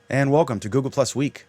and welcome to Google Plus Week.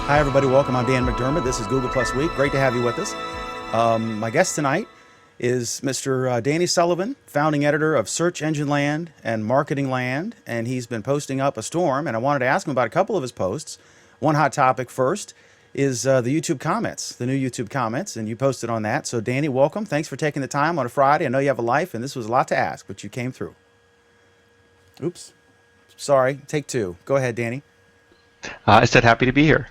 Hi, everybody. Welcome. I'm Dan McDermott. This is Google Plus Week. Great to have you with us. My guest tonight is Mr. Danny Sullivan, founding editor of Search Engine Land and Marketing Land, and he's been posting up a storm, and I wanted to ask him about a couple of his posts. One hot topic first is the YouTube comments, the new YouTube comments, and you posted on that. So, Danny, welcome. Thanks for taking the time on a Friday. I know you have a life, and this was a lot to ask, but you came through. Oops. Sorry. Take two. Go ahead, Danny. I said happy to be here.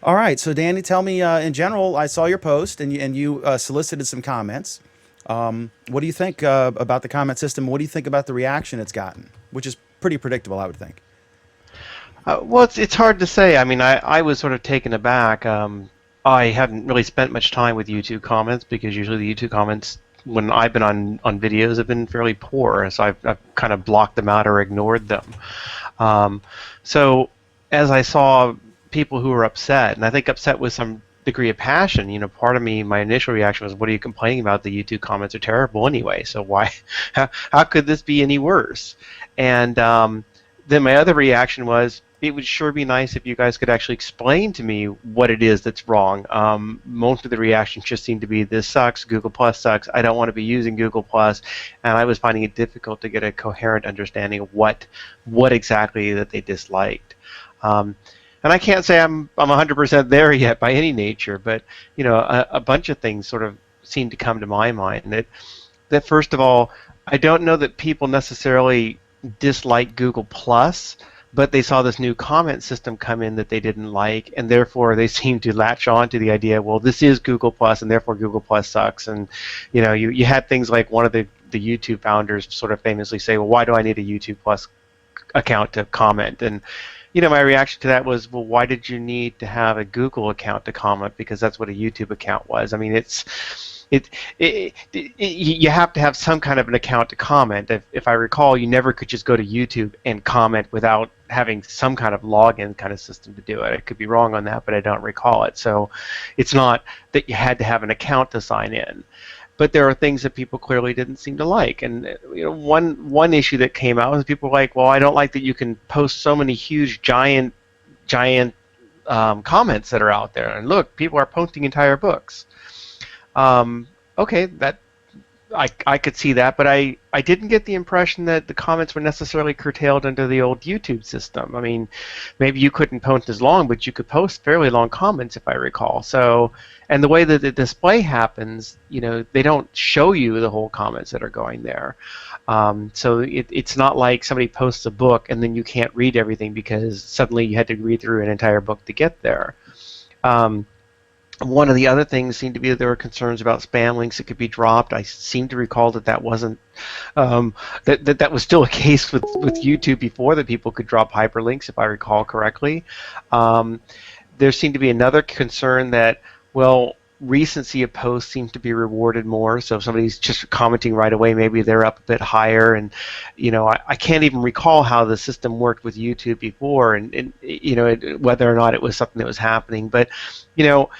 All right, so Danny, tell me, in general, I saw your post and you solicited some comments. What do you think about the comment system? What do you think about the reaction it's gotten, which is pretty predictable, I would think? Well, it's hard to say. I mean, I was sort of taken aback. I haven't really spent much time with YouTube comments because usually the YouTube comments, when I've been on videos, have been fairly poor, so I've kind of blocked them out or ignored them. So as I saw people who were upset, and I think upset with some degree of passion. You know, part of me, my initial reaction was, what are you complaining about? The YouTube comments are terrible anyway, so why, how could this be any worse? And then my other reaction was, it would sure be nice if you guys could actually explain to me what it is that's wrong. Most of the reactions just seem to be, this sucks, Google Plus sucks, I don't want to be using Google Plus, and I was finding it difficult to get a coherent understanding of what exactly that they disliked. And I can't say I'm 100% there yet by any nature, but you know, a bunch of things sort of seem to come to my mind. That first of all, I don't know that people necessarily dislike Google Plus, but they saw this new comment system come in that they didn't like, and therefore they seem to latch on to the idea, well, this is Google Plus, and therefore Google Plus sucks. And you know, you had things like one of the YouTube founders sort of famously say, well, why do I need a YouTube Plus account to comment? And you know, my reaction to that was, well, why did you need to have a Google account to comment? Because that's what a YouTube account was. I mean, you have to have some kind of an account to comment. If I recall, you never could just go to YouTube and comment without having some kind of login kind of system to do it. I could be wrong on that, but I don't recall it. So it's not that you had to have an account to sign in. But there are things that people clearly didn't seem to like, and you know, one issue that came out was people were like, well, I don't like that you can post so many huge, giant comments that are out there, and look, people are posting entire books. Okay, that I could see that, but I didn't get the impression that the comments were necessarily curtailed under the old YouTube system. I mean, maybe you couldn't post as long, but you could post fairly long comments, if I recall. So, and the way that the display happens, you know, they don't show you the whole comments that are going there. So it's not like somebody posts a book and then you can't read everything because suddenly you had to read through an entire book to get there. One of the other things seemed to be that there were concerns about spam links that could be dropped. I seem to recall that wasn't that was still a case with YouTube before, that people could drop hyperlinks, if I recall correctly. There seemed to be another concern that, well, recency of posts seems to be rewarded more. So if somebody's just commenting right away, maybe they're up a bit higher. And you know, I can't even recall how the system worked with YouTube before, and you know, whether or not it was something that was happening. But you know,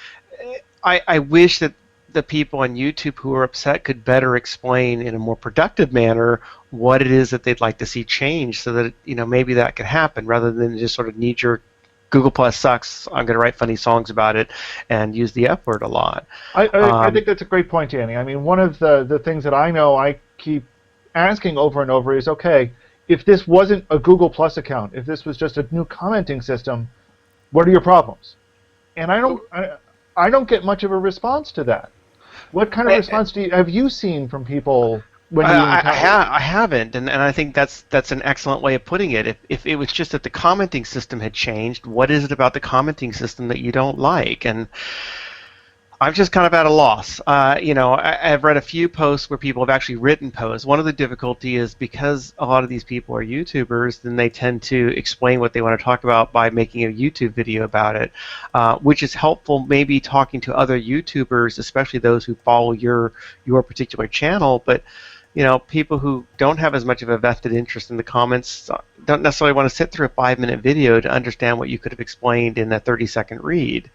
I wish that the people on YouTube who are upset could better explain in a more productive manner what it is that they'd like to see change, so that you know, maybe that could happen, rather than just sort of knee-jerk, Google Plus sucks, I'm going to write funny songs about it and use the F word a lot. I think that's a great point, Danny. I mean, one of the things that I know I keep asking over and over is, okay, if this wasn't a Google Plus account, if this was just a new commenting system, what are your problems? And I don't get much of a response to that. What kind of response have you seen from people when you I haven't, and I think that's an excellent way of putting it. If it was just that the commenting system had changed, what is it about the commenting system that you don't like? And I'm just kind of at a loss. I've read a few posts where people have actually written posts. One of the difficulty is because a lot of these people are YouTubers, then they tend to explain what they want to talk about by making a YouTube video about it, which is helpful maybe talking to other YouTubers, especially those who follow your particular channel. But people who don't have as much of a vested interest in the comments don't necessarily want to sit through a 5-minute video to understand what you could have explained in a 30-second read.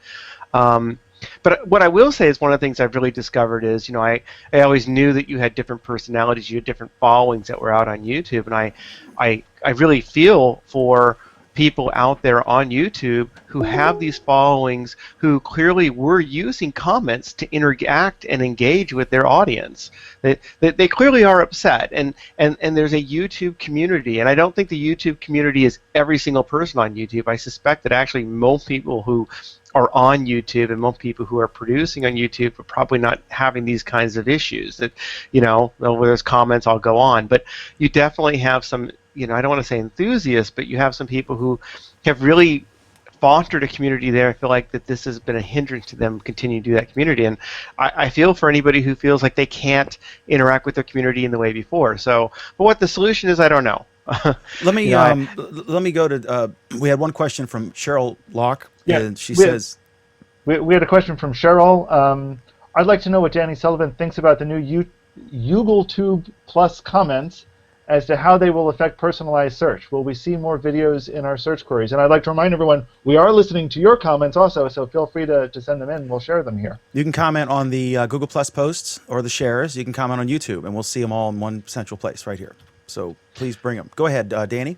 But what I will say is one of the things I've really discovered is, I always knew that you had different personalities, you had different followings that were out on YouTube, and I really feel for people out there on YouTube who have these followings who clearly were using comments to interact and engage with their audience. They clearly are upset, and there's a YouTube community, and I don't think the YouTube community is every single person on YouTube. I suspect that actually most people who are on YouTube and most people who are producing on YouTube are probably not having these kinds of issues. That, where there's comments, I'll go on. But you definitely have some, I don't want to say enthusiasts, but you have some people who have really fostered a community there. I feel like that this has been a hindrance to them continuing to do that community. And I feel for anybody who feels like they can't interact with their community in the way before. So, but what the solution is, I don't know. Let me go to. We had one question from Cheryl Locke, and she says, "We had a question from Cheryl. I'd like to know what Danny Sullivan thinks about the new YouTubeTube Plus comments as to how they will affect personalized search. Will we see more videos in our search queries?" And I'd like to remind everyone, we are listening to your comments also, so feel free to send them in. We'll share them here. You can comment on the Google Plus posts or the shares. You can comment on YouTube, and we'll see them all in one central place right here. So please bring them. Go ahead, Danny.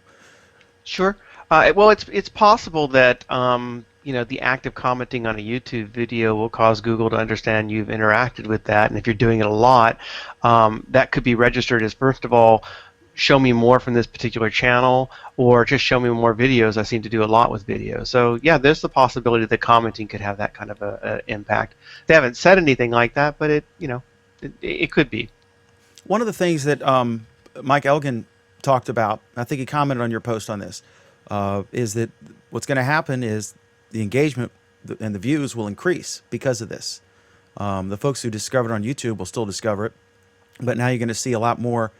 Sure. Well, it's possible that the act of commenting on a YouTube video will cause Google to understand you've interacted with that, and if you're doing it a lot, that could be registered as, first of all, show me more from this particular channel, or just show me more videos. I seem to do a lot with videos. So yeah, there's the possibility that commenting could have that kind of a impact. They haven't said anything like that, but it could be. One of the things that Mike Elgin talked about, I think he commented on your post on this, is that what's going to happen is the engagement and the views will increase because of this. The folks who discovered it on YouTube will still discover it, but now you're going to see a lot more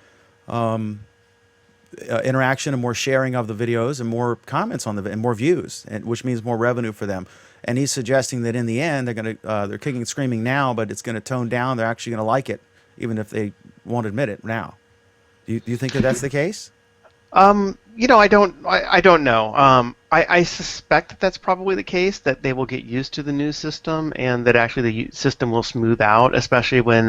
interaction and more sharing of the videos and more comments on and more views, which means more revenue for them. And he's suggesting that in the end they're kicking and screaming now, but it's going to tone down. They're actually going to like it, even if they won't admit it now. Do you think that that's the case? I don't know. I suspect that that's probably the case, that they will get used to the new system and that actually the system will smooth out, especially when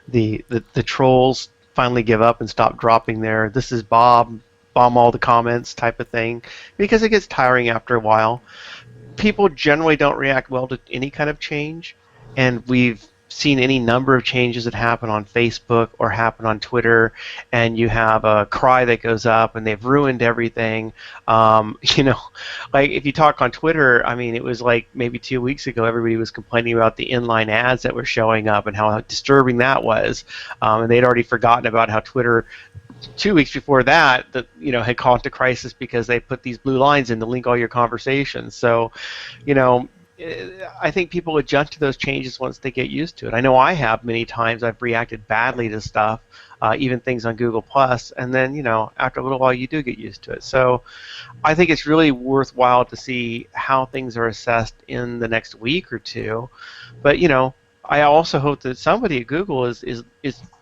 the trolls finally give up and stop dropping their "this is Bob, bomb all the comments" type of thing, because it gets tiring after a while. People generally don't react well to any kind of change, and we've seen any number of changes that happen on Facebook or happen on Twitter, and you have a cry that goes up and they've ruined everything. Like if you talk on Twitter, I mean, it was like maybe 2 weeks ago everybody was complaining about the inline ads that were showing up and how disturbing that was, and they'd already forgotten about how Twitter 2 weeks before that had caused a crisis because they put these blue lines in to link all your conversations. So I think people adjust to those changes once they get used to it. I know I have many times. I've reacted badly to stuff, even things on Google Plus, and then after a little while you do get used to it. So I think it's really worthwhile to see how things are assessed in the next week or two. But I also hope that somebody at Google is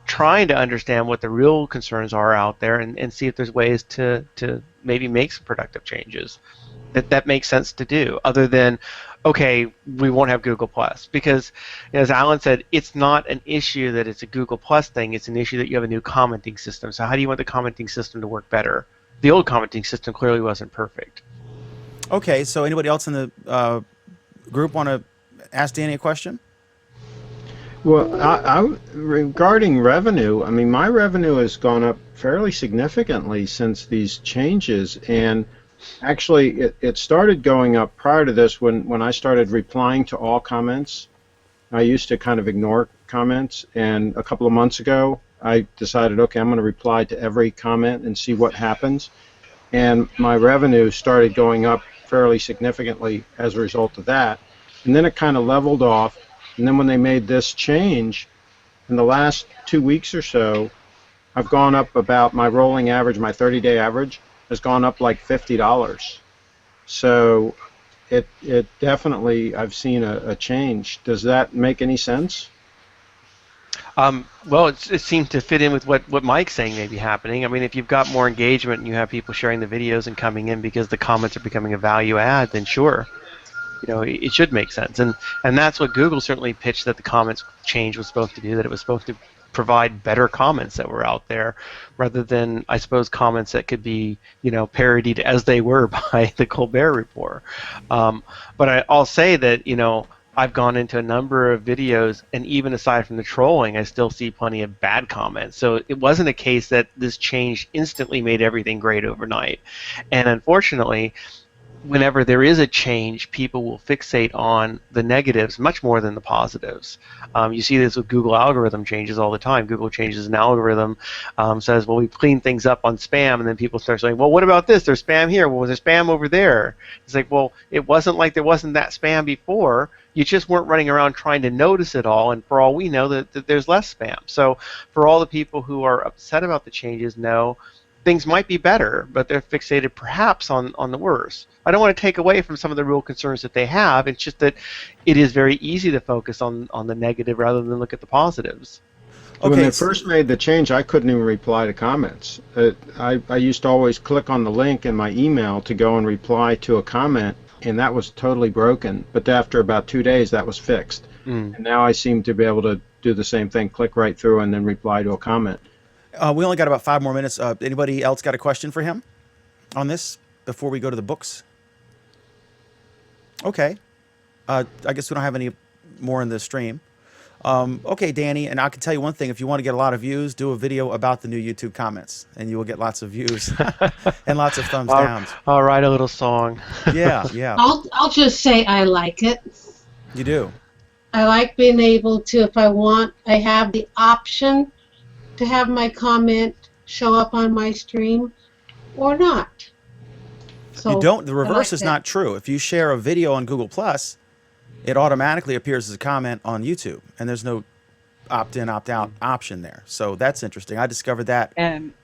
trying to understand what the real concerns are out there and see if there's ways to maybe make some productive changes that makes sense to do, other than, okay, we won't have Google Plus, because as Alan said, it's not an issue that it's a Google Plus thing. It's an issue that you have a new commenting system. So how do you want the commenting system to work better? The old commenting system clearly wasn't perfect. Okay, so anybody else in the group want to ask Danny a question? Well, regarding revenue, I mean, my revenue has gone up fairly significantly since these changes, and actually it started going up prior to this when I started replying to all comments. I used to kind of ignore comments, and a couple of months ago I decided, okay, I'm going to reply to every comment and see what happens, and my revenue started going up fairly significantly as a result of that, and then it kind of leveled off. And then when they made this change, in the last 2 weeks or so, I've gone up about my rolling average, my 30-day average has gone up like $50. So it definitely, I've seen a change. Does that make any sense? Well, it seems to fit in with what Mike's saying may be happening. I mean, if you've got more engagement and you have people sharing the videos and coming in because the comments are becoming a value add, then sure, it should make sense. And that's what Google certainly pitched that the comments change was supposed to do, that it was supposed to provide better comments that were out there rather than, I suppose, comments that could be, parodied as they were by the Colbert Report. But I'll say that, I've gone into a number of videos, and even aside from the trolling, I still see plenty of bad comments. So it wasn't a case that this change instantly made everything great overnight. And unfortunately, whenever there is a change, people will fixate on the negatives much more than the positives. You see this with Google algorithm changes all the time. Google changes an algorithm, says, well, we've cleaned things up on spam, and then people start saying, well, what about this? There's spam here. Well, there's spam over there. It's like, well, it wasn't like there wasn't that spam before. You just weren't running around trying to notice it all, and for all we know, that there's less spam. So for all the people who are upset about the changes, no, things might be better, but they're fixated perhaps on the worst. I don't want to take away from some of the real concerns that they have. It's just that it is very easy to focus on the negative rather than look at the positives. Okay. When they first made the change, I couldn't even reply to comments. I used to always click on the link in my email to go and reply to a comment, and that was totally broken. But after about 2 days, that was fixed. And now I seem to be able to do the same thing, click right through and then reply to a comment. We only got about 5 more minutes. Anybody else got a question for him on this before we go to the books? Okay. I guess we don't have any more in the stream. Okay, Danny, and I can tell you one thing. If you want to get a lot of views, do a video about the new YouTube comments, and you will get lots of views and lots of thumbs downs. I'll write a little song. Yeah, yeah. I'll just say I like it. You do? I like being able to, if I want, I have the option to have my comment show up on my stream or not. So you don't. The I reverse like is that. not true. If you share a video on Google+, it automatically appears as a comment on YouTube, and there's no opt-in, opt-out option there. So that's interesting. I discovered that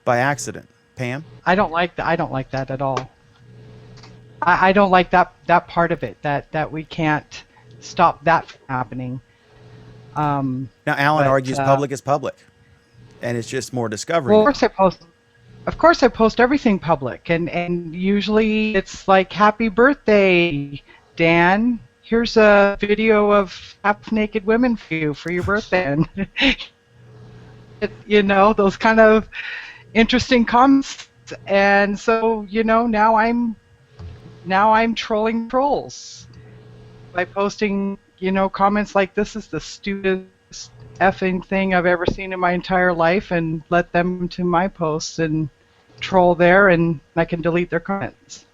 by accident. Pam? I don't like that. I don't like that at all. I don't like that part of it. That we can't stop that from happening. Now, Alan argues public is public, and it's just more discovery. Well, of course I post everything public, and usually it's like, happy birthday, Dan. Here's a video of half-naked women for you for your birthday. And those kind of interesting comments. And so, now I'm trolling trolls by posting, comments like, this is the stupidest effing thing I've ever seen in my entire life, and let them to my posts and troll there, and I can delete their comments.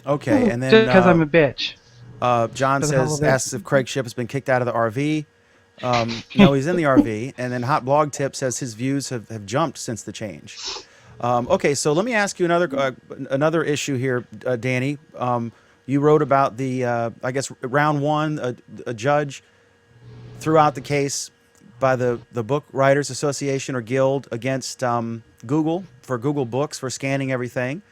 Okay, and then just because I'm a bitch. John asks if Craig Shipp has been kicked out of the RV. No, he's in the RV. And then Hot Blog Tip says his views have jumped since the change. Okay, so let me ask you another issue here, Danny. You wrote about the, I guess, round one, a judge threw out the case by the Book Writers Association or Guild against Google for Google Books for scanning everything.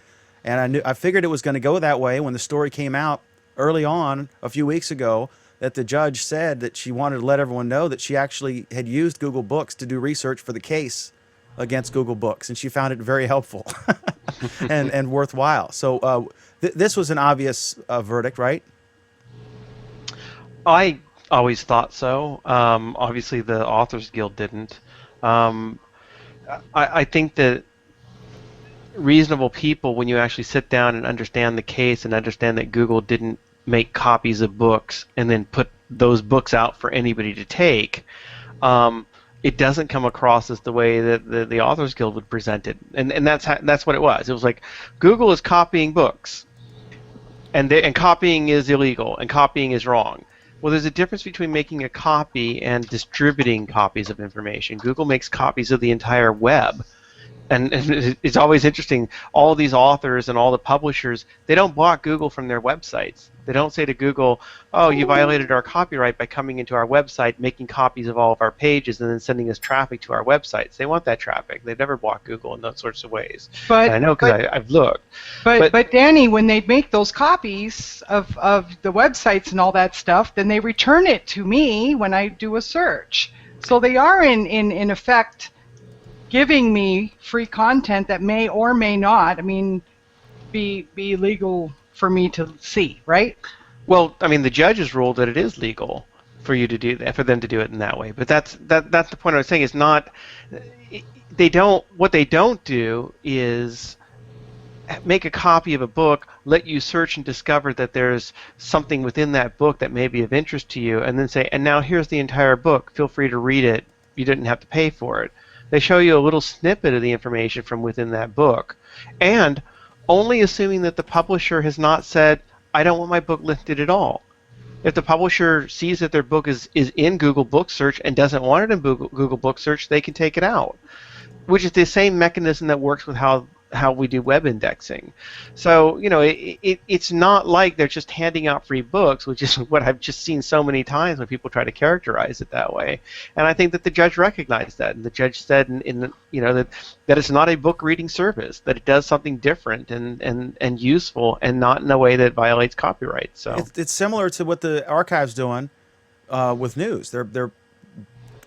And I figured it was going to go that way when the story came out early on a few weeks ago, that the judge said that she wanted to let everyone know that she actually had used Google Books to do research for the case against Google Books, and she found it very helpful and worthwhile. So this was an obvious verdict, right? I always thought so. Obviously, the Authors Guild didn't. I think that reasonable people, when you actually sit down and understand the case and understand that Google didn't make copies of books and then put those books out for anybody to take, it doesn't come across as the way that the Authors Guild would present it. And that's what it was. It was like, Google is copying books, and copying is illegal, and copying is wrong. Well, there's a difference between making a copy and distributing copies of information. Google makes copies of the entire web. and it's always interesting, all these authors and all the publishers, they don't block Google from their websites. They don't say to Google, oh, you violated our copyright by coming into our website, making copies of all of our pages, and then sending us traffic to our websites. They want that traffic. They've never blocked Google in those sorts of ways. But and I know because I've looked. But Danny, when they make those copies of the websites and all that stuff, then they return it to me when I do a search. So they are in effect giving me free content that may or may not, be legal for me to see, right? Well, I mean, the judges ruled that it is legal for you to do that, for them to do it in that way. But that's the point I was saying. Is not what they don't do is make a copy of a book, let you search and discover that there's something within that book that may be of interest to you, and then say, and now here's the entire book. Feel free to read it. You didn't have to pay for it. They show you a little snippet of the information from within that book, and only assuming that the publisher has not said, I don't want my book listed at all. If the publisher sees that their book is in Google Book Search and doesn't want it in Google Book Search, they can take it out, which is the same mechanism that works with how we do web indexing. So, it's not like they're just handing out free books, which is what I've just seen so many times when people try to characterize it that way. And I think that the judge recognized that, and the judge said that it's not a book reading service, that it does something different and useful, and not in a way that violates copyright. So it's similar to what the archive's doing with news. They're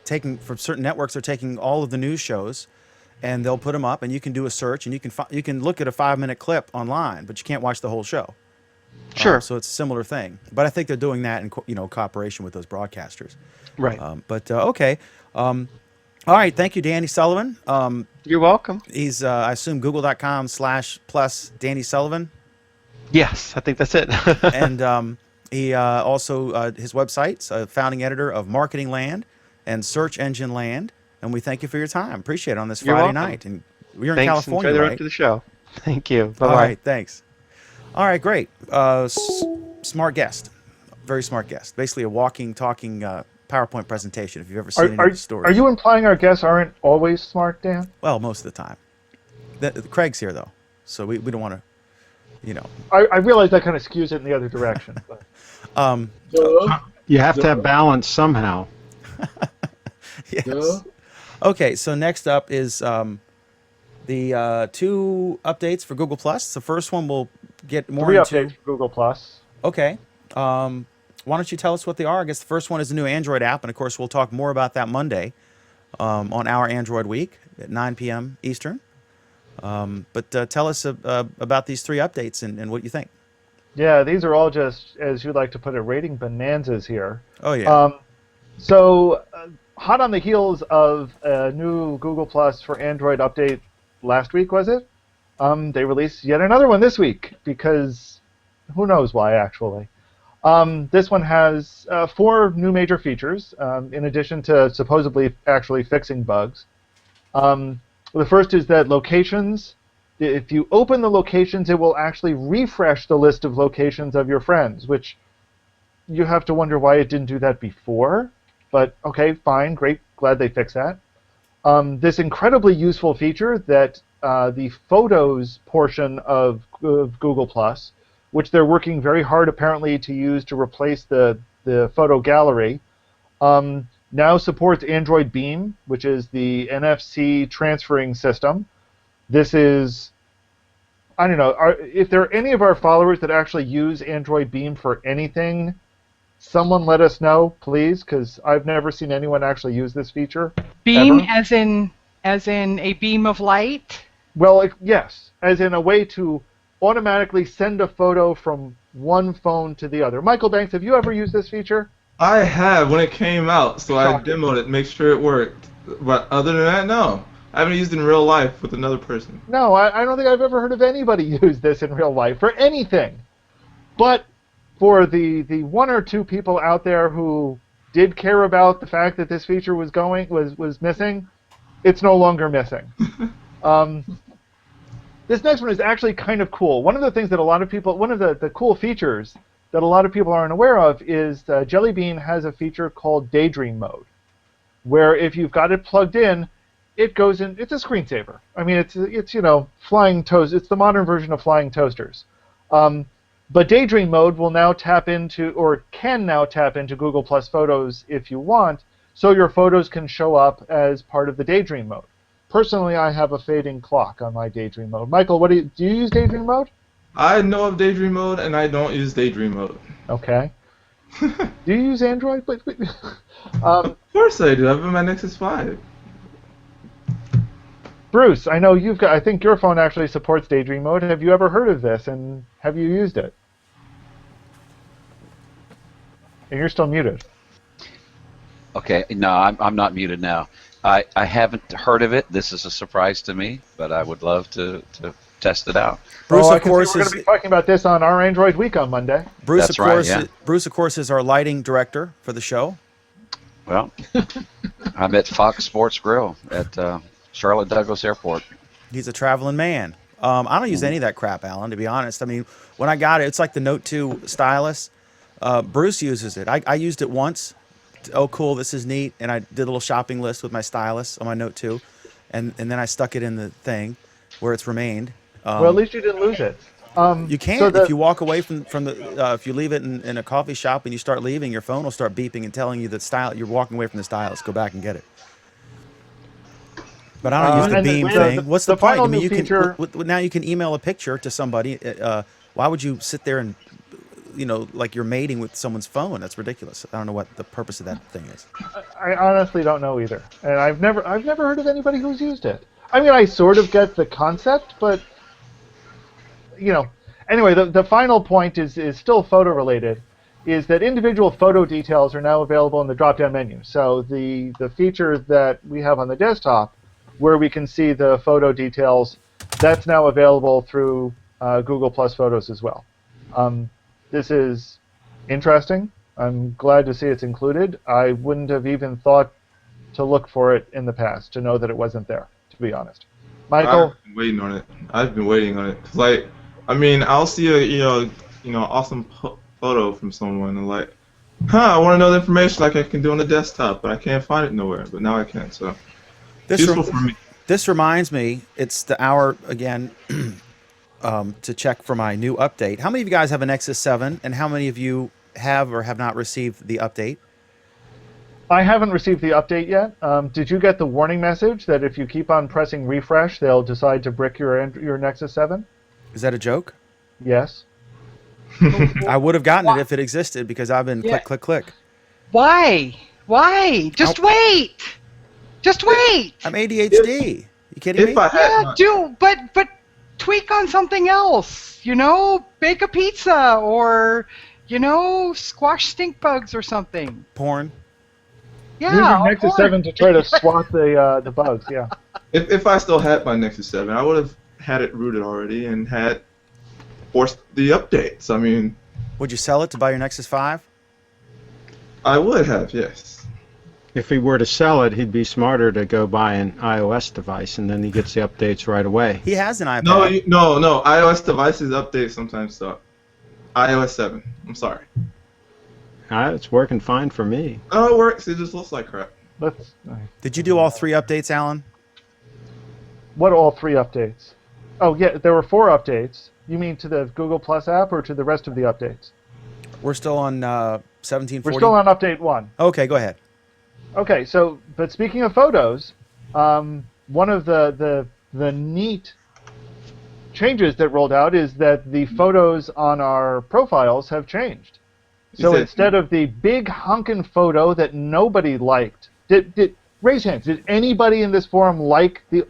taking, from certain networks, they're taking all of the news shows, and they'll put them up, and you can do a search, and you can look at a 5-minute clip online, but you can't watch the whole show. Sure. So it's a similar thing, but I think they're doing that in cooperation with those broadcasters. Right. Okay. All right. Thank you, Danny Sullivan. You're welcome. He's I assume google.com/plus Danny Sullivan. Yes, I think that's it. And he also his website's founding editor of Marketing Land and Search Engine Land. And we thank you for your time. Appreciate it on this Friday night. And we're in California, Enjoy the right? rest of the show. Thank you. Bye-bye. All right, thanks. All right, great. Smart guest. Very smart guest. Basically a walking, talking PowerPoint presentation, if you've ever seen any of the stories. Are you implying our guests aren't always smart, Dan? Well, most of the time. Craig's here, though, so we don't want to, I realize that kind of skews it in the other direction. But. You have to have balance somehow. Yes. Okay, so next up is the 2 updates for Google+. The first one we'll get more 3 into. updates for Google+. Okay. Why don't you tell us what they are? I guess the first one is the new Android app, and of course we'll talk more about that Monday on our Android Week at 9 p.m. Eastern. But tell us about these 3 updates and what you think. Yeah, these are all just, as you like to put it, rating bonanzas here. Oh, yeah. Hot on the heels of a new Google Plus for Android update last week, was it? They released yet another one this week, because who knows why, actually. This one has 4 new major features, in addition to supposedly actually fixing bugs. The first is that locations, if you open the locations, it will actually refresh the list of locations of your friends, which you have to wonder why it didn't do that before. But okay, fine, great, glad they fixed that. This incredibly useful feature that the Photos portion of Google+, which they're working very hard apparently to use to replace the photo gallery, now supports Android Beam, which is the NFC transferring system. This is, I don't know, if there are any of our followers that actually use Android Beam for anything, someone let us know, please, because I've never seen anyone actually use this feature. Beam ever. as in a beam of light? Well, yes, as in a way to automatically send a photo from one phone to the other. Michael Banks, have you ever used this feature? I have when it came out, so I demoed it to make sure it worked. But other than that, no. I haven't used it in real life with another person. No, I don't think I've ever heard of anybody use this in real life for anything. But for the 1 or 2 people out there who did care about the fact that this feature was missing, it's no longer missing. This next one is actually kind of cool. One of the things that one of the cool features that a lot of people aren't aware of is Jelly Bean has a feature called Daydream Mode, where if you've got it plugged in, it goes in. It's a screensaver. I mean, it's flying toast. It's the modern version of flying toasters. But Daydream mode will now tap into, or can now tap into Google Plus Photos if you want, so your photos can show up as part of the Daydream mode. Personally, I have a fading clock on my Daydream mode. Michael, do you use Daydream mode? I know of Daydream mode, and I don't use Daydream mode. Okay. Do you use Android? Of course I do. I have my Nexus 5. Bruce, I know you've got. I think your phone actually supports Daydream mode. Have you ever heard of this, and have you used it? And you're still muted. Okay, no, I'm not muted now. I haven't heard of it. This is a surprise to me, but I would love to test it out. Bruce, I of can course, see we're going to be talking about this on our Android Week on Monday. Bruce, That's of course, right, yeah. Bruce, of course, is our lighting director for the show. Well, I'm at Fox Sports Grill at Charlotte Douglas Airport. He's a traveling man. I don't use any of that crap, Alan, to be honest. I mean, when I got it, it's like the Note 2 stylus. Bruce uses it. I used it once. Oh, cool, this is neat. And I did a little shopping list with my stylus on my Note 2. And then I stuck it in the thing where it's remained. Well, at least you didn't lose it. You can't. If you walk away from the, if you leave it in a coffee shop and you start leaving, your phone will start beeping and telling you that you're walking away from the stylus. Go back and get it. But I don't use the beam thing. What's the point? I mean, you can now you can email a picture to somebody. Why would you sit there and, like you're mating with someone's phone? That's ridiculous. I don't know what the purpose of that thing is. I honestly don't know either, and I've never heard of anybody who's used it. I mean, I sort of get the concept, but anyway, the final point is still photo related. Is that individual photo details are now available in the drop-down menu. So the feature that we have on the desktop, where we can see the photo details, that's now available through Google Plus Photos as well. This is interesting. I'm glad to see it's included. I wouldn't have even thought to look for it in the past to know that it wasn't there, to be honest. Michael? I've been waiting on it. I've been waiting on it. 'Cause, I'll see a awesome photo from someone and I want to know the information like I can do on the desktop, but I can't find it nowhere. But now I can. So it's useful for me. This reminds me, it's the hour again to check for my new update. How many of you guys have a Nexus 7, and how many of you have or have not received the update? I haven't received the update yet. Did you get the warning message that if you keep on pressing refresh, they'll decide to brick your Nexus 7? Is that a joke? Yes. I would have gotten it if it existed because I've been click, click, click. Why? Just wait. Just wait. I'm ADHD. You kidding me? But tweak on something else. Bake a pizza or, squash stink bugs or something. Porn. Yeah. Using Nexus 7 to try to swat the bugs. Yeah. If I still had my Nexus 7, I would have had it rooted already and had forced the updates. I mean, would you sell it to buy your Nexus 5? I would have, yes. If he were to sell it, he'd be smarter to go buy an iOS device, and then he gets the updates right away. He has an iPad. No. iOS devices update sometimes suck. iOS 7. I'm sorry. It's working fine for me. Oh, it works. It just looks like crap. Did you do all 3 updates, Alan? What all 3 updates? Oh, yeah, there were 4 updates. You mean to the Google Plus app or to the rest of the updates? We're still on 1740? We're still on update 1. Okay, go ahead. Okay, but speaking of photos, one of the neat changes that rolled out is that the photos on our profiles have changed. So instead of the big honkin' photo that nobody liked, raise hands, did anybody in this forum like the...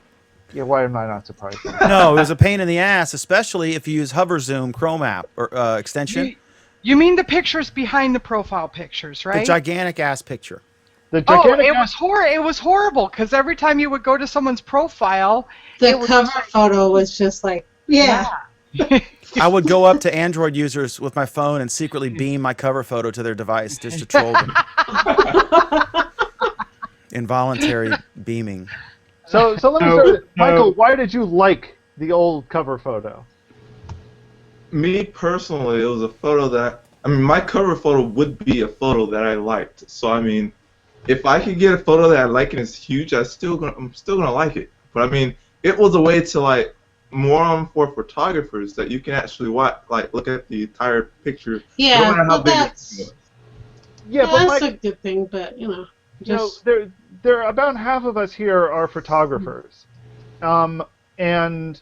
Yeah, why am I not surprised? No, it was a pain in the ass, especially if you use Hover Zoom Chrome app or extension. You mean the pictures behind the profile pictures, right? The gigantic ass picture. It was horrible because every time you would go to someone's profile, the cover photo was just like, yeah. I would go up to Android users with my phone and secretly beam my cover photo to their device just to troll them. Involuntary beaming. So let me start. Michael, why did you like the old cover photo? Me personally, it was a photo that my cover photo would be a photo that I liked. So if I could get a photo that I like and it's huge, I'm still gonna like it. But I mean, it was a way to like for photographers that you can actually look at the entire picture. Yeah, no matter how well, big that's it was. Yeah, but that's Mike, a good thing, but just there about half of us here are photographers, and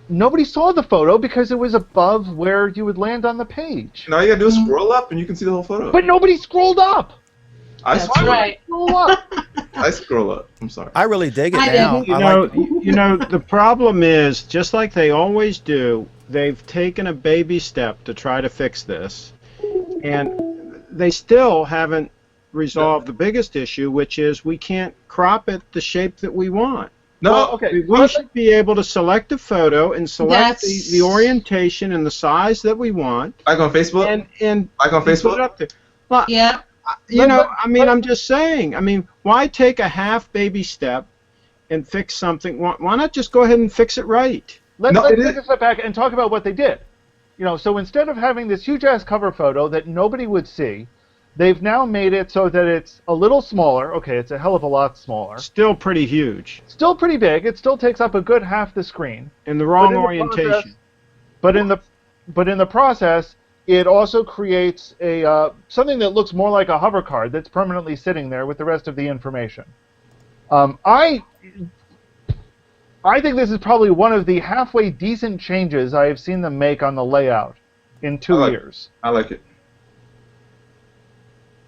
nobody saw the photo because it was above where you would land on the page. Now you gotta do is scroll up and you can see the whole photo. But nobody scrolled up. that's right. Scroll up. I scroll up. I'm sorry. I really dig it I now. didn't. You know, the problem is, just like they always do, they've taken a baby step to try to fix this, and they still haven't resolved the biggest issue, which is we can't crop it the shape that we want. No, Well, okay. We should be able to select a photo and select That's- the orientation and the size that we want, like on Facebook. and Like on put it Facebook. up there. Well, Yeah. you know, I mean, I'm just saying. I mean, why take a half baby step and fix something? Why not just go ahead and fix it right? Let's No, it take is- a step back and talk about what they did. So instead of having this huge ass cover photo that nobody would see, they've now made it so that it's a little smaller. Okay, it's a hell of a lot smaller. Still pretty huge. Still pretty big. It still takes up a good half the screen. In the wrong But in the orientation. process- But in the process, it also creates a something that looks more like a hover card that's permanently sitting there with the rest of the information. I think this is probably one of the halfway decent changes I have seen them make on the layout in 2 years. I like it.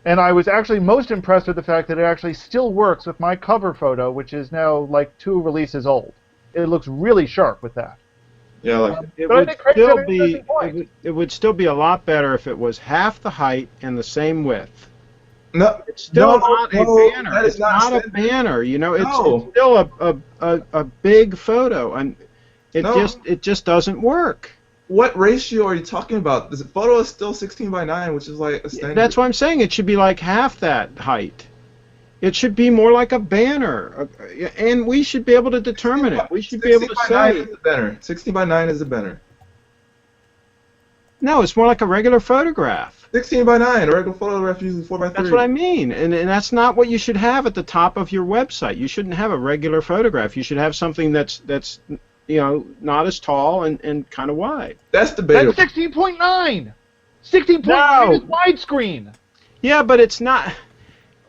And I was actually most impressed with the fact that it actually still works with my cover photo, which is now like 2 releases old. It looks really sharp with that. Yeah, I like it. It But I would think Craig still said an be interesting point. it would still be a lot better if it was half the height and the same width. No, It's still no, not a no, banner. that is It's not not a standard. banner. You know, it's No. still a big photo, and it No. just doesn't work. What ratio are you talking about? The photo is still 16 by 9, which is like a standard. That's what I'm saying. It should be like half that height. It should be more like a banner, and we should be able to determine it. We should be able to 16 by 9 say, is a banner. 16 by 9 is a banner. no, it's more like a regular photograph. 16 by 9, a regular photograph usually 4 by 3. That's what I mean, and that's not what you should have at the top of your website. You shouldn't have a regular photograph. You should have something that's not as tall and kind of wide. That's debatable. That's 16.9! 16.9 No. is widescreen! Yeah, but it's not.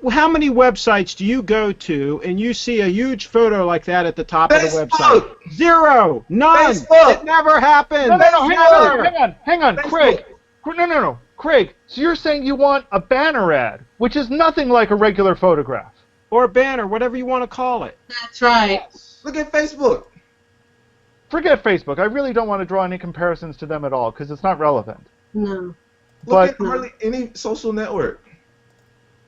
Well, how many websites do you go to and you see a huge photo like that at the top of the Facebook! website? Zero! None! Facebook! It never happened! No, Never! hang on, Facebook. Craig. No, Craig, so you're saying you want a banner ad, which is nothing like a regular photograph. Or a banner, whatever you want to call it. That's right. Look at Facebook. Forget Facebook. I really don't want to draw any comparisons to them at all, because it's not relevant. No. Look at But- hardly any social network.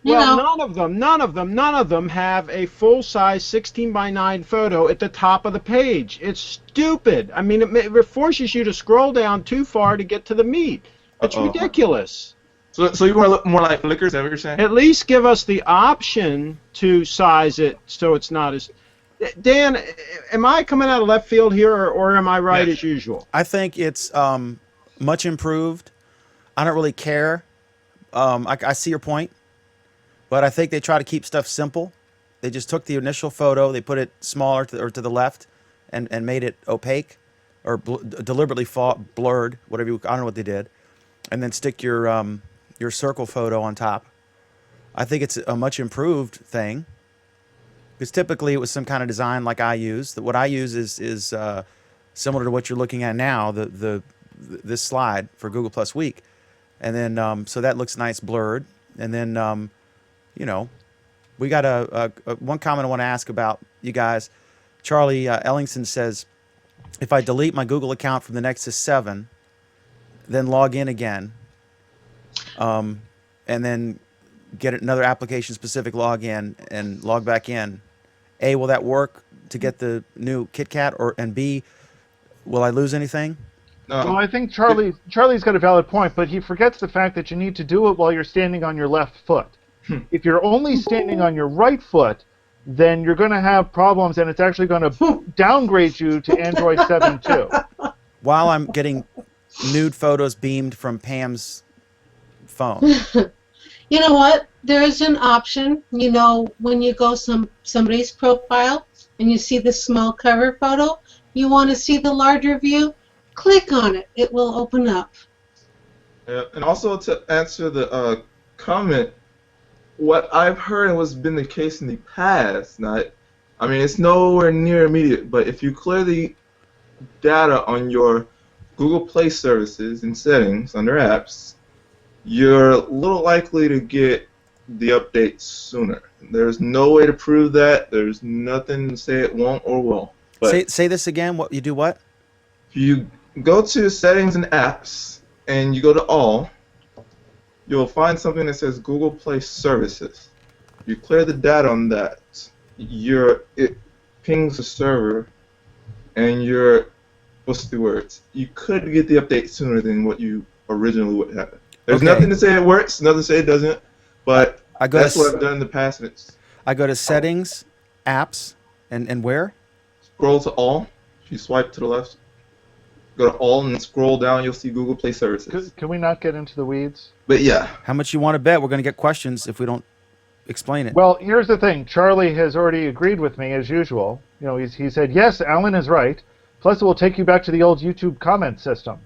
Well, know. none of them have a full-size 16 by 9 photo at the top of the page. It's stupid. I mean, it forces you to scroll down too far to get to the meat. It's Uh-oh. ridiculous. So you want to look more like Flickr? Is that what you're saying? At least give us the option to size it so it's not as... Dan, am I coming out of left field here, or am I right Yes. as usual? I think it's much improved. I don't really care. I see your point, but I think they try to keep stuff simple. They just took the initial photo, they put it smaller to the left, and made it opaque or deliberately blurred, whatever I don't know what they did, and then stick your circle photo on top. I think it's a much improved thing. Because typically it was some kind of design like I use. What I use is similar to what you're looking at now, this slide for Google Plus Week, and then so that looks nice blurred. And then we got a one comment I want to ask about you guys. Charlie Ellingson says, if I delete my Google account from the Nexus 7, then log in again, and then get another application-specific login and log back in. A, will that work to get the new KitKat, and B, will I lose anything? No. Well, I think Charlie's got a valid point, but he forgets the fact that you need to do it while you're standing on your left foot. If you're only standing on your right foot, then you're going to have problems, and it's actually going to downgrade you to Android 7 too. While I'm getting nude photos beamed from Pam's phone. You know what? There is an option. You know, when you go somebody's profile and you see the small cover photo, you want to see the larger view, click on it. It will open up. Yeah, and also to answer the comment, what I've heard and what's been the case in the past, I mean, it's nowhere near immediate, but if you clear the data on your Google Play services and settings under apps, you're a little likely to get the update sooner. There's no way to prove that. There's nothing to say it won't or will. But Say this again. What you do? What? if you go to settings and apps and you go to all, you'll find something that says Google Play Services. You clear the data on that, it pings the server, and what's the words? You could get the update sooner than what you originally would have. There's nothing to say it works, nothing to say it doesn't, but that's what I've done in the past. And I go to settings, apps, and where? Scroll to all. If you swipe to the left, go to all and scroll down, you'll see Google Play Services. Can we not get into the weeds? But yeah. How much you want to bet we're going to get questions if we don't explain it? Well, here's the thing. Charlie has already agreed with me, as usual. You know, he said, yes, Alan is right. Plus, it will take you back to the old YouTube comment system.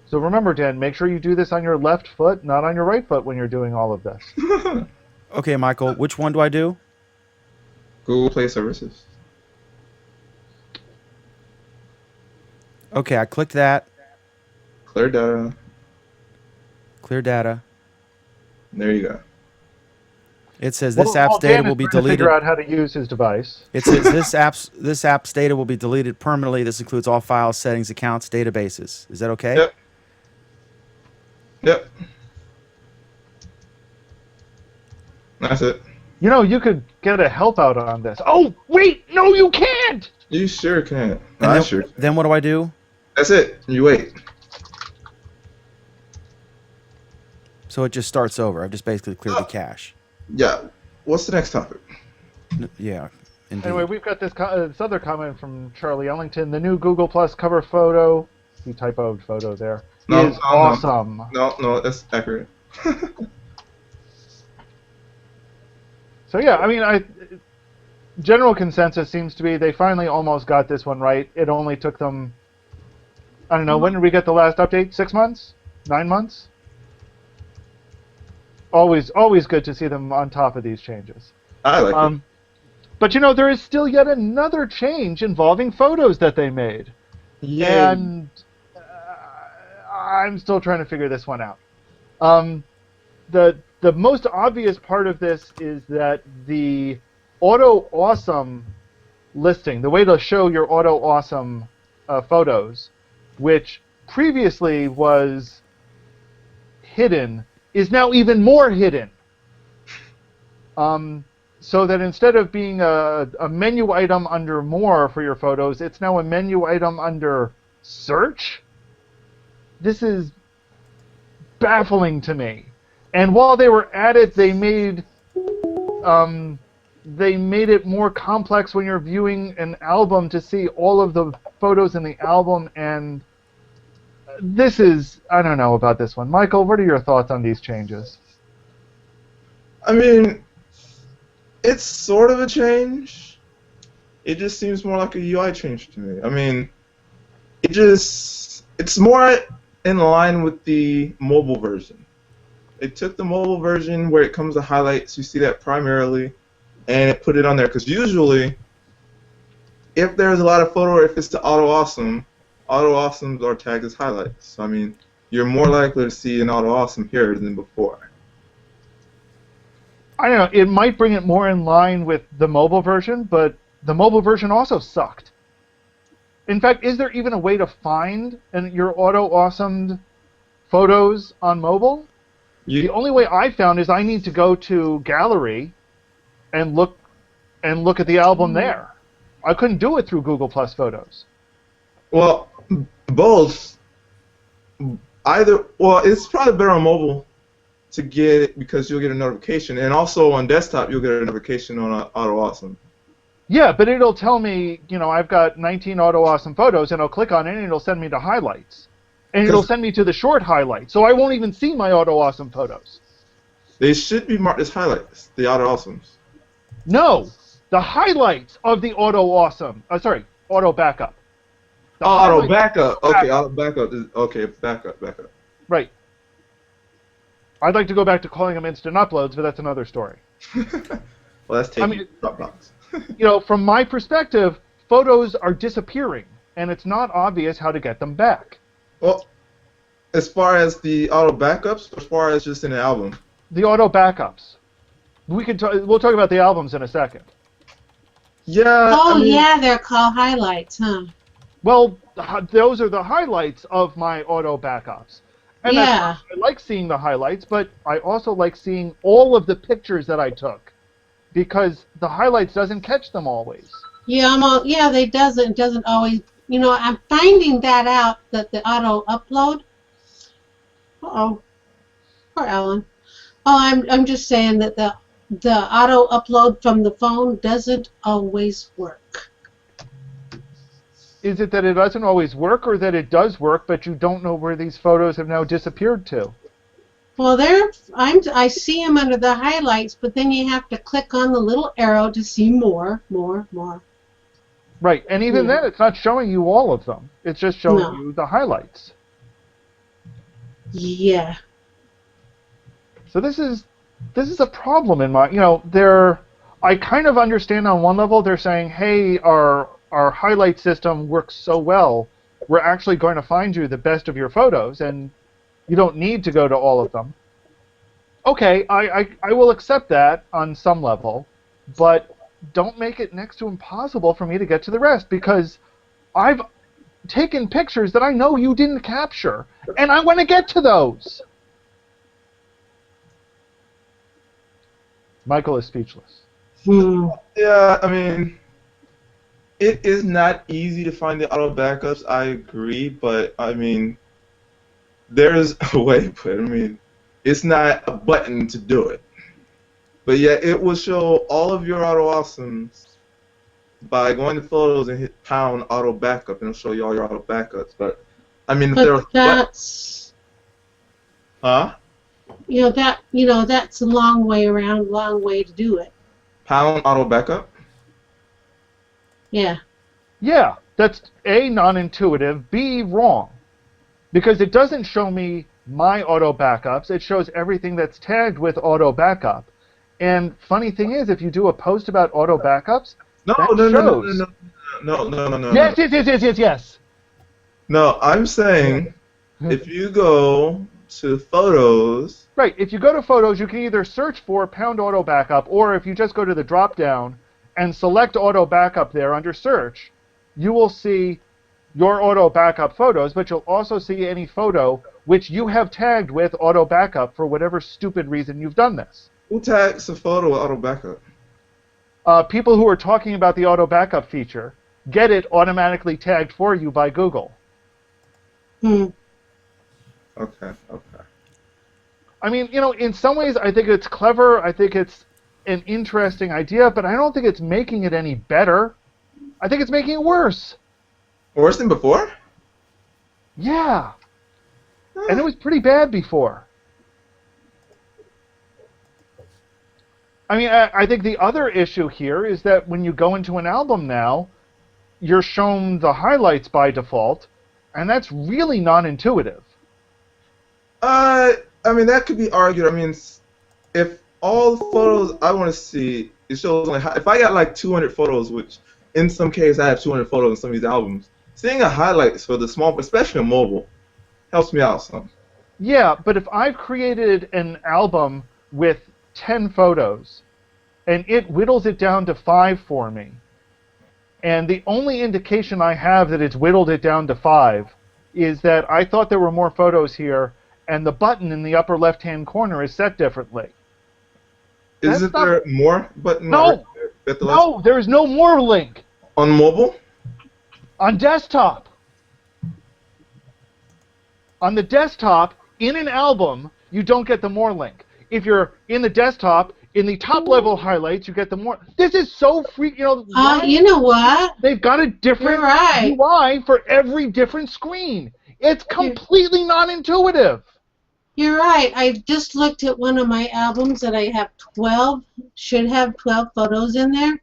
So remember, Dan, make sure you do this on your left foot, not on your right foot when you're doing all of this. Okay, Michael, which one do I do? Google Play Services. Okay, I clicked that. Clear data. Clear data. There you go. It says this app's data will be deleted. Figure out how to use his device. It says this app's data will be deleted permanently. This includes all files, settings, accounts, databases. Is that okay? Yep. Yep. That's it. You know, you could get a help out on this. Oh, wait! No, you can't! You sure can. Then what do I do? That's it. You wait. So it just starts over. I've just basically cleared the cache. Yeah. What's the next topic? Yeah. Indeed. Anyway, we've got this other comment from Charlie Ellington. The new Google Plus cover photo, he typoed photo there, is awesome. No, that's accurate. So yeah, I mean, general consensus seems to be they finally almost got this one right. It only took them, I don't know, when did we get the last update? 6 months? 9 months? Always good to see them on top of these changes. I like it. But you know, there is still yet another change involving photos that they made. Yeah. And I'm still trying to figure this one out. The most obvious part of this is that the Auto Awesome listing, the way to show your Auto Awesome photos, which previously was hidden, is now even more hidden. So that instead of being a menu item under More for your photos, it's now a menu item under Search? This is baffling to me. And while they were at it, they made it more complex when you're viewing an album to see all of the photos in the album, and this is, I don't know about this one. Michael, what are your thoughts on these changes? I mean, it's sort of a change. It just seems more like a UI change to me. I mean, it's more in line with the mobile version. It took the mobile version where it comes to highlights, you see that primarily, and it put it on there. Because usually, if there's a lot of photo, or if it's the Auto Awesomes are tagged as highlights. So, I mean, you're more likely to see an Auto Awesome here than before. I don't know, it might bring it more in line with the mobile version, but the mobile version also sucked. In fact, is there even a way to find your Auto Awesomed photos on mobile? The only way I found is I need to go to Gallery and look at the album there. I couldn't do it through Google Plus Photos. Well, both. It's probably better on mobile to get it because you'll get a notification, and also on desktop you'll get a notification on Auto Awesome. Yeah, but it'll tell me, you know, I've got 19 Auto Awesome photos, and I'll click on it, and it'll send me to highlights. And it'll send me to the short highlights, so I won't even see my Auto Awesome photos. They should be marked as highlights, the auto awesomes. No, the highlights of the auto backup. The Auto highlights- backup. Okay, auto backup. Okay, backup. Right. I'd like to go back to calling them instant uploads, but that's another story. Well, that's taking Dropbox. From my perspective, photos are disappearing, and it's not obvious how to get them back. Well, as far as the auto backups, or as far as just in the album? The auto backups. We'll talk about the albums in a second. Yeah. Oh, yeah, they're called highlights, huh? Well, those are the highlights of my auto backups. And Yeah. I like seeing the highlights, but I also like seeing all of the pictures that I took, because the highlights doesn't catch them always. Yeah, they doesn't always. I'm finding that out, that the auto upload. Uh-oh. Poor Ellen. Oh, I'm just saying that the auto upload from the phone doesn't always work. Is it that it doesn't always work, or that it does work, but you don't know where these photos have now disappeared to? Well, I see them under the highlights, but then you have to click on the little arrow to see more. Right, and even then, it's not showing you all of them. It's just showing you the highlights. Yeah. So this is a problem in my, I kind of understand on one level they're saying, hey, our highlight system works so well, we're actually going to find you the best of your photos, and you don't need to go to all of them. Okay, I will accept that on some level, but don't make it next to impossible for me to get to the rest, because I've taken pictures that I know you didn't capture, and I want to get to those. Michael is speechless. Yeah, I mean, it is not easy to find the auto backups, I agree, but I mean, there's a way, but I mean, it's not a button to do it. But yeah, it will show all of your auto awesomes by going to photos and hit pound auto backup, and it'll show you all your auto backups. But I mean, if there was that's that's a long way to do it. pound auto backup. Yeah. Yeah, that's A, non-intuitive, B, wrong. Because it doesn't show me my auto backups, it shows everything that's tagged with auto backup. And funny thing is, if you do a post about auto backups, No. Yes. No, I'm saying if you go to photos. Right, if you go to photos, you can either search for pound auto backup, or if you just go to the drop down and select auto backup there under search, you will see your auto backup photos, but you'll also see any photo which you have tagged with auto backup for whatever stupid reason you've done this. Who tags a photo with auto backup? People who are talking about the auto backup feature get it automatically tagged for you by Google. Okay. I mean, in some ways I think it's clever, I think it's an interesting idea, but I don't think it's making it any better. I think it's making it worse. Worse than before? Yeah. And it was pretty bad before. I mean, I think the other issue here is that when you go into an album now, you're shown the highlights by default, and that's really non-intuitive. I mean, that could be argued. I mean, if all the photos I want to see, it shows only if I got like 200 photos, which in some cases I have 200 photos in some of these albums, seeing a highlights for the small, especially on mobile, helps me out some. Yeah, but if I've created an album with 10 photos, and it whittles it down to 5 for me, and the only indication I have that it's whittled it down to 5 is that I thought there were more photos here, and the button in the upper left-hand corner is set differently. Isn't there more button? No! No, there is no more link. On mobile? On desktop. On the desktop, in an album, you don't get the more link. If you're in the desktop, in the top level highlights, you get the more. This is so freak. You know what? They've got a different UI for every different screen. It's completely non-intuitive. You're right. I just looked at one of my albums that I have 12, should have 12 photos in there.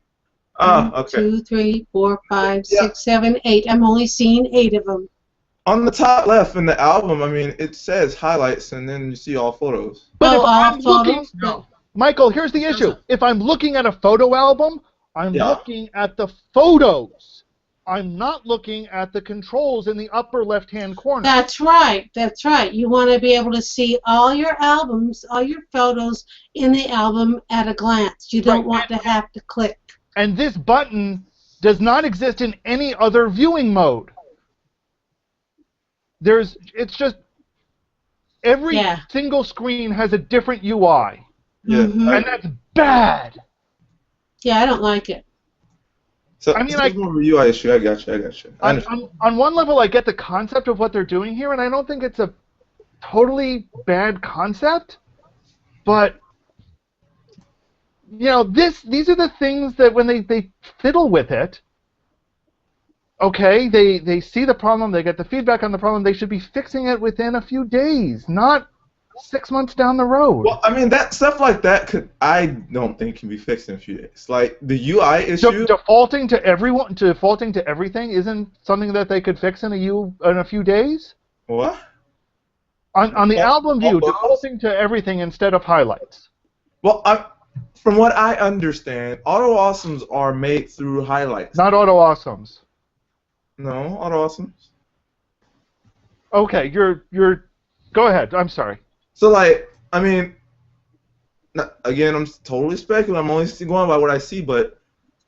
Ah, 1, okay. 2, 3, 4, 5, Yeah. 6, 7, 8. I'm only seeing 8 of them. On the top left in the album, I mean, it says highlights, and then you see all photos. But if all I'm looking, photos? But Michael, here's the issue. If I'm looking at a photo album, I'm Yeah. looking at the photos. I'm not looking at the controls in the upper left-hand corner. that's right. That's right. You want to be able to see all your albums, all your photos in the album at a glance. You don't Right. want to have to click. And this button does not exist in any other viewing mode. It's just every Yeah. single screen has a different UI, Yeah. Mhm. and that's bad. Yeah, I don't like it. So, I mean, it's more of a UI issue. I got you. I understand. On one level, I get the concept of what they're doing here, and I don't think it's a totally bad concept. But you know, these are the things that when they fiddle with it, okay, they see the problem, they get the feedback on the problem, they should be fixing it within a few days, not 6 months down the road. Well, I mean, that stuff like that I don't think can be fixed in a few days. Like the UI issue. Defaulting to everything isn't something that they could fix in a few days. What? On the album view, photos? defaulting to everything instead of highlights. Well, from what I understand, auto awesomes are made through highlights. Not auto awesomes. No, auto awesomes. Okay, you're. Go ahead. I'm sorry. So, like, I mean, again, I'm totally speculating. I'm only going by what I see, but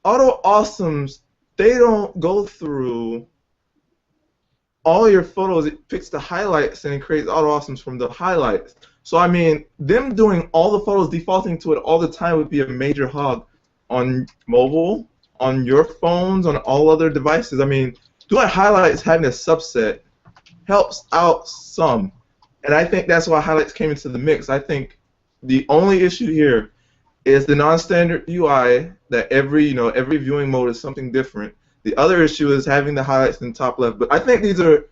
auto awesomes, they don't go through all your photos. It picks the highlights and it creates auto awesomes from the highlights. So, I mean, them doing all the photos, defaulting to it all the time would be a major hog on mobile, on your phones, on all other devices. I mean, doing highlights, having a subset, helps out some. And I think that's why highlights came into the mix. I think the only issue here is the non-standard UI that every viewing mode is something different. The other issue is having the highlights in the top left. But I think these are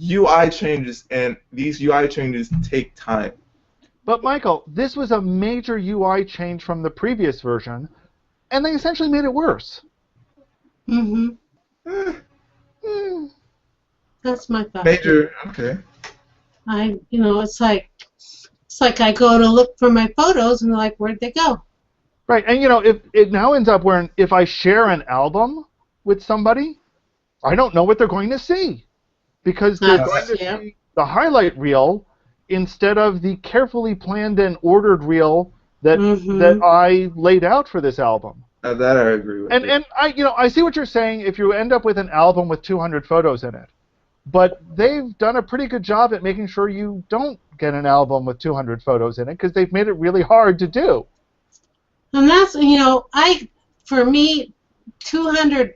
UI changes, and these UI changes take time. But Michael, this was a major UI change from the previous version, and they essentially made it worse. Mm-hmm. That's my thought. Major, okay. It's like I go to look for my photos and they're like, where'd they go? Right, and if it now ends up where if I share an album with somebody, I don't know what they're going to see, because they're going to see the highlight reel instead of the carefully planned and ordered reel that I laid out for this album. That I agree with. And I see what you're saying if you end up with an album with 200 photos in it. But they've done a pretty good job at making sure you don't get an album with 200 photos in it, because they've made it really hard to do. And that's, for me, 200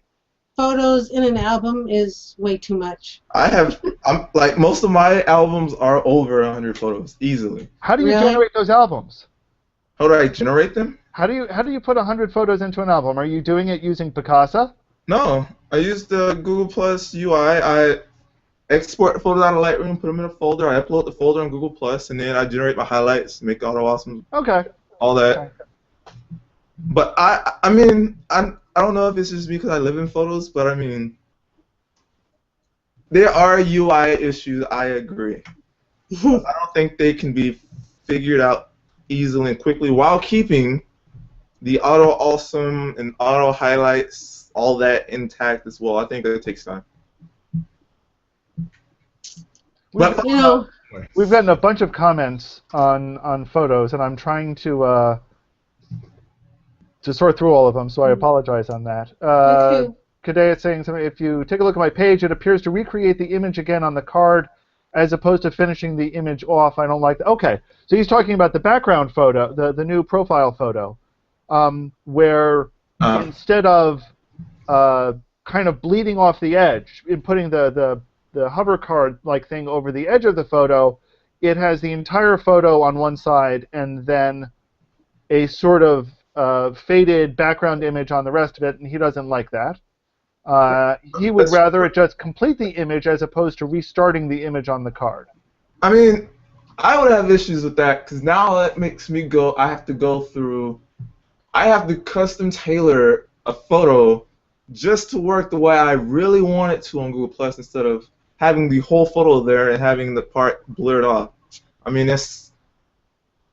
photos in an album is way too much. I'm like, most of my albums are over 100 photos easily. How do you generate those albums? How do I generate them? How do you put 100 photos into an album? Are you doing it using Picasa? No, I use the Google Plus UI. I export the photos out of Lightroom, put them in a folder. I upload the folder on Google Plus, and then I generate my highlights, make auto awesome. Okay. All that. Okay. But I mean, I don't know if it's just because I live in photos, but I mean, there are UI issues. I agree. I don't think they can be figured out easily and quickly while keeping the auto awesome and auto highlights, all that intact as well. I think that takes time. But we've gotten a bunch of comments on photos, and I'm trying to sort through all of them, so I apologize on that. Today it's saying something. If you take a look at my page, it appears to recreate the image again on the card, as opposed to finishing the image off. I don't like that. Okay, so he's talking about the background photo, the new profile photo, where instead of kind of bleeding off the edge in putting the hover card like thing over the edge of the photo, it has the entire photo on one side and then a sort of faded background image on the rest of it, and he doesn't like that. He would rather it just complete the image as opposed to restarting the image on the card. I mean, I would have issues with that because now that makes me go. I have to custom tailor a photo just to work the way I really want it to on Google Plus instead of having the whole photo there and having the part blurred off. I mean,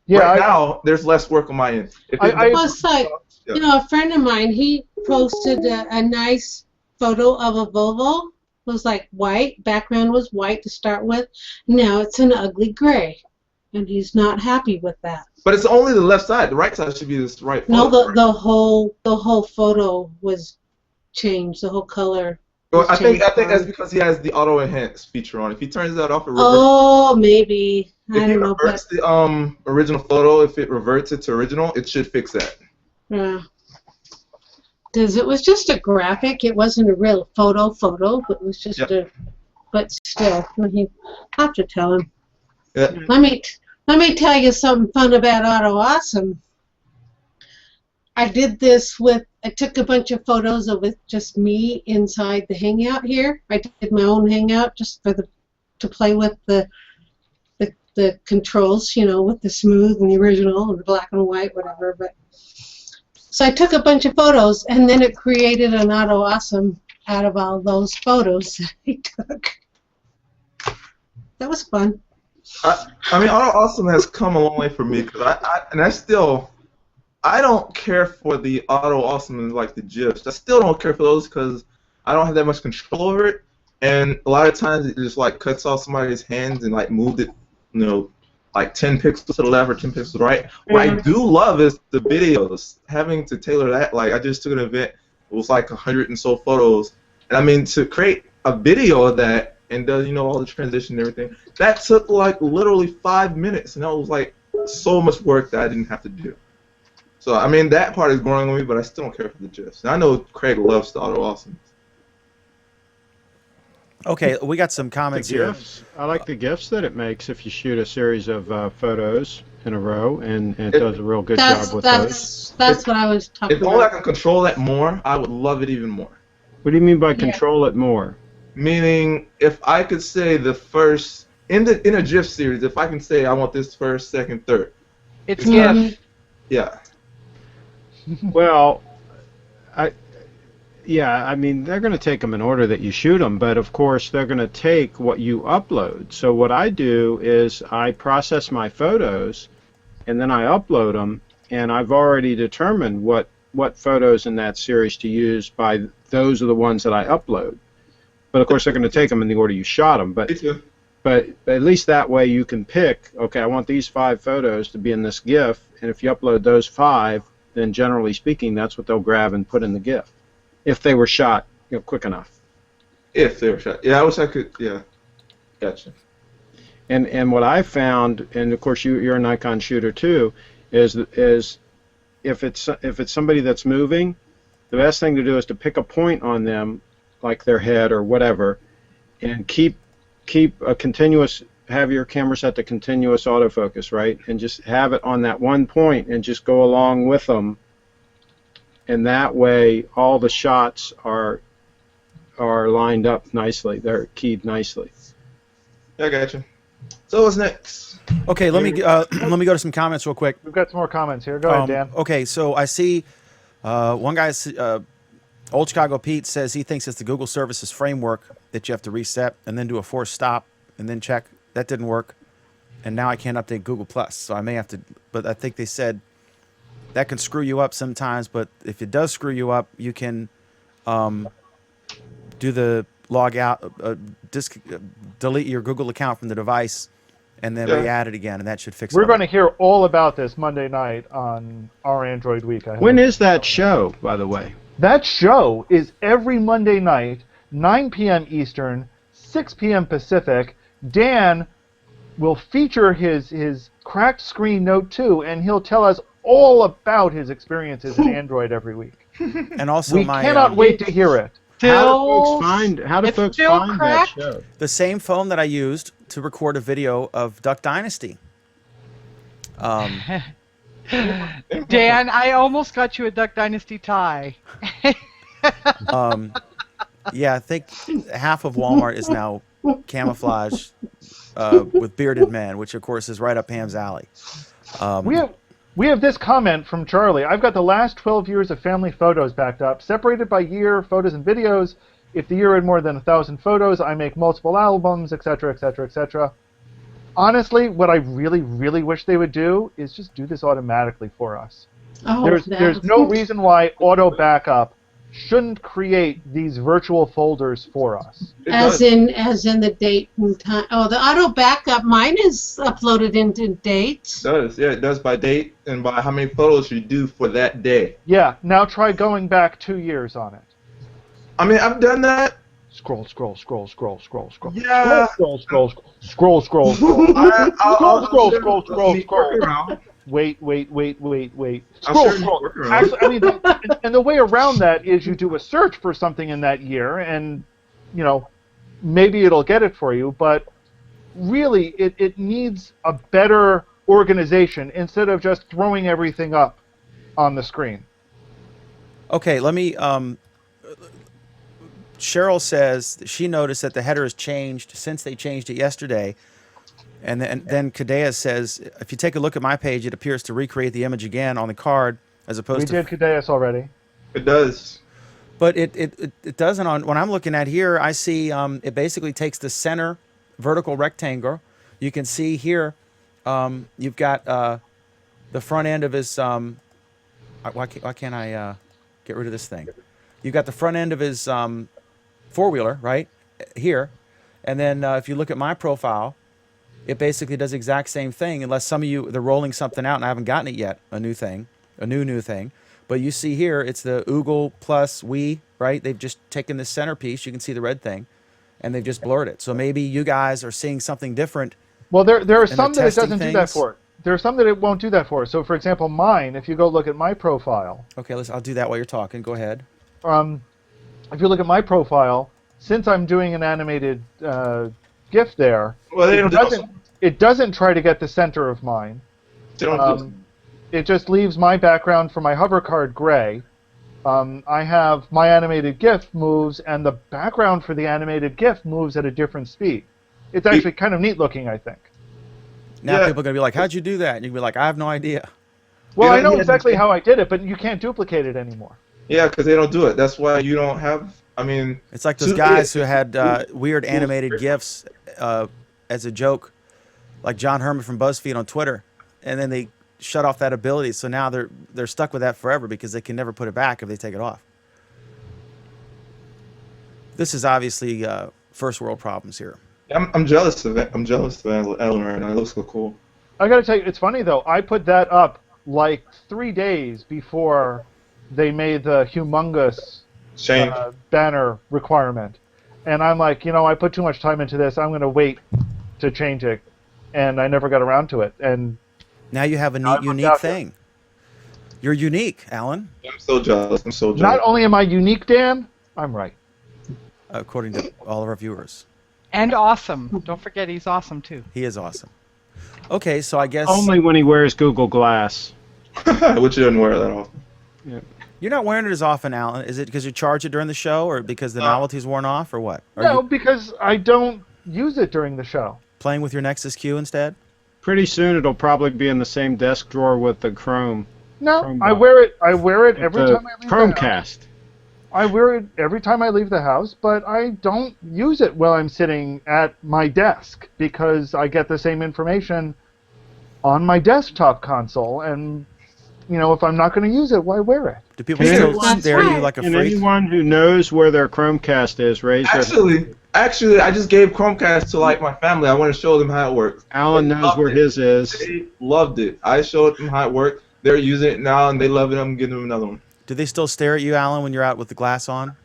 now there's less work on my end. Plus, like, you know, a friend of mine, he posted a nice photo of a Volvo. It was like white, background was white to start with. Now it's an ugly gray, and he's not happy with that. But it's only the left side. The right side should be this right photo. No, the whole photo was changed. The whole color. Well, I think that's because he has the auto enhance feature on. If he turns that off, maybe. I don't know. If he reverts the original photo, if it reverts it to original, it should fix that. Yeah. Because it was just a graphic. It wasn't a real photo, but it was just but still, you have to tell him. Yeah. Let me tell you something fun about Auto Awesome. I did this I took a bunch of photos of it, just me inside the Hangout here. I did my own Hangout just to play with the controls, you know, with the smooth and the original and the black and white, whatever. So I took a bunch of photos, and then it created an Auto Awesome out of all those photos that I took. That was fun. I mean, Auto Awesome has come a long way for me because I don't care for the Auto Awesome and like the GIFs. I still don't care for those because I don't have that much control over it, and a lot of times it just like cuts off somebody's hands and like moved it, you know, like 10 pixels to the left or 10 pixels to the right. What I do love is the videos. Having to tailor that, like I just took an event, it was like 100 and so photos, and I mean to create a video of that and does, you know, all the transition and everything, that took like literally 5 minutes, and that was like so much work that I didn't have to do. So I mean that part is growing on me, but I still don't care for the GIFs. And I know Craig loves the Auto Awesome. Okay, we got some comments here. I like the GIFs that it makes if you shoot a series of photos in a row, and it does a real good job with those. That's what I was talking about. If only I could control that more, I would love it even more. What do you mean by control it more? Meaning, if I could say the first in a GIF series, if I can say I want this first, second, third. It's GIF. Yeah. Well, I mean, they're going to take them in order that you shoot them, but of course they're going to take what you upload. So what I do is I process my photos, and then I upload them, and I've already determined what photos in that series to use by those are the ones that I upload. But of course they're going to take them in the order you shot them. But at least that way you can pick, okay, I want these 5 photos to be in this GIF, and if you upload those 5, then generally speaking, that's what they'll grab and put in the GIF. If they were shot, you know, quick enough. If they were shot, yeah, I wish I could. Yeah, gotcha. And what I found, and of course you're a Nikon shooter too, is if it's somebody that's moving, the best thing to do is to pick a point on them, like their head or whatever, and keep a continuous. Have your camera set to continuous autofocus, right, and just have it on that one point, and just go along with them. And that way, all the shots are lined up nicely. They're keyed nicely. Yeah, I gotcha. So what's next? Okay, let me go to some comments real quick. We've got some more comments here. Go ahead, Dan. Okay, so I see one guy, Old Chicago Pete, says he thinks it's the Google Services framework that you have to reset and then do a forced stop and then check. That didn't work, and now I can't update Google Plus, so I may have to. But I think they said that can screw you up sometimes, but if it does screw you up, you can do the log out, delete your Google account from the device, and then re-add it again, and that should fix it. We're going to hear all about this Monday night on our Android Week. When is that show, by the way? That show is every Monday night, 9 p.m. Eastern, 6 p.m. Pacific. Dan will feature his cracked screen Note 2, and he'll tell us all about his experiences in Android every week. And also we cannot wait to hear it. How do folks find that show? The same phone that I used to record a video of Duck Dynasty. Dan, I almost got you a Duck Dynasty tie. Yeah, I think half of Walmart is now camouflage with bearded men, which of course is right up Pam's alley. We have this comment from Charlie. I've got the last 12 years of family photos backed up, separated by year, photos and videos. If the year had more than 1,000 photos, I make multiple albums, etc., etc., etc. Honestly, what I really, really wish they would do is just do this automatically for us. Oh, There's no reason why auto backup shouldn't create these virtual folders for us. As in the date and time. Oh, the auto backup, mine is uploaded into dates. It does, yeah, it does by date and by how many photos you do for that day. Yeah, now try going back 2 years on it. I mean, I've done that. Scroll, scroll, scroll, scroll, scroll, scroll. Yeah. Scroll, scroll, scroll, scroll, scroll, scroll. I'll Scroll. Wait. I'll Scroll. Actually, I mean, and the way around that is you do a search for something in that year, and maybe it'll get it for you. But really, it needs a better organization instead of just throwing everything up on the screen. Okay, let me. Cheryl says that she noticed that the header has changed since they changed it yesterday. And then Kadea says, if you take a look at my page, it appears to recreate the image again on the card as opposed to... We did Kadeas already. It does. But it doesn't on... When I'm looking at here, I see it basically takes the center vertical rectangle. You can see here, you've got the front end of his... why can't I get rid of this thing? You've got the front end of his four-wheeler, right, here. And then if you look at my profile, it basically does the exact same thing, unless some of you, they're rolling something out and I haven't gotten it yet, a new thing. But you see here, it's the Oogle plus we, right? They've just taken this centerpiece, you can see the red thing, and they've just blurred it. So maybe you guys are seeing something different. Well, there are some that it doesn't do that for. There are some that it won't do that for. So, for example, mine, if you go look at my profile. Okay, I'll do that while you're talking. Go ahead. If you look at my profile, since I'm doing an animated GIF there, well, it doesn't try to get the center of mine. It just leaves my background for my hover card gray. I have my animated GIF moves, and the background for the animated GIF moves at a different speed. It's actually kind of neat looking, I think. Now people are going to be like, how'd you do that? And you can be like, I have no idea. Well, I know exactly how I did it, but you can't duplicate it anymore. Yeah, because they don't do it. That's why you don't have... I mean... It's like those guys who had weird animated GIFs as a joke, like John Herman from BuzzFeed on Twitter, and then they shut off that ability, so now they're stuck with that forever because they can never put it back if they take it off. This is obviously first world problems here. I'm jealous of it. I'm jealous of Eleanor, and it looks so cool. I got to tell you, it's funny though. I put that up like 3 days before they made the humongous banner requirement, and I'm like, I put too much time into this. I'm going to wait to change it, and I never got around to it. And now you have a neat, unique thing. You're unique, Alan. I'm so jealous. Not only am I unique, Dan, I'm right. According to all of our viewers. And awesome. Don't forget he's awesome, too. He is awesome. Okay, so I guess... Only when he wears Google Glass. Which you didn't wear that often. Yeah. You're not wearing it as often, Alan. Is it because you charge it during the show, or because the novelty's worn off, or what? No, because I don't use it during the show. Playing with your Nexus Q instead? Pretty soon it'll probably be in the same desk drawer with the Chrome. No, I wear it every time I leave Chromecast. the house. I wear it every time I leave the house, but I don't use it while I'm sitting at my desk because I get the same information on my desktop console, and if I'm not going to use it, why wear it? Do people still stare at you like a freak? And anyone who knows where their Chromecast is, raise their hand. Actually, I just gave Chromecast to my family. I want to show them how it works. Alan knows where his is. They loved it. I showed them how it worked. They're using it now, and they love it. I'm giving them another one. Do they still stare at you, Alan, when you're out with the glass on?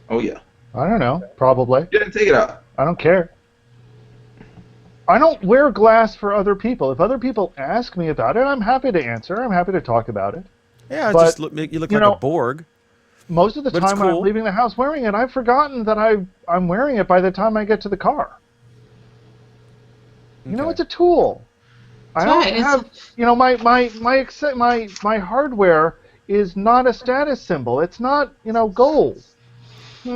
Oh, yeah. I don't know. Probably. Yeah, take it out. I don't care. I don't wear glass for other people. If other people ask me about it, I'm happy to answer. I'm happy to talk about it. Yeah, but, you look like a Borg. Most of the time I'm leaving the house wearing it, I've forgotten that I'm wearing it by the time I get to the car. Okay. It's a tool. I don't have, my hardware is not a status symbol. It's not, gold.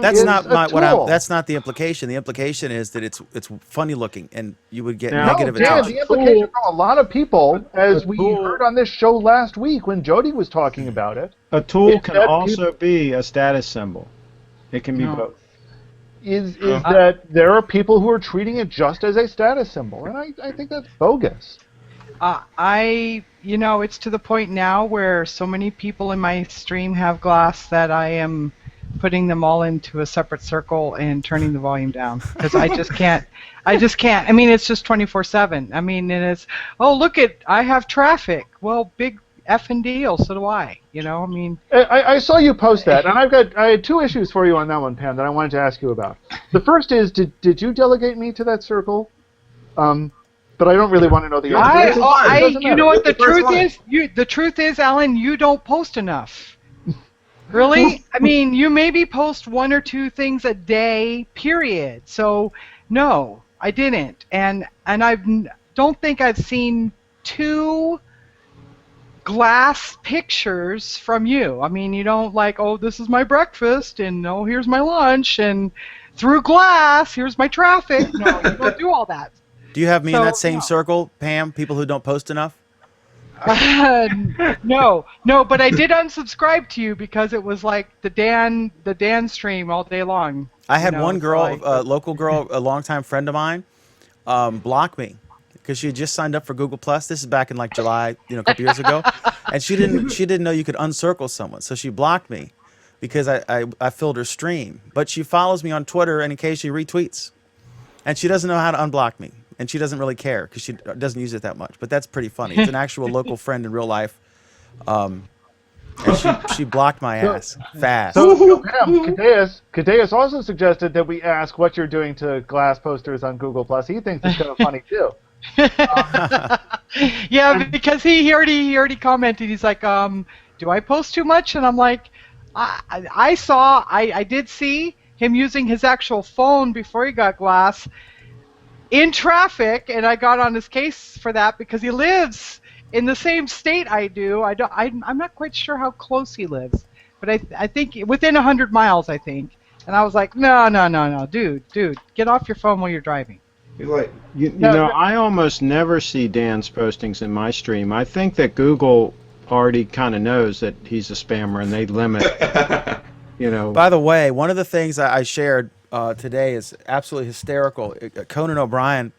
That's is not a tool. that's not the implication. The implication is that it's funny looking, and you would get Now- negative Dan, attention. the implication from a lot of people, as A we tool- heard on this show last week when Jody was talking about it, A tool Is can that also be a status symbol. It can be No. both. is that there are people who are treating it just as a status symbol, and I think that's bogus. It's to the point now where so many people in my stream have glass that I am putting them all into a separate circle and turning the volume down because I just can't. I mean, it's just 24/7. I mean, and it's, oh, look I have traffic. Well, big effing deal. So do I. I mean. I saw you post that, and I had two issues for you on that one, Pam, that I wanted to ask you about. The first is, did you delegate me to that circle? But I don't really want to know the answer. You know what the truth one. is? The truth is, Alan, you don't post enough. Really? I mean, you maybe post 1 or 2 things a day, period. So, no, I didn't. And I don't think I've seen 2 glass pictures from you. I mean, you don't like, oh, this is my breakfast, and oh, here's my lunch, and through glass, here's my traffic. No, you don't do all that. Do you have me in So, that same no. circle, Pam? People who don't post enough? No, but I did unsubscribe to you because it was like the Dan stream all day long. I had one girl, like- local girl, a longtime friend of mine, block me because she had just signed up for Google Plus. This is back in like July, a couple years ago, and she didn't know you could uncircle someone, so she blocked me because I filled her stream. But she follows me on Twitter and occasionally retweets, and she doesn't know how to unblock me. And she doesn't really care because she doesn't use it that much. But that's pretty funny. It's an actual local friend in real life. And she blocked my ass fast. So, Pam, Cadeus also suggested that we ask what you're doing to glass posters on Google+. He thinks it's kind of funny, too. Yeah, because he already commented. He's like, do I post too much? And I'm like, I did see him using his actual phone before he got glass in traffic, and I got on his case for that because he lives in the same state I do. I'm not quite sure how close he lives, but I think within 100 miles, I think. And I was like, no, dude, get off your phone while you're driving. Like, I almost never see Dan's postings in my stream. I think that Google already kind of knows that he's a spammer, and they limit. By the way, one of the things I shared today is absolutely hysterical. Conan O'Brien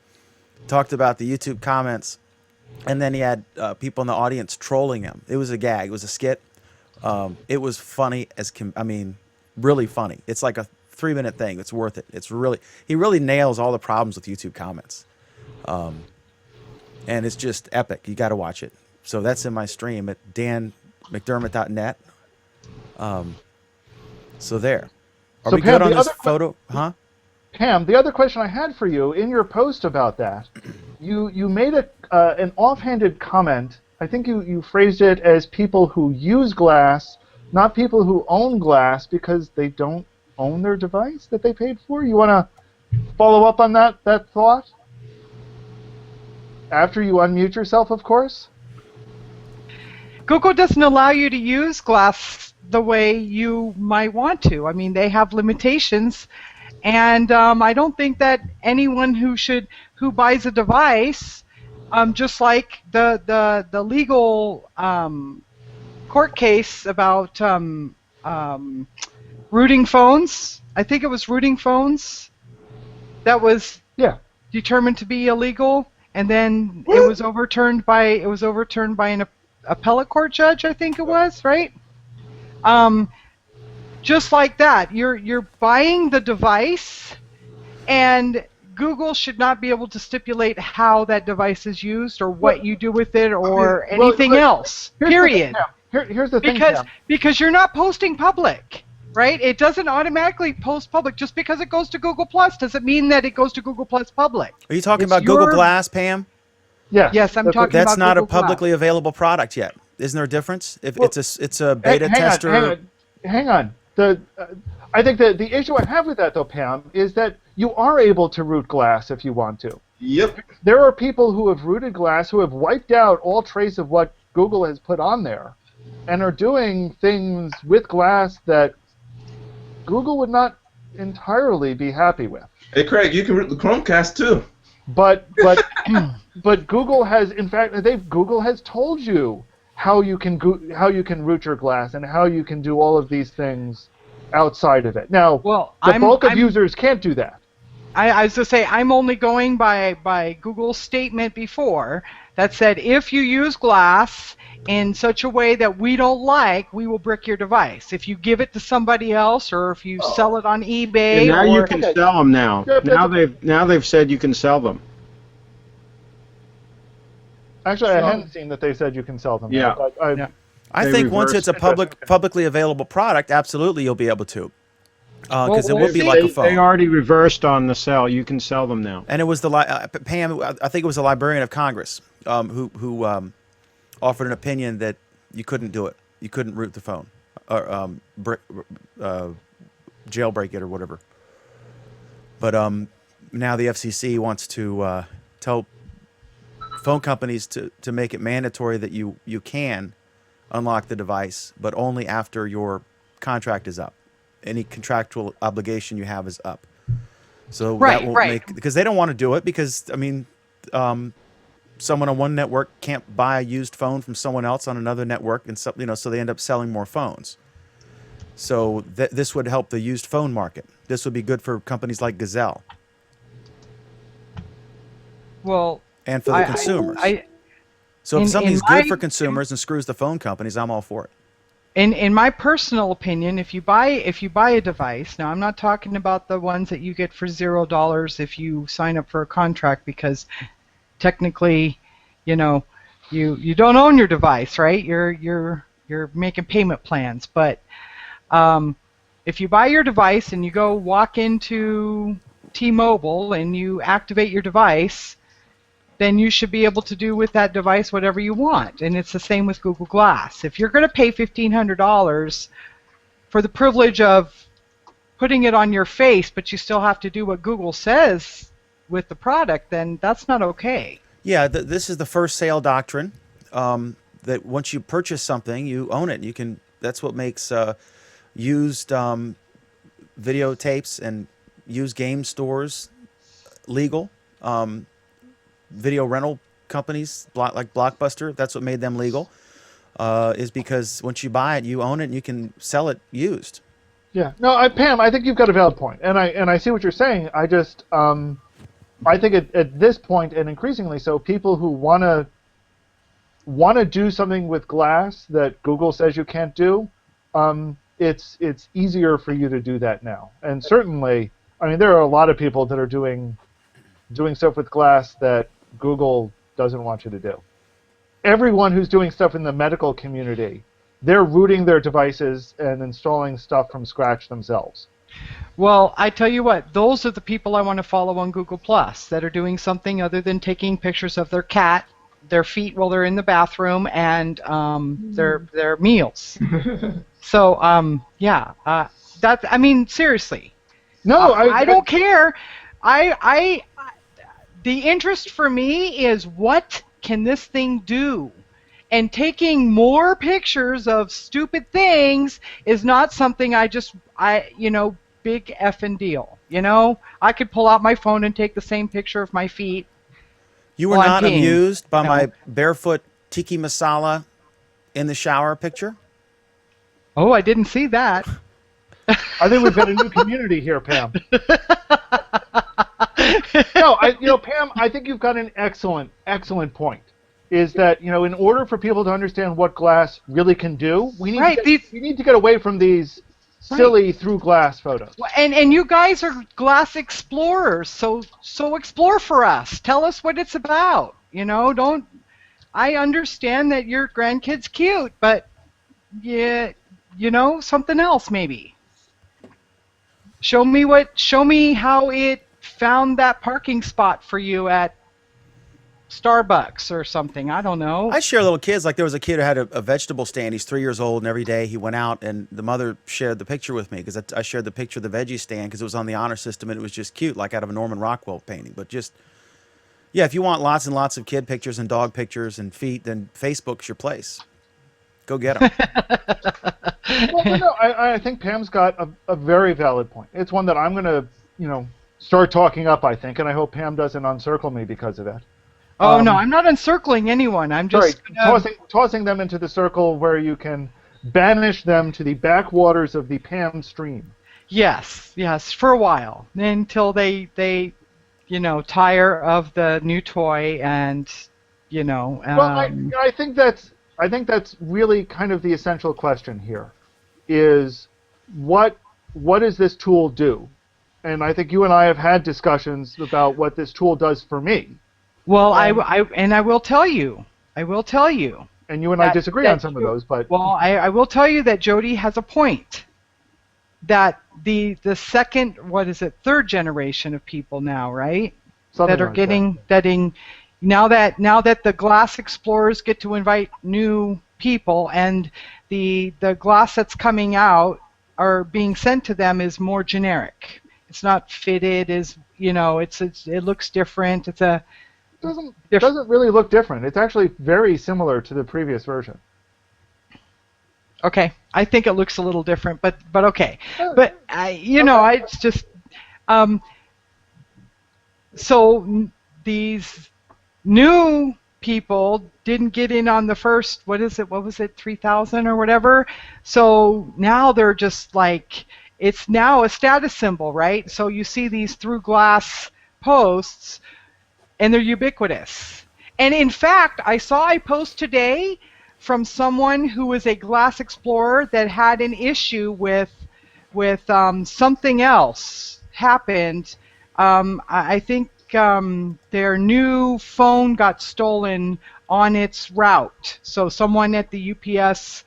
talked about the YouTube comments, and then he had people in the audience trolling him. It was a gag. It was a skit. It was funny really funny. It's like a 3-minute thing. It's worth it. He really nails all the problems with YouTube comments, and it's just epic. You got to watch it. So that's in my stream at danmcdermott.net. So there. Are we good on this photo? Huh? Pam, the other question I had for you, in your post about that, you made an offhanded comment. I think you phrased it as people who use glass, not people who own glass because they don't own their device that they paid for. You want to follow up on that thought? After you unmute yourself, of course. Google doesn't allow you to use glass the way you might want to. I mean, they have limitations, and I don't think that anyone who buys a device, just like the legal court case about rooting phones. I think it was rooting phones that was determined to be illegal, and then it was overturned by an appellate court judge. I think it was, right? Just like that, you're buying the device, and Google should not be able to stipulate how that device is used or what you do with it or anything else. Period. Here's the thing, Pam. Because you're not posting public, right? It doesn't automatically post public. Just because it goes to Google Plus doesn't mean that it goes to Google Plus public. Are you talking about Google Glass, Pam? Yes, I'm talking about That's not Google a publicly Glass. available product yet. Isn't there a difference? If it's a beta tester. Hang on. I think that the issue I have with that, though, Pam, is that you are able to root glass if you want to. Yep. There are people who have rooted glass who have wiped out all trace of what Google has put on there and are doing things with glass that Google would not entirely be happy with. Hey, Craig, you can root the Chromecast too. But Google has, in fact, Google has told you how you can root your glass and how you can do all of these things outside of it. Now, the bulk of users can't do that. I was to say I'm only going by Google's statement before that said if you use glass in such a way that we don't like, we will brick your device. If you give it to somebody else, or if you sell it on eBay, And now you can sell them now. Now they've said you can sell them. Actually, I hadn't seen that they said you can sell them. Yeah. But I think once it's a publicly available product, absolutely you'll be able to. Because it will be like a phone. They already reversed on the sell. You can sell them now. And it was Pam, I think it was the Librarian of Congress who offered an opinion that you couldn't do it. You couldn't root the phone or jailbreak it or whatever. But now the FCC wants to tell phone companies to make it mandatory that you can unlock the device, but only after your contract is up. Any contractual obligation you have is up. So that won't make, because they don't want to do it, because I mean, someone on one network can't buy a used phone from someone else on another network, and so they end up selling more phones. So this would help the used phone market. This would be good for companies like Gazelle. Well, and for the consumers. So if something's good for consumers and screws the phone companies, I'm all for it. In my personal opinion, if you buy a device, now I'm not talking about the ones that you get for $0 if you sign up for a contract, because technically, you don't own your device, right? You're making payment plans. But if you buy your device and you go walk into T-Mobile and you activate your device, then you should be able to do with that device whatever you want. And it's the same with Google Glass. If you're going to pay $1,500 for the privilege of putting it on your face, but you still have to do what Google says with the product, then that's not okay. Yeah, this is the first sale doctrine, that once you purchase something, you own it. You can. That's what makes used videotapes and used game stores legal. Video rental companies like Blockbuster, that's what made them legal, is because once you buy it, you own it and you can sell it used. Yeah. No, Pam, I think you've got a valid point, and I see what you're saying. I just I think at this point, and increasingly so, people who want to do something with glass that Google says you can't do, it's easier for you to do that now. And certainly, I mean, there are a lot of people that are doing stuff with glass that Google doesn't want you to do. Everyone who's doing stuff in the medical community, they're rooting their devices and installing stuff from scratch themselves. Well, I tell you what, those are the people I want to follow on Google Plus that are doing something other than taking pictures of their cat, their feet while they're in the bathroom, and their meals. So, I mean, seriously. No, I don't care. The interest for me is, what can this thing do? And taking more pictures of stupid things is not something big effing deal. I could pull out my phone and take the same picture of my feet. You were not amused by my barefoot tiki masala in the shower picture? Oh, I didn't see that. I think we've got a new community here, Pam. No, Pam, I think you've got an excellent point. Is that, in order for people to understand what glass really can do, we need to get away from these silly through glass photos. And you guys are glass explorers, so explore for us. Tell us what it's about. I understand that your grandkid's cute, but something else maybe. Show me how it found that parking spot for you at Starbucks or something. I don't know. I share little kids. Like there was a kid who had a vegetable stand. He's 3 years old, and every day he went out, and the mother shared the picture with me because I shared the picture of the veggie stand because it was on the honor system, and it was just cute, like out of a Norman Rockwell painting. But just, if you want lots and lots of kid pictures and dog pictures and feet, then Facebook's your place. Go get them. Well, no, I think Pam's got a very valid point. It's one that I'm going to, start talking up, I think, and I hope Pam doesn't uncircle me because of that. Oh, no, I'm not encircling anyone. I'm just tossing them into the circle where you can banish them to the backwaters of the Pam stream. Yes, for a while, until they tire of the new toy and, Well, I think that's really kind of the essential question here, is what does this tool do? And I think you and I have had discussions about what this tool does for me. Well, I will tell you. And you and I disagree on some of those, but well, I will tell you that Jody has a point. That the second, third generation of people now, right? Something that are like getting now that the glass explorers get to invite new people, and the glass that's coming out or being sent to them is more generic. It's not fitted as it looks different. It's a doesn't really look different. It's actually very similar to the previous version. Okay, I think it looks a little different, but okay. But it's just so these new people didn't get in on the first. What was it, 3,000 or whatever? So now they're just like, it's now a status symbol, right? So you see these through glass posts, and they're ubiquitous. And in fact, I saw a post today from someone who was a glass explorer that had an issue with something else happened. I think their new phone got stolen on its route. So someone at the UPS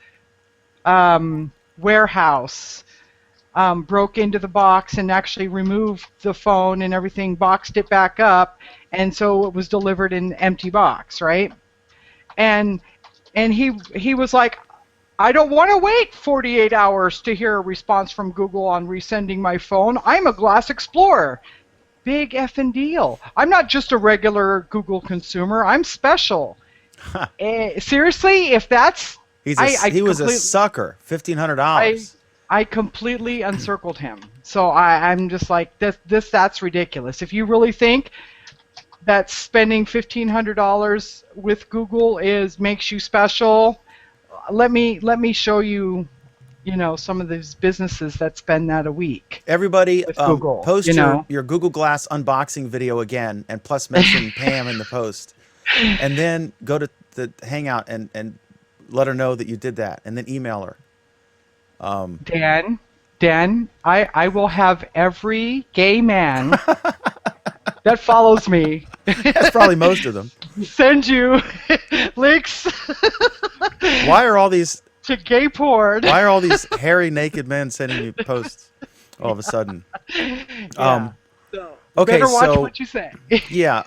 warehouse broke into the box and actually removed the phone and everything, boxed it back up, and so it was delivered in an empty box, right? And he was like, I don't want to wait 48 hours to hear a response from Google on resending my phone. I'm a Glass Explorer. Big effing deal. I'm not just a regular Google consumer. I'm special. Seriously, if that's... He was a sucker. $1,500. I completely encircled him. So I'm just like, that's ridiculous. If you really think that spending $1,500 with Google makes you special, let me show you, some of these businesses that spend that a week. Everybody, Google, post your Google Glass unboxing video again, and plus mention Pam in the post, and then go to the Hangout and let her know that you did that, and then email her. Dan, I will have every gay man that follows me. That's probably most of them. Send you links. Why are all these to gay porn? Why are all these hairy naked men sending you posts all of a sudden? Yeah. Okay, better watch so what you say. Yeah,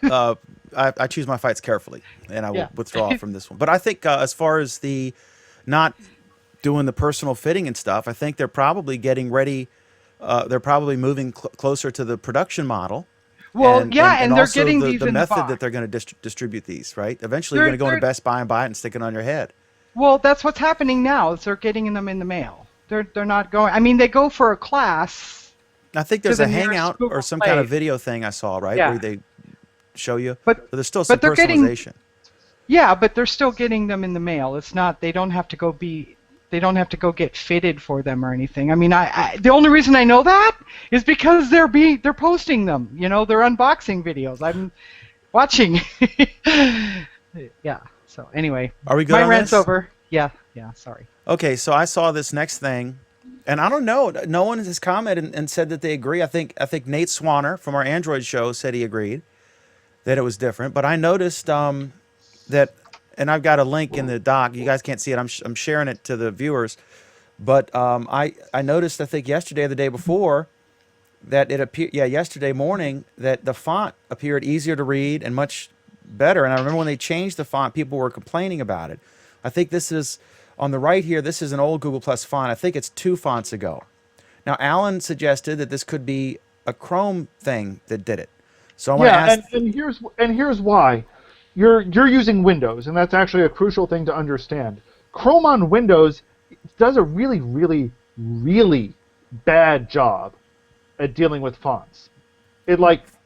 I choose my fights carefully, and I will withdraw from this one. But I think as far as the not doing the personal fitting and stuff, I think they're probably getting ready. They're probably moving closer to the production model. Well, and they're also getting these the in method the box. that they're going to distribute these, right? Eventually, you're going to go into Best Buy and buy it and stick it on your head. Well, that's what's happening now. Is they're getting them in the mail. They're not going. I mean, they go for a class. I think there's a Hangout or some kind of video thing I saw, right, where they show you. But there's still some personalization. But they're still getting them in the mail. It's not. They don't have to go get fitted for them or anything. I mean, the only reason I know that is because they're posting them. They're unboxing videos. I'm watching. Yeah. So anyway, are we good? My on rant's this? over. Yeah. Sorry. Okay, so I saw this next thing, and I don't know. No one has commented and said that they agree. I think Nate Swanner from our Android show said he agreed that it was different. But I noticed that. And I've got a link in the doc. You guys can't see it. I'm sharing it to the viewers. But I noticed, I think yesterday or the day before, that it appeared, yesterday morning, that the font appeared easier to read and much better. And I remember when they changed the font, people were complaining about it. I think this is, on the right here, this is an old Google Plus font. I think it's 2 fonts ago. Now, Alan suggested that this could be a Chrome thing that did it. So I want to ask... and here's why. You're using Windows, and that's actually a crucial thing to understand. Chrome on Windows does a really, really, really bad job at dealing with fonts. It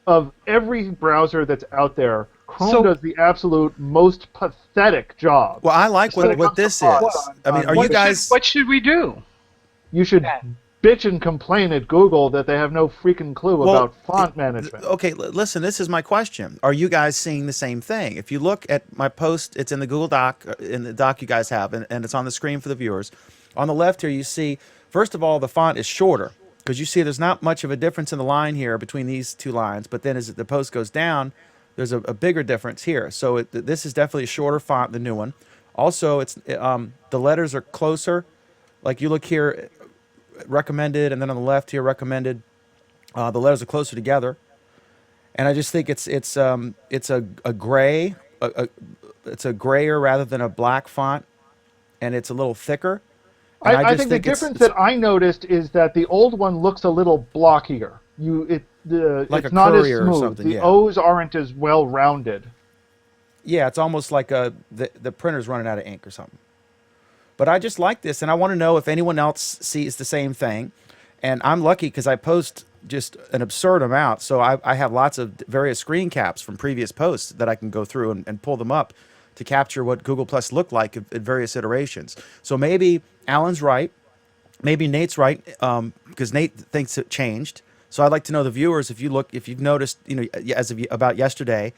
of every browser that's out there, Chrome does the absolute most pathetic job. Well, I like what this is. I mean, are you guys? What should we do? You should bitch and complain at Google that they have no freaking clue about font management. Okay, listen, this is my question. Are you guys seeing the same thing? If you look at my post, it's in the Google Doc, in the doc you guys have, and it's on the screen for the viewers. On the left here, you see, first of all, the font is shorter, because you see there's not much of a difference in the line here between these two lines, but then as the post goes down, there's a bigger difference here. So this is definitely a shorter font, the new one. Also, it's the letters are closer. Like you look here, recommended, and then on the left here, recommended. The letters are closer together, and I just think it's a gray, it's a grayer rather than a black font, and it's a little thicker. I think the difference that I noticed is that the old one looks a little blockier. Like it's a not as courier or smooth. something, The yeah. O's aren't as well rounded. Yeah, it's almost like the printer's running out of ink or something. But I just like this, and I want to know if anyone else sees the same thing. And I'm lucky because I post just an absurd amount, so I have lots of various screen caps from previous posts that I can go through and pull them up to capture what Google Plus looked like at various iterations. So maybe Alan's right, maybe Nate's right, because Nate thinks it changed. So I'd like to know, the viewers, if you've noticed, as of about yesterday,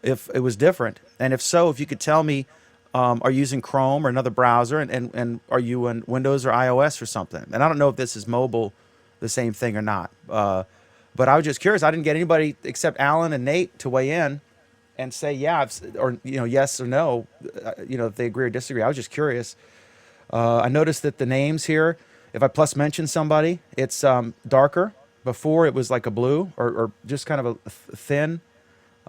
if it was different, and if so, if you could tell me, are you using Chrome or another browser, and are you in Windows or iOS or something? And I don't know if this is mobile, the same thing or not. But I was just curious. I didn't get anybody except Alan and Nate to weigh in and say yes or yes or no, if they agree or disagree. I was just curious. I noticed that the names here, if I plus mention somebody, it's darker. Before it was like a blue or just kind of a thin.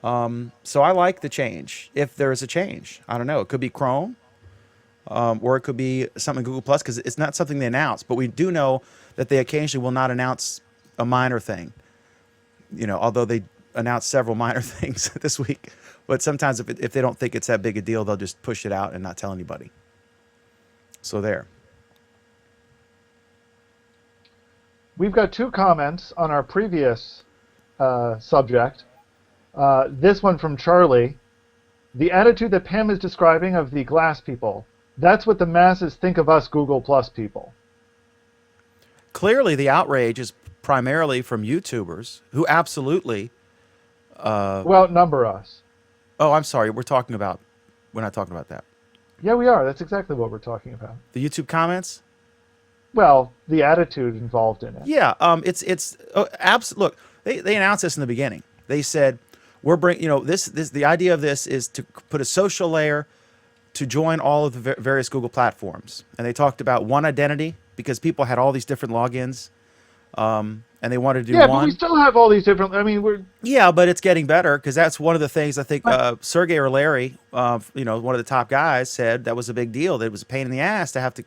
So I like the change, if there is a change. I don't know. It could be Chrome, or it could be something Google Plus, because it's not something they announce. But we do know that they occasionally will not announce a minor thing. Although they announced several minor things this week. But sometimes if they don't think it's that big a deal, they'll just push it out and not tell anybody. So there. We've got 2 comments on our previous subject. This one from Charlie. The attitude that Pam is describing of the glass people, that's what the masses think of us Google Plus people. Clearly, the outrage is primarily from YouTubers who absolutely... Who outnumber us. Oh, I'm sorry. We're not talking about that. Yeah, we are. That's exactly what we're talking about. The YouTube comments? Well, the attitude involved in it. Yeah, look, they announced this in the beginning. They said, we're bringing, this the idea of this is to put a social layer to join all of the various Google platforms. And they talked about one identity because people had all these different logins, and they wanted to do one. Yeah, but we still have all these different, Yeah, but it's getting better, because that's one of the things I think Sergey or Larry, one of the top guys, said that was a big deal. That it was a pain in the ass to have to,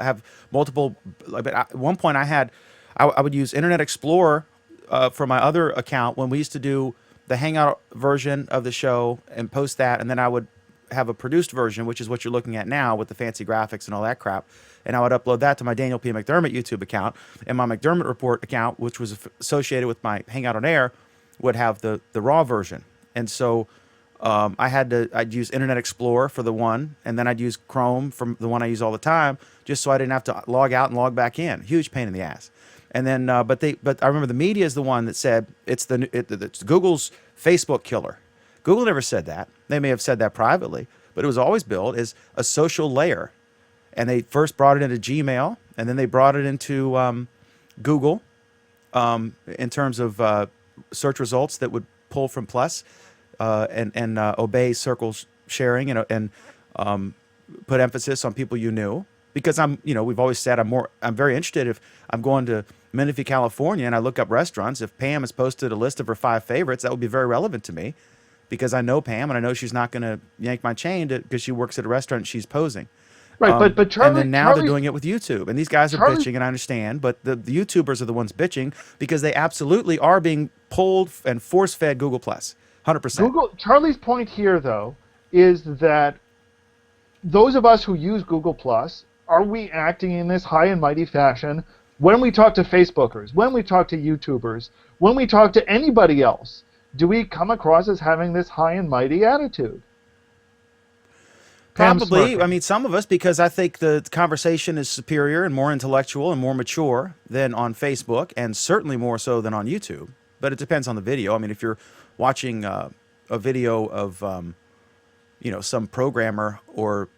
have multiple. But at one point I would use Internet Explorer for my other account when we used to do the Hangout version of the show and post that, and then I would have a produced version, which is what you're looking at now with the fancy graphics and all that crap. And I would upload that to my Daniel P. McDermott YouTube account, and my McDermott Report account, which was associated with my Hangout on Air, would have the raw version. And so I'd use Internet Explorer for the one, and then I'd use Chrome for the one I use all the time, just so I didn't have to log out and log back in. Huge pain in the ass. And then, but I remember the media is the one that said it's Google's Facebook killer. Google never said that. They may have said that privately, but it was always billed as a social layer. And they first brought it into Gmail, and then they brought it into Google in terms of search results that would pull from Plus and obey circle sharing and put emphasis on people you knew. Because we've always said I'm very interested if I'm going to Menifee, California, and I look up restaurants. If Pam has posted a list of her 5 favorites, that would be very relevant to me, because I know Pam and I know she's not going to yank my chain because she works at a restaurant and she's posing. Right, but Charlie, and then now they're doing it with YouTube, and these guys are bitching, and I understand, but the YouTubers are the ones bitching because they absolutely are being pulled and force-fed Google Plus, 100%. Charlie's point here, though, is that those of us who use Google Plus, are we acting in this high and mighty fashion when we talk to Facebookers, when we talk to YouTubers, when we talk to anybody else? Do we come across as having this high and mighty attitude? Pam's Probably. smirking. I mean, some of us, because I think the conversation is superior and more intellectual and more mature than on Facebook, and certainly more so than on YouTube. But it depends on the video. I mean, if you're watching a video of, some programmer or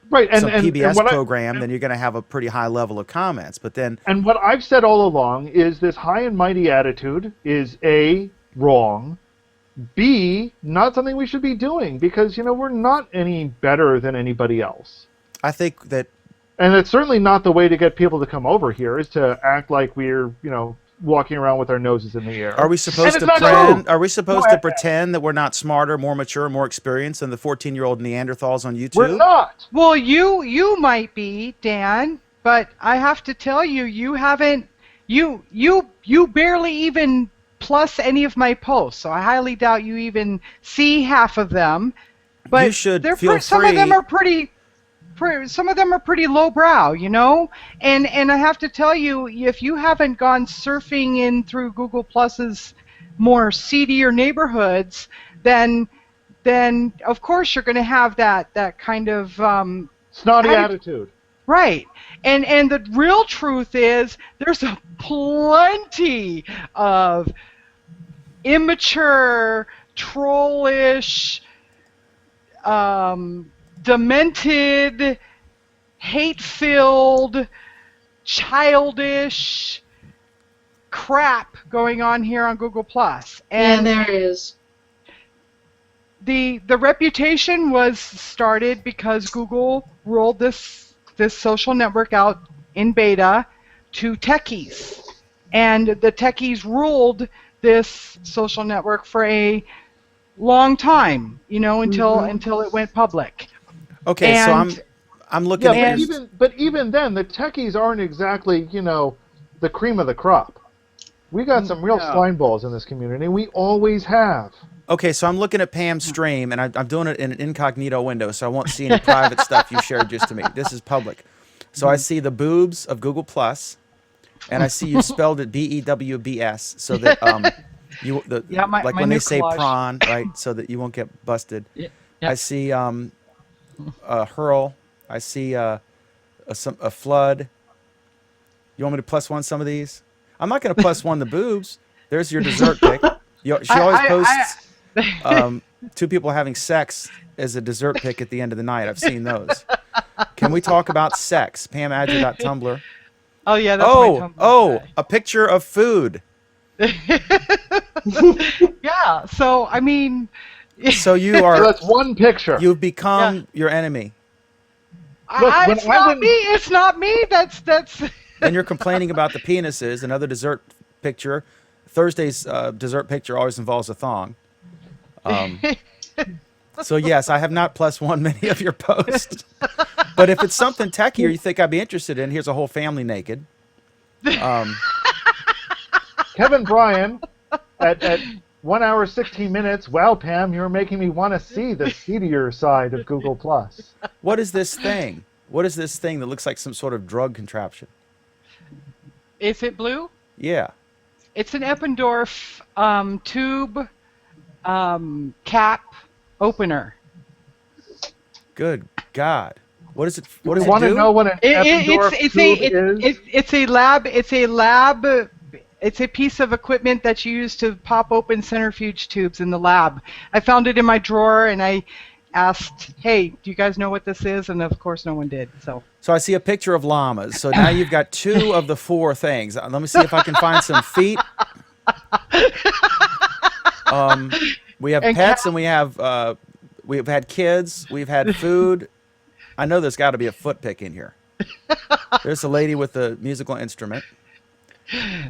Right, some PBS program, then you're going to have a pretty high level of comments. But then, and what I've said all along is this high and mighty attitude is A, wrong, B, not something we should be doing, because we're not any better than anybody else. I think that, And it's certainly not the way to get people to come over here, is to act like we're walking around with our noses in the air. are we supposed to pretend? Are we supposed to pretend that we're not smarter, more mature, more experienced than the 14-year-old Neanderthals on YouTube? We're not. Well, you might be, Dan, but I have to tell you, you haven't. You barely even plus any of my posts, so I highly doubt you even see half of them. But You should feel some of them free- are pretty. Some of them are pretty lowbrow, and I have to tell you, if you haven't gone surfing in through Google Plus's more seedier neighborhoods, then of course you're going to have that kind of Snotty attitude. right. And the real truth is there's a plenty of immature, trollish, demented, hate-filled, childish crap going on here on Google Plus. And there is. the reputation was started because Google rolled this social network out in beta to techies. And the techies ruled this social network for a long time, until it went public. Okay, And- so I'm looking Yeah, at but even then, the techies aren't exactly, the cream of the crop. We got some real slime balls in this community. We always have. Okay, so I'm looking at Pam's stream, and I'm doing it in an incognito window, so I won't see any private stuff you shared just to me. This is public. So I see the boobs of Google Plus, and I see you spelled it BEWBS, so that my when they new say collage. prawn, right, so that you won't get busted. Yeah. I see hurl. I see a flood. You want me to plus one some of these? I'm not going to plus one the boobs. There's your dessert pick. She always posts two people having sex as a dessert pick at the end of the night. I've seen those. Can we talk about sex? PamAdger.tumblr. Oh yeah, that's my Tumblr today. A picture of food. Yeah, so I mean, So you So are that's one picture. you've become your enemy, Look, when it's I not went- me. It's not me. That's. and you're complaining about the penises. Another dessert picture. Thursday's dessert picture always involves a thong. So yes, I have not plus one many of your posts. But if it's something techie or you think I'd be interested in, here's a whole family naked. Kevin Bryan at 1 hour 16 minutes. Wow, Pam, you're making me want to see the seedier side of Google Plus. What is this thing? What is this thing that looks like some sort of drug contraption? Is it blue? Yeah. It's an Eppendorf tube cap opener. Good God. What is it? What We does want it to do? know what an Eppendorf tube is. It's a lab. It's a lab. It's a piece of equipment that you use to pop open centrifuge tubes in the lab. I found it in my drawer and I asked, "Hey, do you guys know what this is?" And of course, no one did. So I see a picture of llamas. So now you've got two of the four things. Let me see if I can find some feet. We have And pets and we've had kids. We've had food. I know there's got to be a foot pick in here. There's a lady with a musical instrument.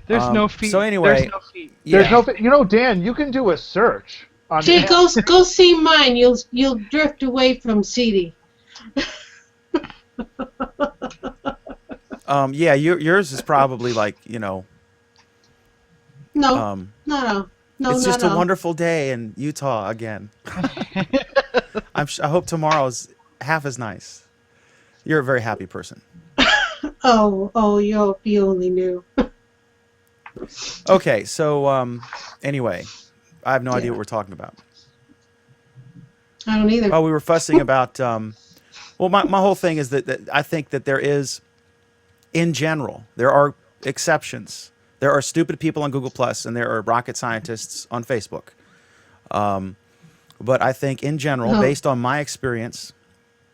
there's no feet. So anyway, there's no feet. There's no. Dan, you can do a search on. Gee, go see mine. You'll drift away from CD. Yeah, yours is probably like, No, it's no, just no. a wonderful day in Utah again. I hope tomorrow's half as nice. You're a very happy person. Oh, you only knew. Okay, so anyway, I have no idea what we're talking about. I don't either. Oh, we were fussing about. Well, my whole thing is that I think that there is, in general, there are exceptions. There are stupid people on Google Plus, and there are rocket scientists on Facebook. But I think, in general, based on my experience,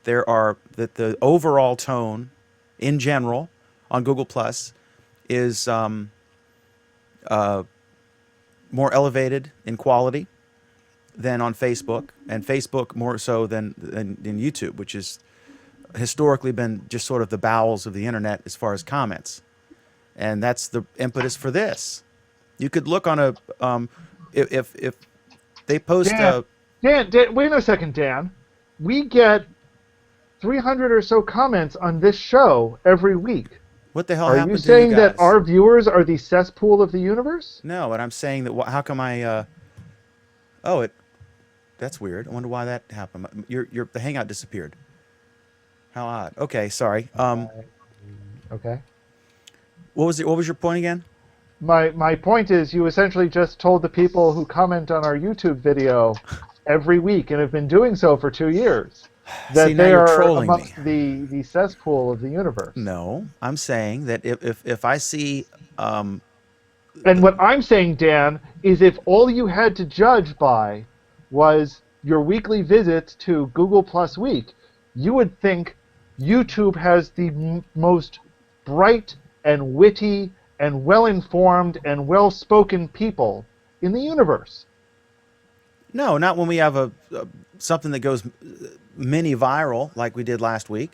there are that the overall tone, in general, on Google Plus, is more elevated in quality than on Facebook, and Facebook more so than YouTube, which has historically been just sort of the bowels of the internet as far as comments. And that's the impetus for this. You could look on a if they post Dan, wait a second, Dan. We get 300 or so comments on this show every week. What the hell Are happened you to saying you that guys? our viewers are the cesspool of the universe? No, but I'm saying that how come I that's weird. I wonder why that happened. The hangout disappeared. How odd. Okay, sorry. Okay. What was your point again? My point is, you essentially just told the people who comment on our YouTube video every week and have been doing so for 2 years that See, now they you're are trolling amongst the cesspool of the universe. No, I'm saying that if I see And what I'm saying, Dan, is if all you had to judge by was your weekly visits to Google Plus Week, you would think YouTube has the most bright and witty and well-informed and well-spoken people in the universe. No, not when we have something that goes mini viral like we did last week.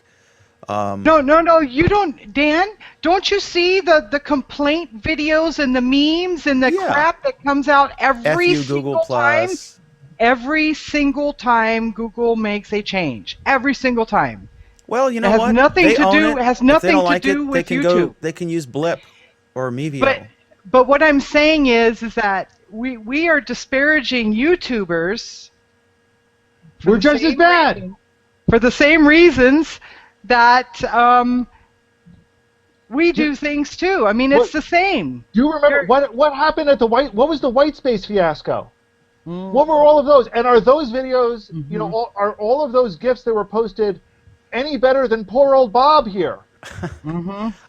No, you don't, Dan. Don't you see the complaint videos and the memes and the crap that comes out every F you, single Google time? Plus. Every single time Google makes a change. Every single time. Well, you know It has what? nothing They to own do. it. It has If they nothing don't to like do it, with they can YouTube. they can use Blip or Mevio. But what I'm saying is that we are disparaging YouTubers. We're just as bad. For the same reasons that we do things too. I mean, it's the same. Do you remember what happened at what was the white space fiasco? What were all of those? And are those videos, are all of those GIFs that were posted any better than poor old Bob here?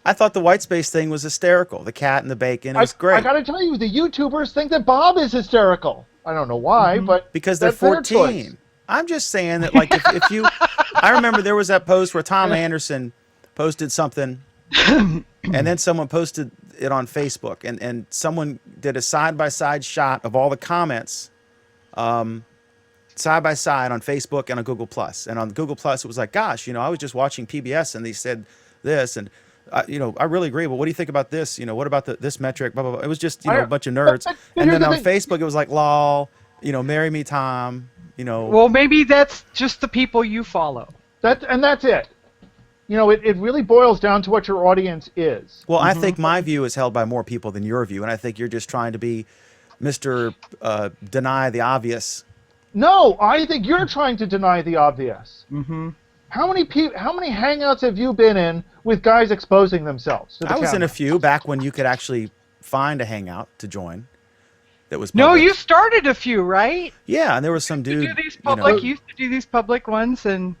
I thought the white space thing was hysterical. The cat and the bacon, it was great. I got to tell you, the YouTubers think that Bob is hysterical. I don't know why, but because they're that's their 14. choice. I'm just saying that, like, if you, I remember there was that post where Tom Anderson posted something, and then someone posted it on Facebook, and someone did a side-by-side shot of all the comments, side by side on Facebook and on Google Plus. And on Google Plus, it was like, gosh, I was just watching PBS, and they said this, and I really agree. But what do you think about this? What about this metric? Blah blah blah. It was just a bunch of nerds. And then on Facebook, it was like, lol, marry me, Tom. Well, maybe that's just the people you follow. That's it. It really boils down to what your audience is. Well, I think my view is held by more people than your view, and I think you're just trying to be Mr. Deny the obvious. No, I think you're trying to deny the obvious. How many hangouts have you been in with guys exposing themselves to the I was in camera? a few back when you could actually find a hangout to join. That was No, public. you started a few, right? Yeah, and there was some dude. You used to do these public ones, and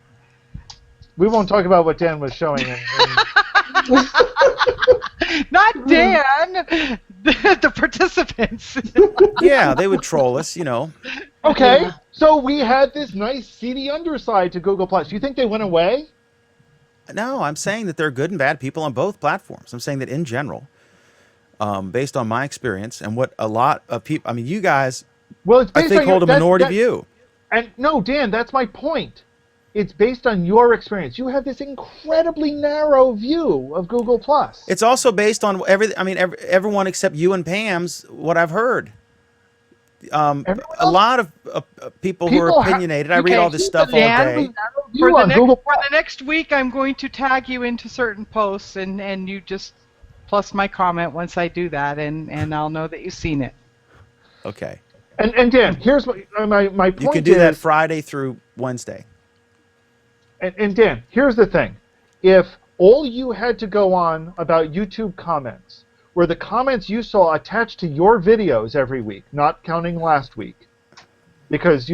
we won't talk about what Dan was showing. Not Dan, the participants. Yeah, they would troll us, Okay, so we had this nice seedy underside to Google Plus. Do you think they went away? No, I'm saying that there are good and bad people on both platforms. I'm saying that in general, based on my experience and what a lot of people, you guys, it's I think hold a minority view. And no, Dan, that's my point. It's based on your experience. You have this incredibly narrow view of Google Plus. It's also based on everyone except you and Pam's, what I've heard. A lot of people who are opinionated. I read all this stuff all day. For the next week, I'm going to tag you into certain posts, and you just plus my comment once I do that, and I'll know that you've seen it. Okay. And Dan, here's my point. You can do that Friday through Wednesday. And Dan, here's the thing. If all you had to go on about YouTube comments were the comments you saw attached to your videos every week, not counting last week, because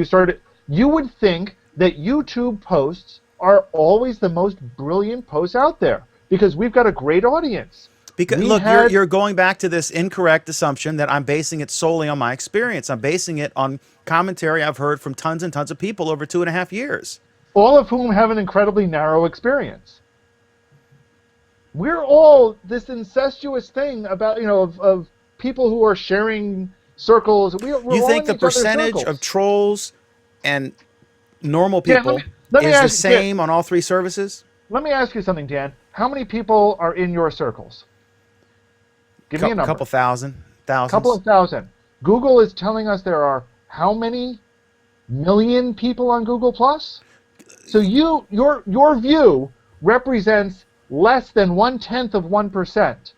you would think that YouTube posts are always the most brilliant posts out there because we've got a great audience. Because look, you're going back to this incorrect assumption that I'm basing it solely on my experience. I'm basing it on commentary I've heard from tons and tons of people over 2.5 years. All of whom have an incredibly narrow experience. We're all this incestuous thing about, of people who are sharing circles. You think the percentage of trolls and normal people is the same on all three services? Let me ask you something, Dan. How many people are in your circles? Give me a number. A couple thousand. Thousands. Couple of thousand. Google is telling us there are how many million people on Google+? So your view represents less than 1/10%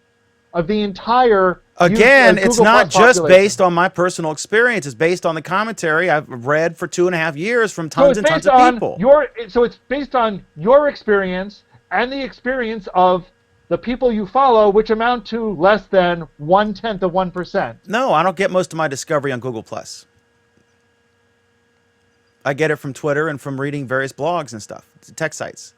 of the entire. Again, it's not just based on my personal experience. It's based on the commentary I've read for 2.5 years from tons and tons of people. So it's based on your experience and the experience of the people you follow, which amount to less than 1/10%. No, I don't get most of my discovery on Google+. I get it from Twitter and from reading various blogs and stuff, tech sites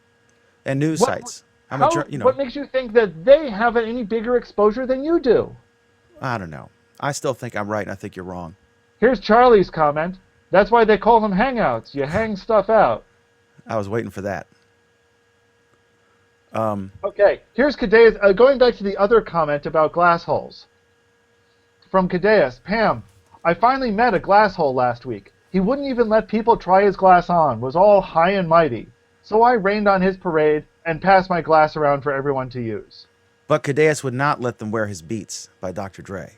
and news sites. What makes you think that they have any bigger exposure than you do? I don't know. I still think I'm right, and I think you're wrong. Here's Charlie's comment. That's why they call them hangouts. You hang stuff out. I was waiting for that. Okay, here's Cadeas. Going back to the other comment about glass holes. From Cadeas, Pam, I finally met a glass hole last week. He wouldn't even let people try his glass on, was all high and mighty. So I rained on his parade and passed my glass around for everyone to use. But Cadeas would not let them wear his Beats by Dr. Dre.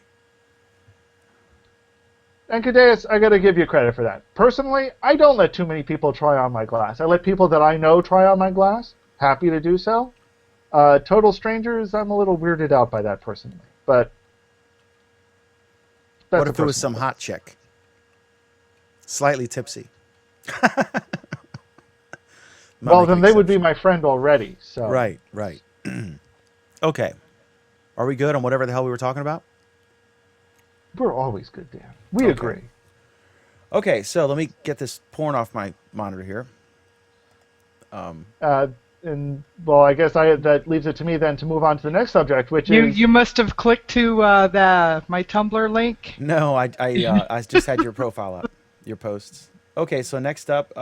And Cadeas, I got to give you credit for that. Personally, I don't let too many people try on my glass. I let people that I know try on my glass. Happy to do so. Total strangers, I'm a little weirded out by that personally. But what if it was some hot chick? Slightly tipsy. Well, then they would be my friend already. So. Right. Okay. Are we good on whatever the hell we were talking about? We're always good, Dan. We agree. Okay, so let me get this porn off my monitor here. And well, I guess that leaves it to me then to move on to the next subject, which is you must have clicked to my Tumblr link. No, I just had your profile up, your posts. Okay, so next up,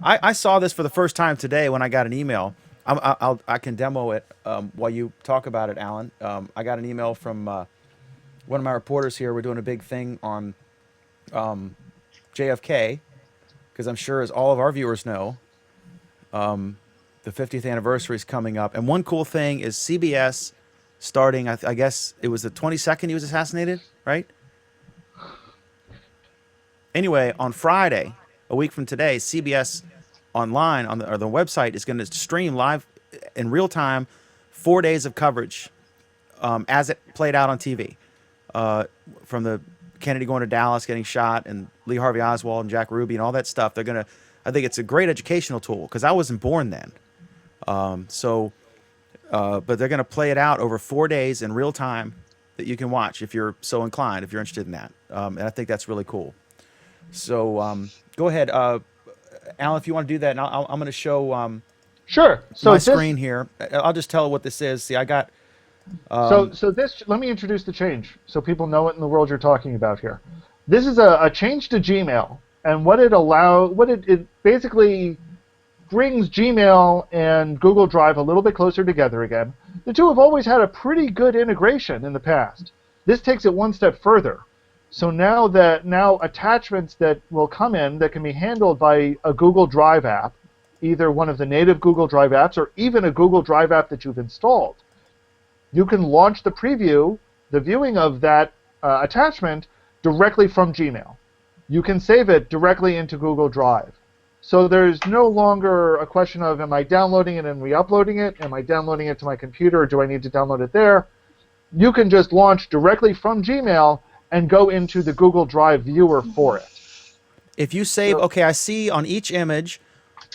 I saw this for the first time today when I got an email. I can demo it while you talk about it, Alan. I got an email from one of my reporters here. We're doing a big thing on JFK, because I'm sure, as all of our viewers know, the 50th anniversary is coming up. And one cool thing is CBS starting, I guess it was the 22nd he was assassinated, right? Anyway, on Friday, a week from today, CBS online on the website is going to stream live in real time 4 days of coverage as it played out on TV, from the Kennedy going to Dallas, getting shot, and Lee Harvey Oswald and Jack Ruby and all that stuff. I think it's a great educational tool, because I wasn't born then. But they're going to play it out over 4 days in real time that you can watch if you're so inclined, if you're interested in that. And I think that's really cool. So go ahead, Alan, if you want to do that, and I'm going to show sure. So my screen here. I'll just tell what this is. See, I got... So this, let me introduce the change so people know what in the world you're talking about here. This is a change to Gmail, and what it basically brings Gmail and Google Drive a little bit closer together again. The two have always had a pretty good integration in the past. This takes it one step further. So now attachments that will come in that can be handled by a Google Drive app, either one of the native Google Drive apps or even a Google Drive app that you've installed, you can launch the viewing of that attachment directly from Gmail. You can save it directly into Google Drive. So there's no longer a question of, am I downloading it and re-uploading it? Am I downloading it to my computer, or do I need to download it there? You can just launch directly from Gmail and go into the Google Drive viewer for it. If you save, okay, I see on each image,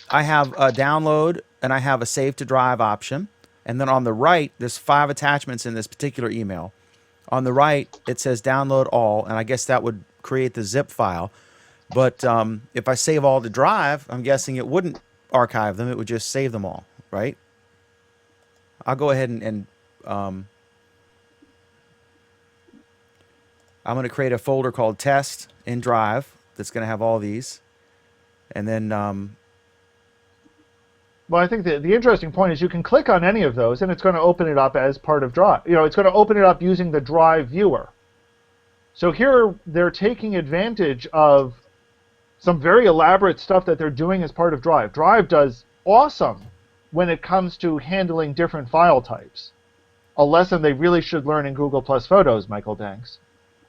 I have a download and I have a save to drive option. And then on the right, there's 5 attachments in this particular email. On the right, it says download all, and I guess that would create the zip file. But if I save all to drive, I'm guessing it wouldn't archive them. It would just save them all, right? I'll go ahead and I'm going to create a folder called test in Drive that's going to have all these. And then, well, I think the interesting point is you can click on any of those, and it's going to open it up as part of Drive. It's going to open it up using the Drive viewer. So here they're taking advantage of some very elaborate stuff that they're doing as part of Drive. Drive does awesome when it comes to handling different file types. A lesson they really should learn in Google Plus Photos, Michael Danks.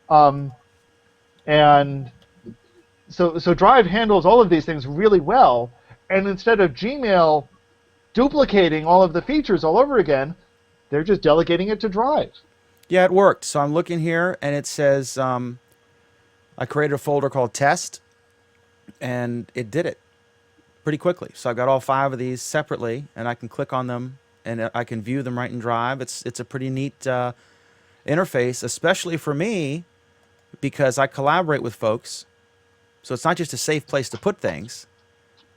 And so Drive handles all of these things really well, and instead of Gmail duplicating all of the features all over again, they're just delegating it to Drive. yeah, it worked. So I'm looking here, and it says I created a folder called test, and it did it pretty quickly. So I've got all 5 of these separately, and I can click on them, and I can view them right in Drive. It's a pretty neat interface, especially for me, because I collaborate with folks. So it's not just a safe place to put things,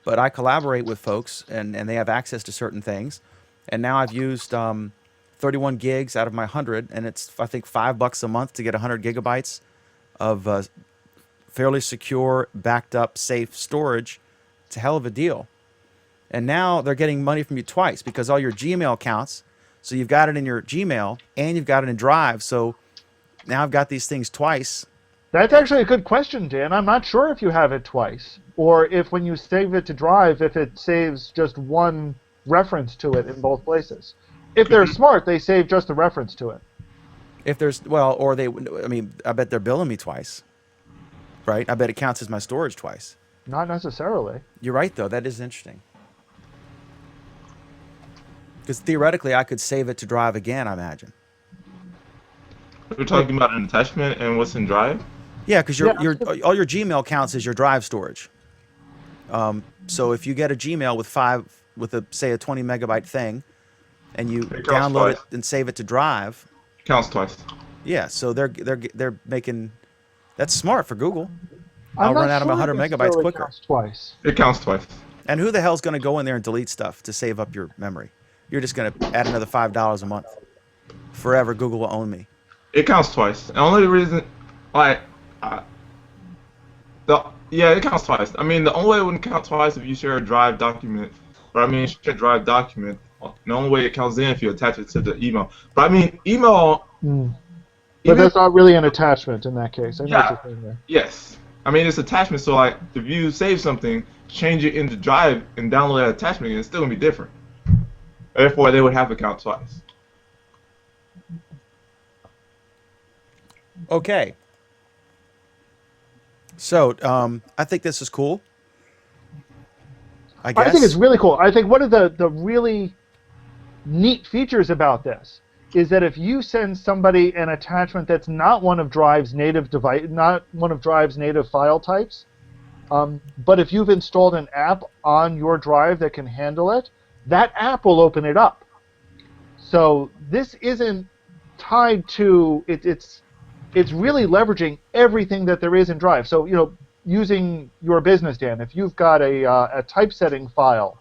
but I collaborate with folks, and they have access to certain things. And now I've used 31 gigs out of my 100, and it's, I think, $5 a month to get 100 gigabytes of fairly secure, backed up, safe storage. It's a hell of a deal. And now they're getting money from you twice because all your Gmail counts. So you've got it in your Gmail and you've got it in Drive. So now I've got these things twice. That's actually a good question, Dan. I'm not sure if you have it twice, or if when you save it to Drive, if it saves just one reference to it in both places. If they're smart, they save just the reference to it. If there's, well, or they, I mean, I bet they're billing me twice, right? I bet it counts as my storage twice. Not necessarily. You're right, though. That is interesting. Because theoretically, I could save it to Drive again, I imagine. We're talking about an attachment and what's in Drive? Yeah, because all your Gmail counts as your Drive storage. So if you get a Gmail with say a 20 megabyte thing, and you download it and save it to Drive, it counts twice. Yeah, so they're making, that's smart for Google. I'll run out of 100 megabytes quicker. It counts twice. And who the hell's going to go in there and delete stuff to save up your memory? You're just going to add another $5 a month. Forever, Google will own me. It counts twice. The only reason, it counts twice. I mean, the only way it wouldn't count twice if you share a Drive document. But I mean, share a Drive document. The only way it counts in if you attach it to the email. But I mean, email. But that's not really an attachment in that case. I know what you're saying there. Yes. I mean, it's attachment. So like, if you save something, change it into Drive and download that attachment again, it's still gonna be different. Therefore, they would have to count twice. Okay. So, I think this is cool. I guess. I think it's really cool. I think one of the really neat features about this is that if you send somebody an attachment that's not one of Drive's native file types, but if you've installed an app on your Drive that can handle it, that app will open it up. So this isn't tied to it's really leveraging everything that there is in Drive. So using your business, Dan, if you've got a typesetting file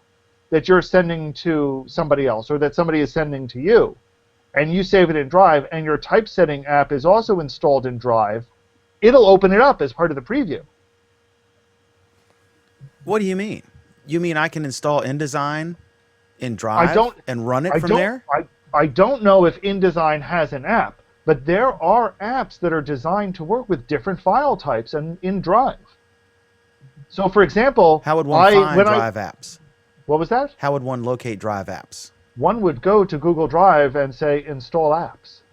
that you're sending to somebody else or that somebody is sending to you, and you save it in Drive, and your typesetting app is also installed in Drive, it'll open it up as part of the preview. What do you mean? You mean I can install InDesign in Drive and run it from there? I don't know if InDesign has an app, but there are apps that are designed to work with different file types and in Drive. So, for example, how would one find Drive apps? What was that? How would one locate Drive apps? One would go to Google Drive and say install apps.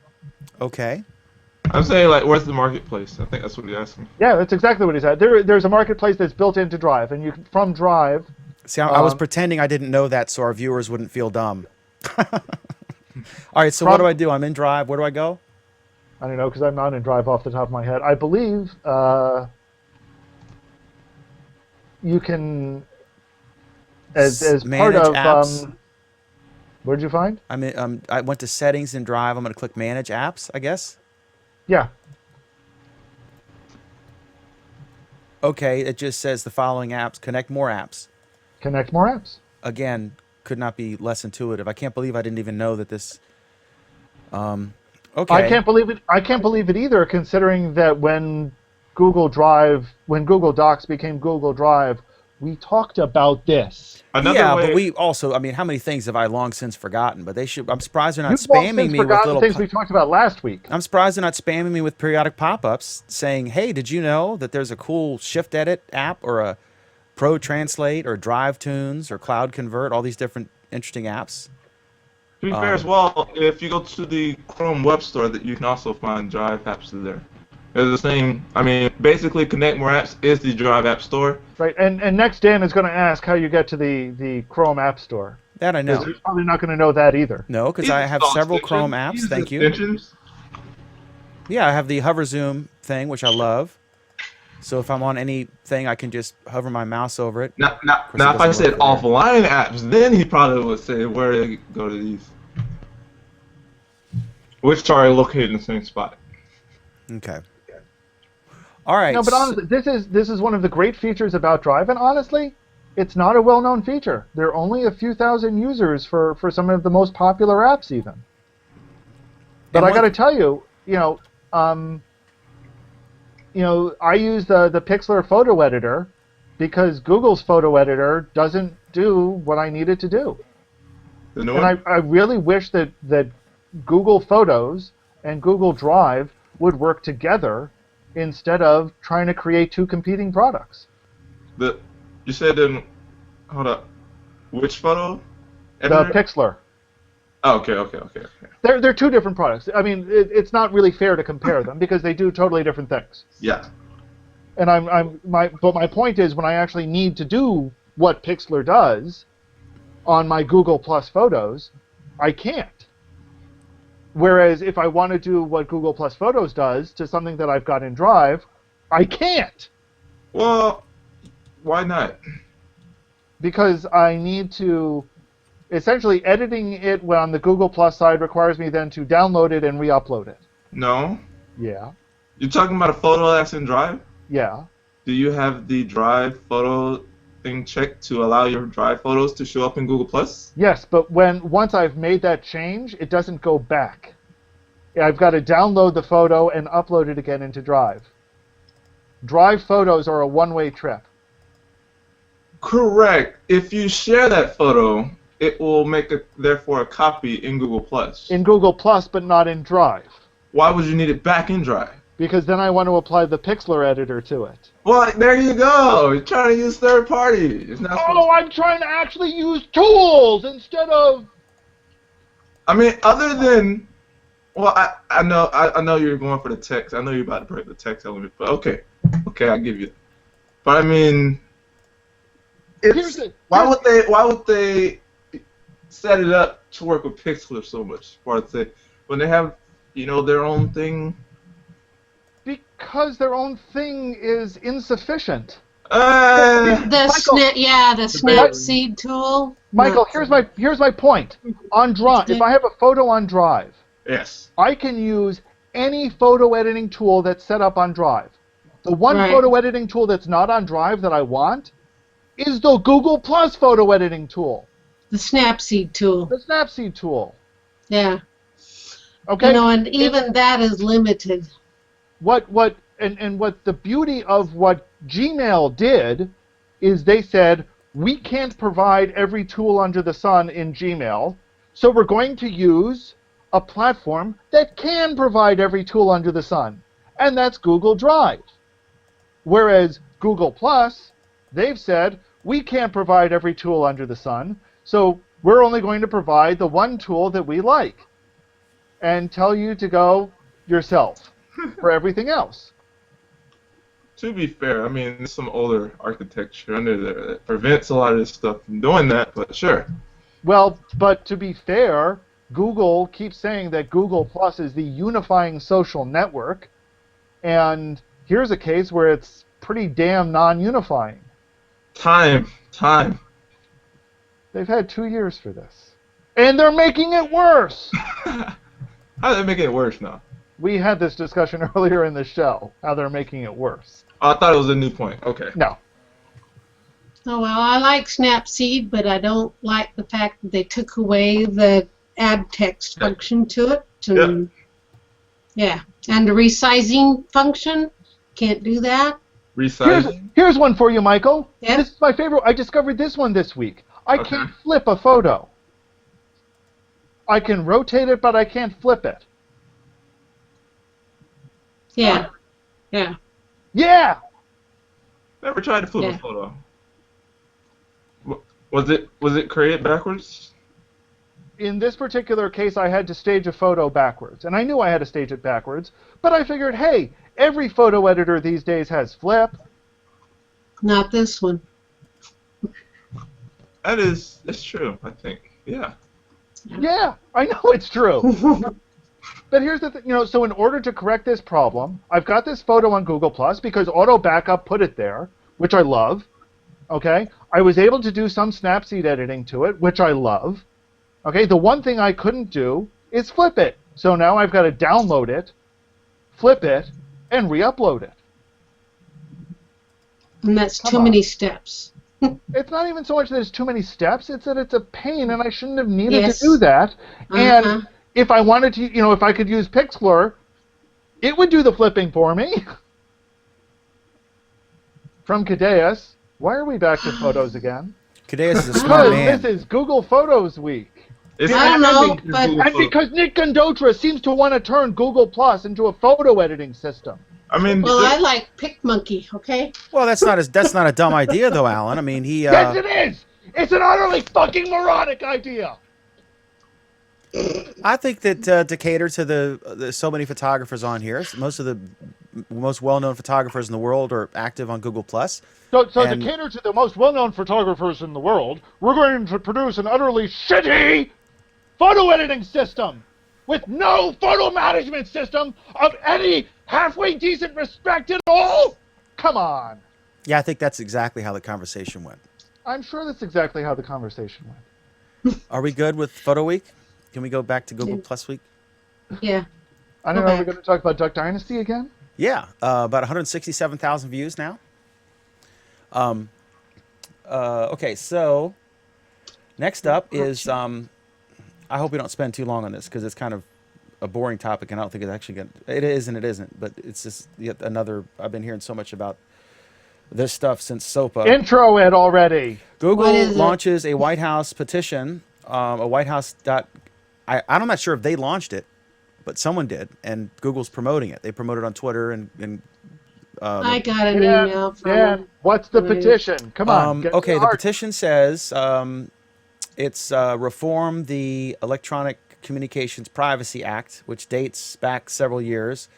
Okay. I'm saying, like, where's the marketplace? I think that's what he's asking. Yeah, that's exactly what he said. There's a marketplace that's built into Drive, and you can, from Drive. See, I was pretending I didn't know that so our viewers wouldn't feel dumb. All right, so what do I do? I'm in Drive. Where do I go? I don't know because I'm not in Drive off the top of my head. I believe you can, as part Manage of apps. what did you find? I mean, I went to settings in Drive. I'm going to click Manage Apps, I guess. Yeah. Okay, it just says the following apps. Connect more apps. Connect more apps. Again, could not be less intuitive. I can't believe I didn't even know that this. Okay. I can't believe it. I can't believe it either, considering that when Google Docs became Google Drive, we talked about this. Yeah, but we also, I mean, how many things have I long since forgotten? But they should. I'm surprised they're not You've long spamming since me with forgotten little. things we talked about last week. I'm surprised they're not spamming me with periodic pop-ups saying, "Hey, did you know that there's a cool Shift Edit app or a Pro Translate or Drive Tunes or Cloud Convert? All these different interesting apps." To be fair as well, if you go to the Chrome Web Store, that you can also find Drive apps in there. They're the same. I mean, basically, Connect More Apps is the Drive App Store. Right, and next Dan is going to ask how you get to the Chrome App Store. That I know. He's probably not going to know that either. No, because I have several Chrome apps. Thank you. Extensions. Yeah, I have the hover zoom thing, which I love. So if I'm on anything, I can just hover my mouse over it. Now if I said offline apps, then he probably would say where to go to these, which are located in the same spot. Okay. All right. No, but honestly, this is one of the great features about Drive, and honestly, it's not a well-known feature. There are only a few thousand users for some of the most popular apps, even. But I got to tell you, I use the Pixlr photo editor because Google's photo editor doesn't do what I need it to do. And I really wish that Google Photos and Google Drive would work together instead of trying to create two competing products. You said hold up, which photo editor? The Pixlr. Oh, okay. They're two different products. I mean, it's not really fair to compare them because they do totally different things. Yeah. And but my point is, when I actually need to do what Pixlr does on my Google Plus photos, I can't. Whereas if I want to do what Google Plus Photos does to something that I've got in Drive, I can't. Well, why not? Because I need to, essentially editing it on the Google Plus side requires me then to download it and re-upload it. No. Yeah. You're talking about a photo that's in Drive? Yeah. Do you have the Drive photo thing checked to allow your Drive photos to show up in Google Plus? Yes, but once I've made that change, it doesn't go back. I've got to download the photo and upload it again into Drive. Drive photos are a one-way trip. Correct. If you share that photo, it will make therefore a copy in Google Plus. In Google Plus, but not in Drive. Why would you need it back in Drive? Because then I want to apply the Pixlr editor to it. Well, there you go. You're trying to use third party. I'm trying to actually use tools instead of. I mean, other than, well, I know you're going for the text. I know you're about to break the text element, but okay, I give you that. But I mean, why would they set it up to work with Pixlr so much? When they have, their own thing. Because their own thing is insufficient. The Snapseed tool. Michael, here's my point. On Drive, if I have a photo on Drive, yes, I can use any photo editing tool that's set up on Drive. The one photo editing tool that's not on Drive that I want is the Google Plus photo editing tool. The Snapseed tool. The Snapseed tool. Yeah. Okay. And even that is limited. What the beauty of what Gmail did is they said, we can't provide every tool under the sun in Gmail, so we're going to use a platform that can provide every tool under the sun, and that's Google Drive. Whereas Google Plus, they've said, we can't provide every tool under the sun, so we're only going to provide the one tool that we like, and tell you to go yourself for everything else. To be fair, I mean, there's some older architecture under there that prevents a lot of this stuff from doing that, but sure. Well, but to be fair, Google keeps saying that Google Plus is the unifying social network, and here's a case where it's pretty damn non-unifying. Time. They've had 2 years for this. And they're making it worse! How are they making it worse now? We had this discussion earlier in the show, how they're making it worse. Oh, I thought it was a new point. Okay. No. Oh, well, I like Snapseed, but I don't like the fact that they took away the add text function to it. Yeah. And the resizing function, can't do that. Resizing? Here's one for you, Michael. Yeah. This is my favorite. I discovered this one this week. I Okay. can't flip a photo. I can rotate it, but I can't flip it. Yeah. Yeah. Yeah! Never tried to flip Yeah. a photo. Was it created backwards? In this particular case, I had to stage a photo backwards. And I knew I had to stage it backwards, but I figured, hey, every photo editor these days has flip. Not this one. That's true, I think. Yeah. Yeah, I know it's true. But here's the thing, so in order to correct this problem, I've got this photo on Google Plus because Auto Backup put it there, which I love. Okay? I was able to do some Snapseed editing to it, which I love. Okay? The one thing I couldn't do is flip it. So now I've got to download it, flip it, and re-upload it. And that's Come too on. many steps. It's not even so much that it's too many steps, it's that it's a pain, and I shouldn't have needed Yes. to do that. And Uh-huh. if I wanted to, if I could use Pixlr, it would do the flipping for me. From Cadeas, why are we back to photos again? Cadeas is a smart Because man. this is Google Photos Week. It's I don't know, it's but- Google And Photos. because Nick Gondotra seems to want to turn Google Plus into a photo editing system. I mean, Well, I like PicMonkey, okay? Well, that's not a dumb idea though, Alan. I mean, he. Yes, it is! It's an utterly fucking moronic idea! I think that to cater to the so many photographers on here, most of the most well-known photographers in the world are active on Google Plus. So to And- cater to the most well-known photographers in the world, we're going to produce an utterly shitty photo editing system with no photo management system of any halfway decent respect at all? Come on. Yeah, I think that's exactly how the conversation went. I'm sure that's exactly how the conversation went. Are we good with Photo Week? Can we go back to Google Plus Week? Yeah. I don't know, are we Okay. going to talk about Duck Dynasty again? Yeah, about 167,000 views now. Okay, so next up is I hope we don't spend too long on this because it's kind of a boring topic, and I don't think it's actually going to... It is and it isn't, but it's just yet another... I've been hearing so much about this stuff since SOPA. Intro it already. Google What is it? launches a White House petition, a WhiteHouse. I'm not sure if they launched it, but someone did, and Google's promoting it. They promote it on Twitter and I got an email from Dan, what's the What is- petition? Come on. get okay, the hard. petition says it's reform the Electronic Communications Privacy Act, which dates back several years.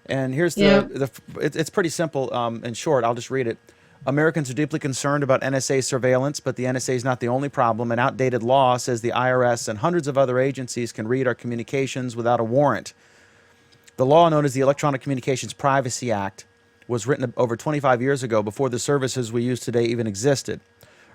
And here's it's pretty simple. In short, I'll just read it. Americans are deeply concerned about NSA surveillance, but the NSA is not the only problem. An outdated law says the IRS and hundreds of other agencies can read our communications without a warrant. The law, known as the Electronic Communications Privacy Act, was written over 25 years ago, before the services we use today even existed.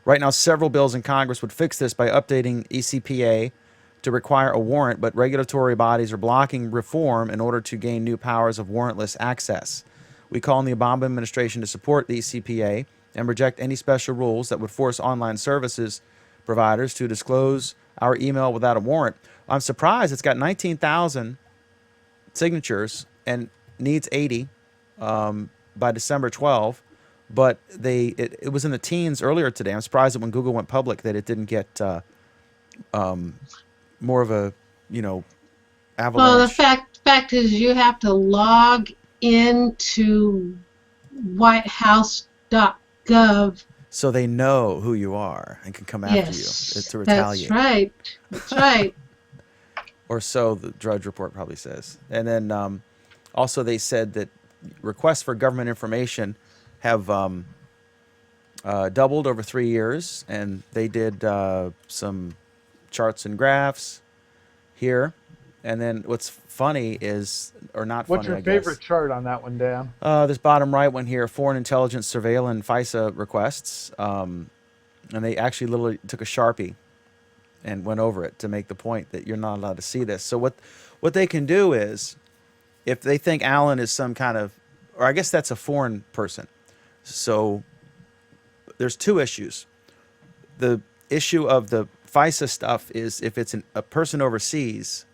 Right now, several bills in Congress would fix this by updating ECPA to require a warrant, but regulatory bodies are blocking reform in order to gain new powers of warrantless access. We call on the Obama administration to support the ECPA and reject any special rules that would force online services providers to disclose our email without a warrant. I'm surprised it's got 19,000 signatures and needs 80 by December 12, but it was in the teens earlier today. I'm surprised that when Google went public that it didn't get more of a avalanche. Well, the fact is you have to log into WhiteHouse.gov. So they know who you are and can come after Yes, you to retaliate. that's right. That's right. Or so the Drudge Report probably says. And then also they said that requests for government information have doubled over 3 years, and they did some charts and graphs. here. And then what's funny is, or not What's funny, your I guess. favorite chart on that one, Dan? This bottom right one here, foreign intelligence surveillance FISA requests. And they actually literally took a Sharpie and went over it to make the point that you're not allowed to see this. So what they can do is, if they think Alan is some kind of, or I guess that's a foreign person. So there's two issues. The issue of the FISA stuff is if it's a person overseas,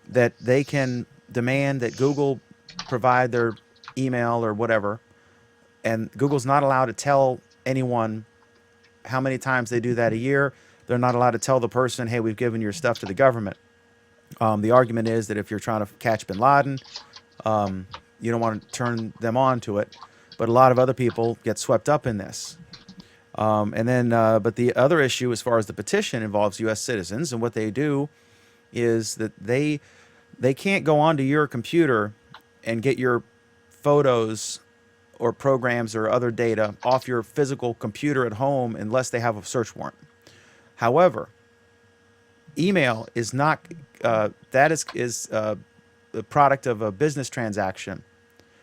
that they can demand that Google provide their email or whatever, and Google's not allowed to tell anyone how many times they do that a year. They're not allowed to tell the person, hey, we've given your stuff to the government. The argument is that if you're trying to catch bin Laden, you don't want to turn them on to it. But a lot of other people get swept up in this. But the other issue as far as the petition involves U.S. citizens, and what they do is that they can't go onto your computer and get your photos or programs or other data off your physical computer at home unless they have a search warrant. However, email is not, that is the product of a business transaction.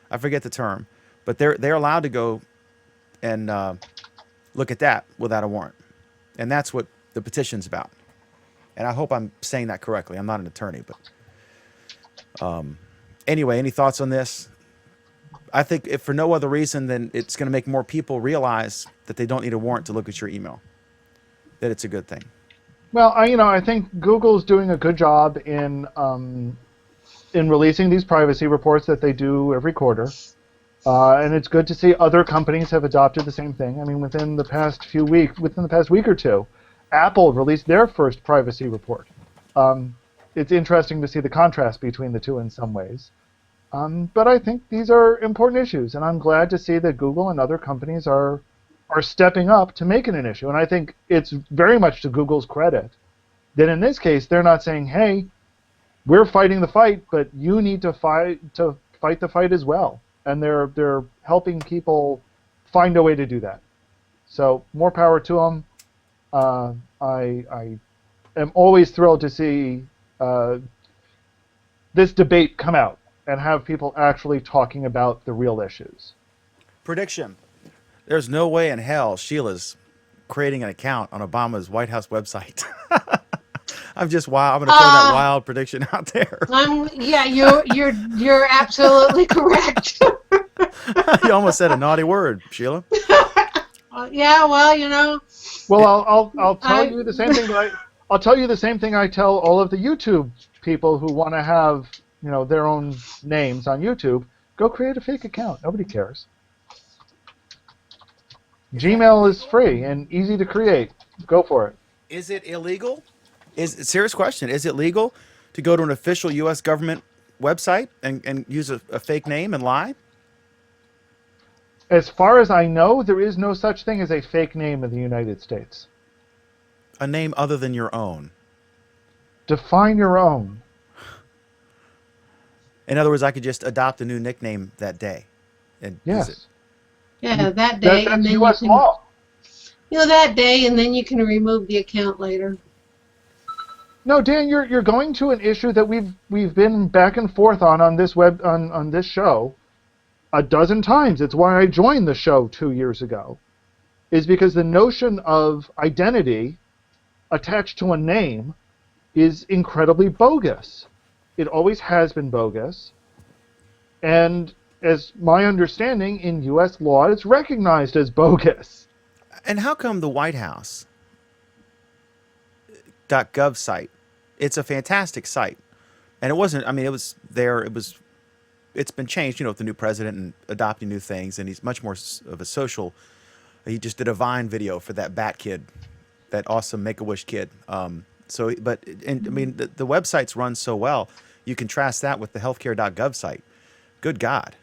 I forget the term, but they're allowed to go and look at that without a warrant. And that's what the petition's about. And I hope I'm saying that correctly. I'm not an attorney, but anyway, any thoughts on this? I think if for no other reason than it's going to make more people realize that they don't need a warrant to look at your email, that it's a good thing. Well, I think Google's doing a good job in releasing these privacy reports that they do every quarter. And it's good to see other companies have adopted the same thing. I mean, within the past week or two, Apple released their first privacy report. It's interesting to see the contrast between the two in some ways. But I think these are important issues, and I'm glad to see that Google and other companies are stepping up to make it an issue. And I think it's very much to Google's credit that in this case they're not saying, hey, we're fighting the fight, but you need to fight the fight as well. And they're helping people find a way to do that. So more power to them. I am always thrilled to see this debate come out and have people actually talking about the real issues. Prediction. There's no way in hell Sheila's creating an account on Obama's White House website. I'm just wild. I'm going to throw that wild prediction out there. You're absolutely correct. You almost said a naughty word, Sheila. Yeah, well, Well, I'll tell you the same thing. I'll tell you the same thing I tell all of the YouTube people who want to have their own names on YouTube. Go create a fake account. Nobody cares. Gmail is free and easy to create. Go for it. Is it illegal? Serious question. Is it legal to go to an official U.S. government website and use a fake name and lie? As far as I know, there is no such thing as a fake name in the United States. A name other than your own. Define your own. In other words, I could just adopt a new nickname that day and use it. Yeah, that day. That's and then U.S. law. That day, and then you can remove the account later. No, Dan, you're going to an issue that we've been back and forth on this on this show a dozen times. It's why I joined the show 2 years ago, is because the notion of identity attached to a name is incredibly bogus. It always has been bogus, and as my understanding in U.S. law, it's recognized as bogus. And how come the WhiteHouse.gov site? It's a fantastic site, and it wasn't. I mean, it was there. It's been changed, with the new president and adopting new things, and he's much more of a social. He just did a Vine video for that Bat kid, that awesome Make-A-Wish kid. The websites run so well. You contrast that with the healthcare.gov site. Good God.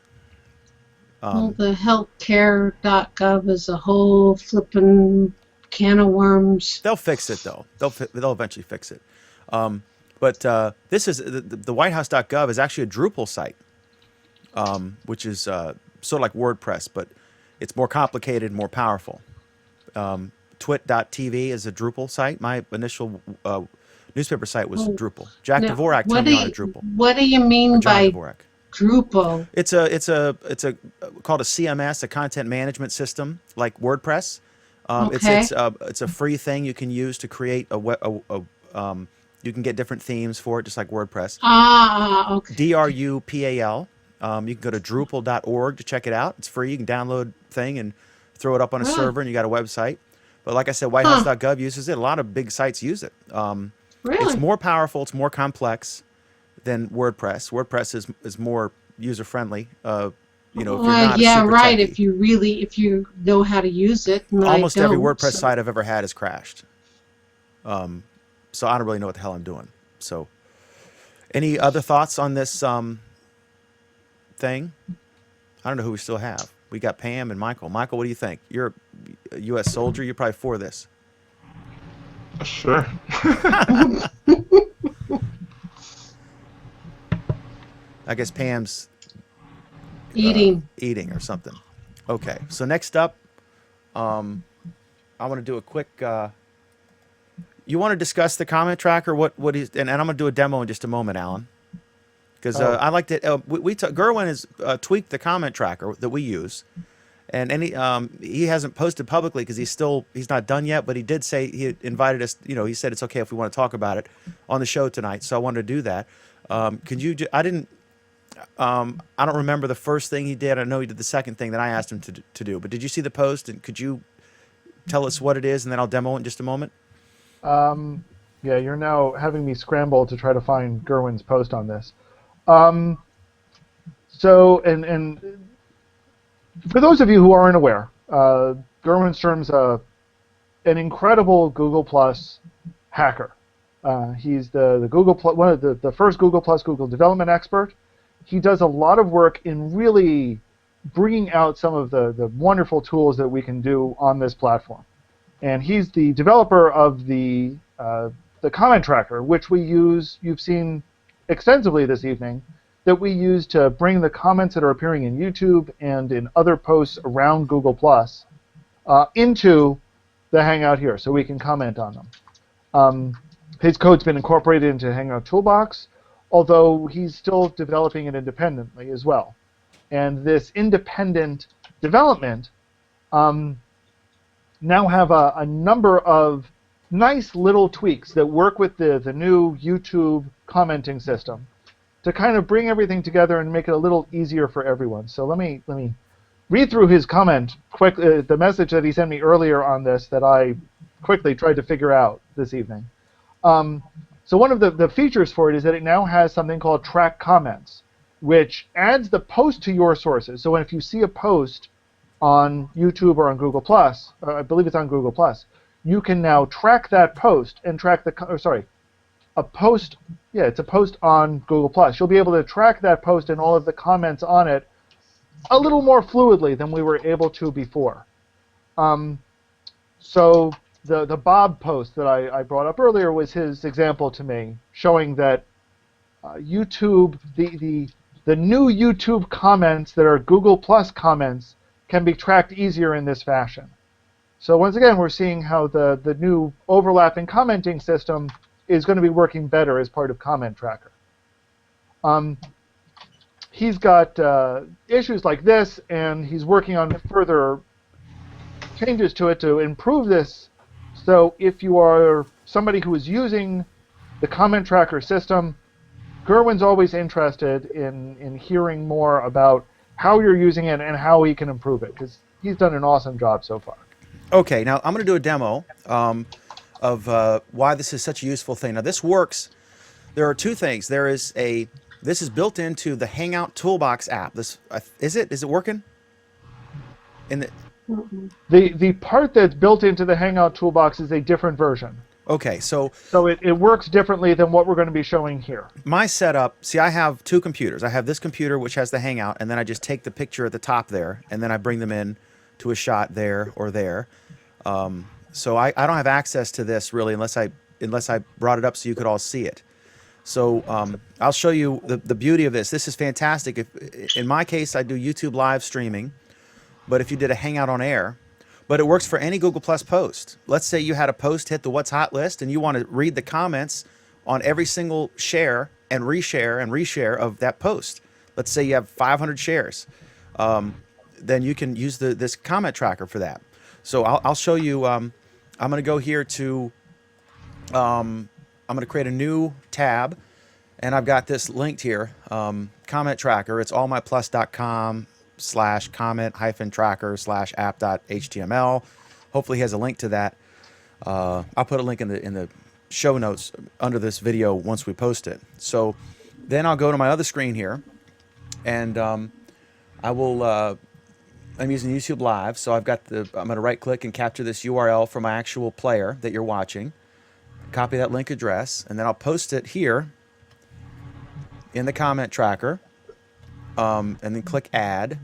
The healthcare.gov is a whole flippin' can of worms. They'll fix it, though. They'll eventually fix it. This is the WhiteHouse.gov is actually a Drupal site, which is sort of like WordPress, but it's more complicated, more powerful. Twit.tv is a Drupal site. My initial Newspaper site was Oh, Drupal. Jack now, Dvorak what turned do me on you to Drupal. what do you Or mean John by Dvorak. Drupal? It's a called a CMS, a content management system, like WordPress. Okay. It's a free thing you can use to create you can get different themes for it, just like WordPress. Okay. DRUPAL. You can go to Drupal.org to check it out. It's free. You can download thing and throw it up on a Really? server, and you got a website. But like I said, WhiteHouse.gov uses it. A lot of big sites use it. It's Really? more powerful. It's more complex than WordPress. WordPress is more user friendly. If you're not Yeah, a super right. techie. If you know how to use it. And Almost I every don't, WordPress so- site I've ever had has crashed. So I don't really know what the hell I'm doing. So, any other thoughts on this thing? I don't know who we still have. We got Pam and Michael. Michael, what do you think? You're a U.S. soldier. You're probably for this. Sure. I guess Pam's Eating. eating or something. Okay. So next up, I want to do a quick. You want to discuss the comment tracker? What is? And I'm going to do a demo in just a moment, Alan. Because I like to. Gerwin has tweaked the comment tracker that we use, and he hasn't posted publicly because he's not done yet. But he did say he invited us. He said it's okay if we want to talk about it on the show tonight. So I wanted to do that. Could you? I didn't. I don't remember the first thing he did. I know he did the second thing that I asked him to do. But did you see the post? And could you tell us what it is, and then I'll demo it in just a moment? Yeah, you're now having me scramble to try to find Gerwin's post on this. So, and for those of you who aren't aware, Gerwin Sturm's an incredible Google Plus hacker. He's the Google Plus, one of the first Google Plus Google development expert. He does a lot of work in really bringing out some of the wonderful tools that we can do on this platform. And he's the developer of the comment tracker, which we use, you've seen extensively this evening, that we use to bring the comments that are appearing in YouTube and in other posts around Google Plus into the Hangout here, so we can comment on them. His code's been incorporated into Hangout Toolbox, although he's still developing it independently as well. And this independent development now have a number of nice little tweaks that work with the new YouTube commenting system to kind of bring everything together and make it a little easier for everyone. So let me read through his comment quick, the message that he sent me earlier on this that I quickly tried to figure out this evening. So one of the features for it is that it now has something called track comments, which adds the post to your sources. So if you see a post on YouTube or on Google Plus, I believe it's on Google Plus, you can now track that post and track a post. Yeah, it's a post on Google Plus. You'll be able to track that post and all of the comments on it a little more fluidly than we were able to before. So the Bob post that I brought up earlier was his example to me, showing that YouTube, the new YouTube comments that are Google Plus comments can be tracked easier in this fashion. So once again, we're seeing how the new overlapping commenting system is going to be working better as part of Comment Tracker. He's got issues like this, and he's working on further changes to it to improve this. So if you are somebody who is using the Comment Tracker system, Gerwin's always interested in hearing more about how you're using it and how he can improve it, because he's done an awesome job so far. Okay, now I'm going to do a demo of why this is such a useful thing. Now this works. There are two things. This is built into the Hangout Toolbox app. Is it working? The part that's built into the Hangout Toolbox is a different version. Okay, so it works differently than what we're going to be showing here. My setup, see, I have two computers. I have this computer, which has the Hangout, and then I just take the picture at the top there, and then I bring them in to a shot there or there. So I don't have access to this, really, unless I brought it up so you could all see it. So I'll show you the beauty of this. This is fantastic. In my case, I do YouTube live streaming, but if you did a Hangout on air, but it works for any Google Plus post. Let's say you had a post hit the What's Hot list and you want to read the comments on every single share and reshare of that post. Let's say you have 500 shares. Then you can use this comment tracker for that. So I'll show you. I'm going to go here to, I'm going to create a new tab, and I've got this linked here, comment tracker. It's allmyplus.com/comment-tracker/app.html. Hopefully he has a link to that. I'll put a link in the show notes under this video once we post it. So then I'll go to my other screen here, and I will. I'm using YouTube Live, so I'm going to right-click and capture this URL from my actual player that you're watching. Copy that link address, and then I'll post it here in the comment tracker, and then click Add,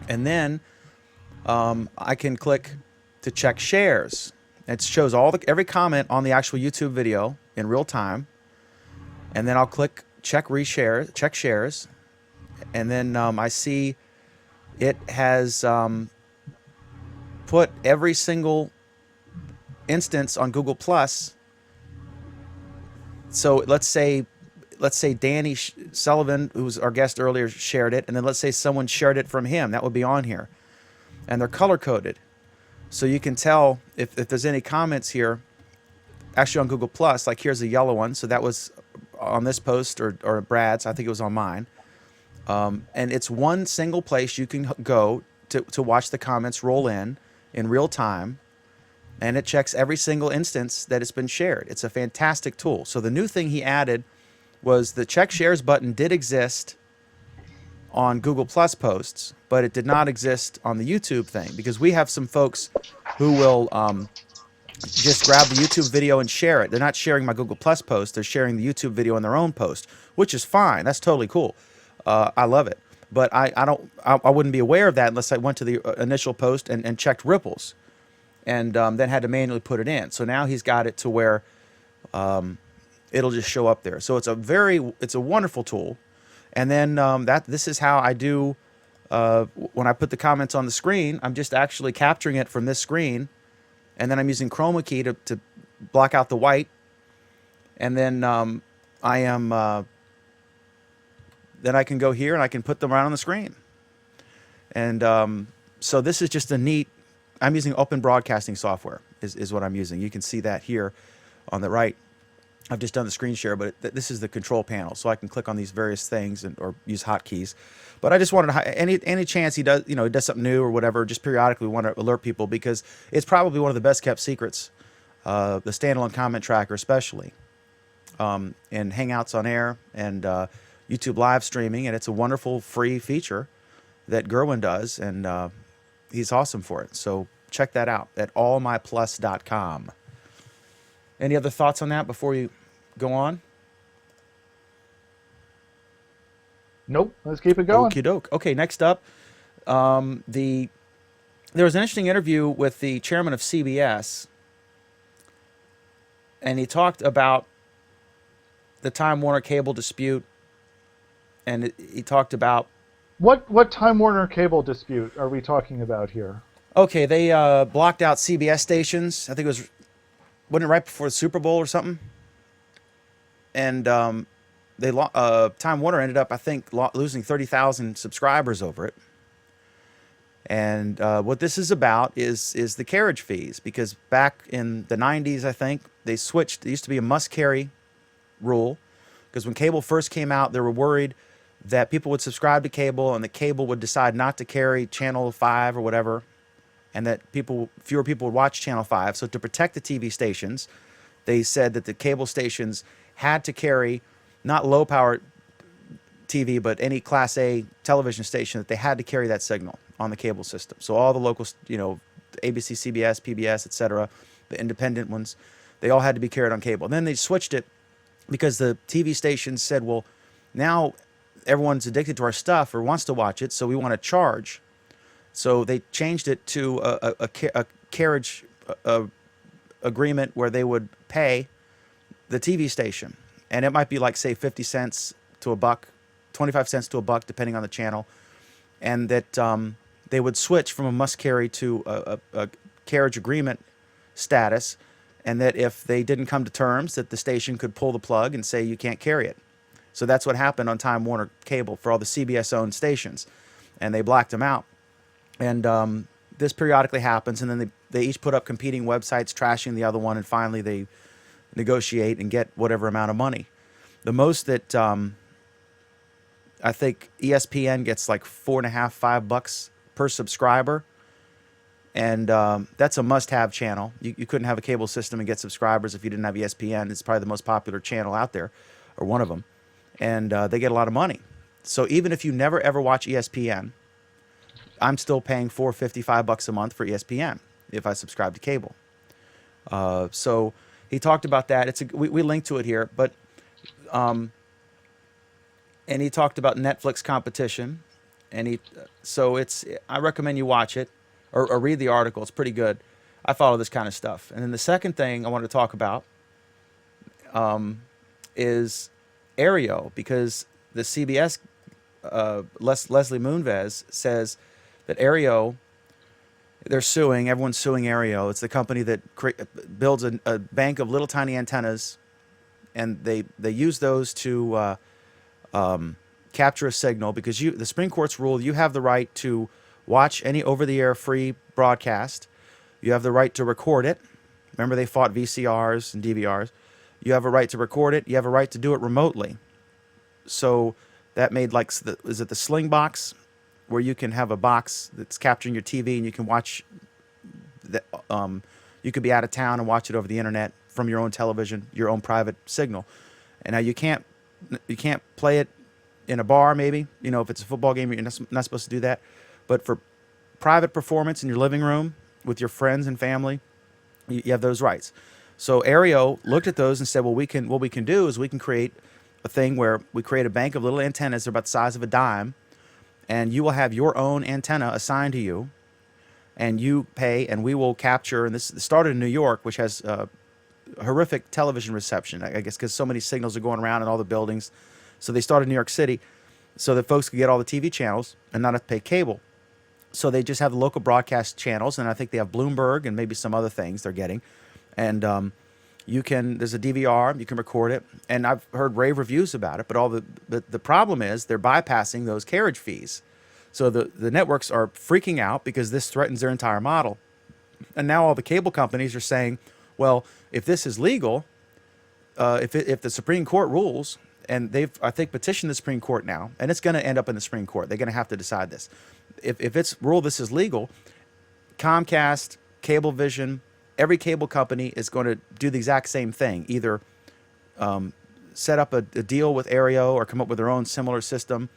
and then I can click to check shares. It shows every comment on the actual YouTube video in real time, and then I'll click check shares, and then I see it has put every single instance on Google Plus. So let's say Danny Sullivan, who was our guest earlier, shared it, and then let's say someone shared it from him. That would be on here, and they're color coded, so you can tell if there's any comments here. Actually, on Google Plus, like here's a yellow one, so that was on this post or Brad's. I think it was on mine. And it's one single place you can go to watch the comments roll in real time, and it checks every single instance that it's been shared. It's a fantastic tool. So the new thing he added was the check shares button did exist on Google Plus posts, but it did not exist on the YouTube thing, because we have some folks who will just grab the YouTube video and share it. They're not sharing my Google Plus post. They're sharing the YouTube video in their own post, which is fine. That's totally cool. I love it, but I wouldn't be aware of that unless I went to the initial post and checked ripples, and then had to manually put it in. So now he's got it to where it'll just show up there. So it's a wonderful tool. And then this is how I do when I put the comments on the screen. I'm just actually capturing it from this screen, and then I'm using chroma key to block out the white, and then then I can go here and I can put them right on the screen. And so this is just a neat, I'm using open broadcasting software is what I'm using. You can see that here on the right. I've just done the screen share, but this is the control panel. So I can click on these various things or use hotkeys. But I just wanted to, any chance he does, he does something new or whatever, just periodically want to alert people, because it's probably one of the best kept secrets, the standalone comment tracker especially, and Hangouts on Air and YouTube live streaming, and it's a wonderful free feature that Gerwin does, and he's awesome for it. So check that out at allmyplus.com. Any other thoughts on that before you go on? Nope. Let's keep it going. Okie doke. Okay, next up, there was an interesting interview with the chairman of CBS, and he talked about the Time Warner cable dispute. And he talked about what Time Warner cable dispute are we talking about here? Okay, they blocked out CBS stations. I think wasn't it right before the Super Bowl or something? And Time Warner ended up, I think, losing 30,000 subscribers over it. And what this is about is the carriage fees, because back in the 90s, I think, they switched. There used to be a must-carry rule, because when cable first came out, they were worried that people would subscribe to cable and the cable would decide not to carry Channel 5 or whatever, and that fewer people would watch Channel 5. So to protect the TV stations, they said that the cable stations had to carry not low-power TV, but any Class A television station, that they had to carry that signal on the cable system. So all the local, ABC, CBS, PBS, etc., the independent ones, they all had to be carried on cable. And then they switched it because the TV stations said, well, now everyone's addicted to our stuff or wants to watch it, so we want to charge. So they changed it to a carriage agreement where they would pay the TV station. And it might be like, say, 50 cents to a buck, 25 cents to a buck, depending on the channel. And that they would switch from a must-carry to a carriage agreement status. and that if they didn't come to terms, that the station could pull the plug and say you can't carry it. So that's what happened on Time Warner Cable for all the CBS-owned stations, and they blacked them out. And this periodically happens, and then they each put up competing websites trashing the other one, and finally they negotiate and get whatever amount of money. The most that I think ESPN gets like $4.5, $5 per subscriber, and that's a must-have channel. You couldn't have a cable system and get subscribers if you didn't have ESPN. It's probably the most popular channel out there, or one of them, and they get a lot of money. So even if you never ever watch ESPN, I'm still paying $4.55 a month for ESPN if I subscribe to cable. So he talked about that. We linked to it here, but and he talked about Netflix competition, and I recommend you watch it or read the article. It's pretty good. I follow this kind of stuff. And then the second thing I want to talk about is Aereo, because the CBS Leslie Moonves says that Aereo, they're suing. Everyone's suing Aereo. It's the company that builds a bank of little tiny antennas, and they use those to capture a signal, because the Supreme Court's ruled you have the right to watch any over-the-air free broadcast. You have the right to record it. Remember, they fought VCRs and DVRs. You have a right to record it. You have a right to do it remotely. So that made, like, is it the Sling box, where you can have a box that's capturing your TV and you can watch you could be out of town and watch it over the internet from your own television, your own private signal. And now you can't play it in a bar, maybe, if it's a football game, you're not supposed to do that. But for private performance in your living room with your friends and family, you have those rights. So Aereo looked at those and said, well, what we can do is we can create a thing where we create a bank of little antennas. They're about the size of a dime, and you will have your own antenna assigned to you, and you pay, and we will capture. And this started in New York, which has horrific television reception, I guess, because so many signals are going around in all the buildings. So they started in New York City so that folks could get all the TV channels and not have to pay cable. So they just have the local broadcast channels, and I think they have Bloomberg and maybe some other things they're getting. And there's a DVR, you can record it, and I've heard rave reviews about it, but the problem is they're bypassing those carriage fees. So the networks are freaking out because this threatens their entire model. And now all the cable companies are saying, well, if this is legal, if the Supreme Court rules, and they've, I think, petitioned the Supreme Court now, and it's going to end up in the Supreme Court. They're going to have to decide this. If it's ruled this is legal, Comcast, Cablevision, every cable company is going to do the exact same thing. Either set up a deal with Aereo or come up with their own similar system.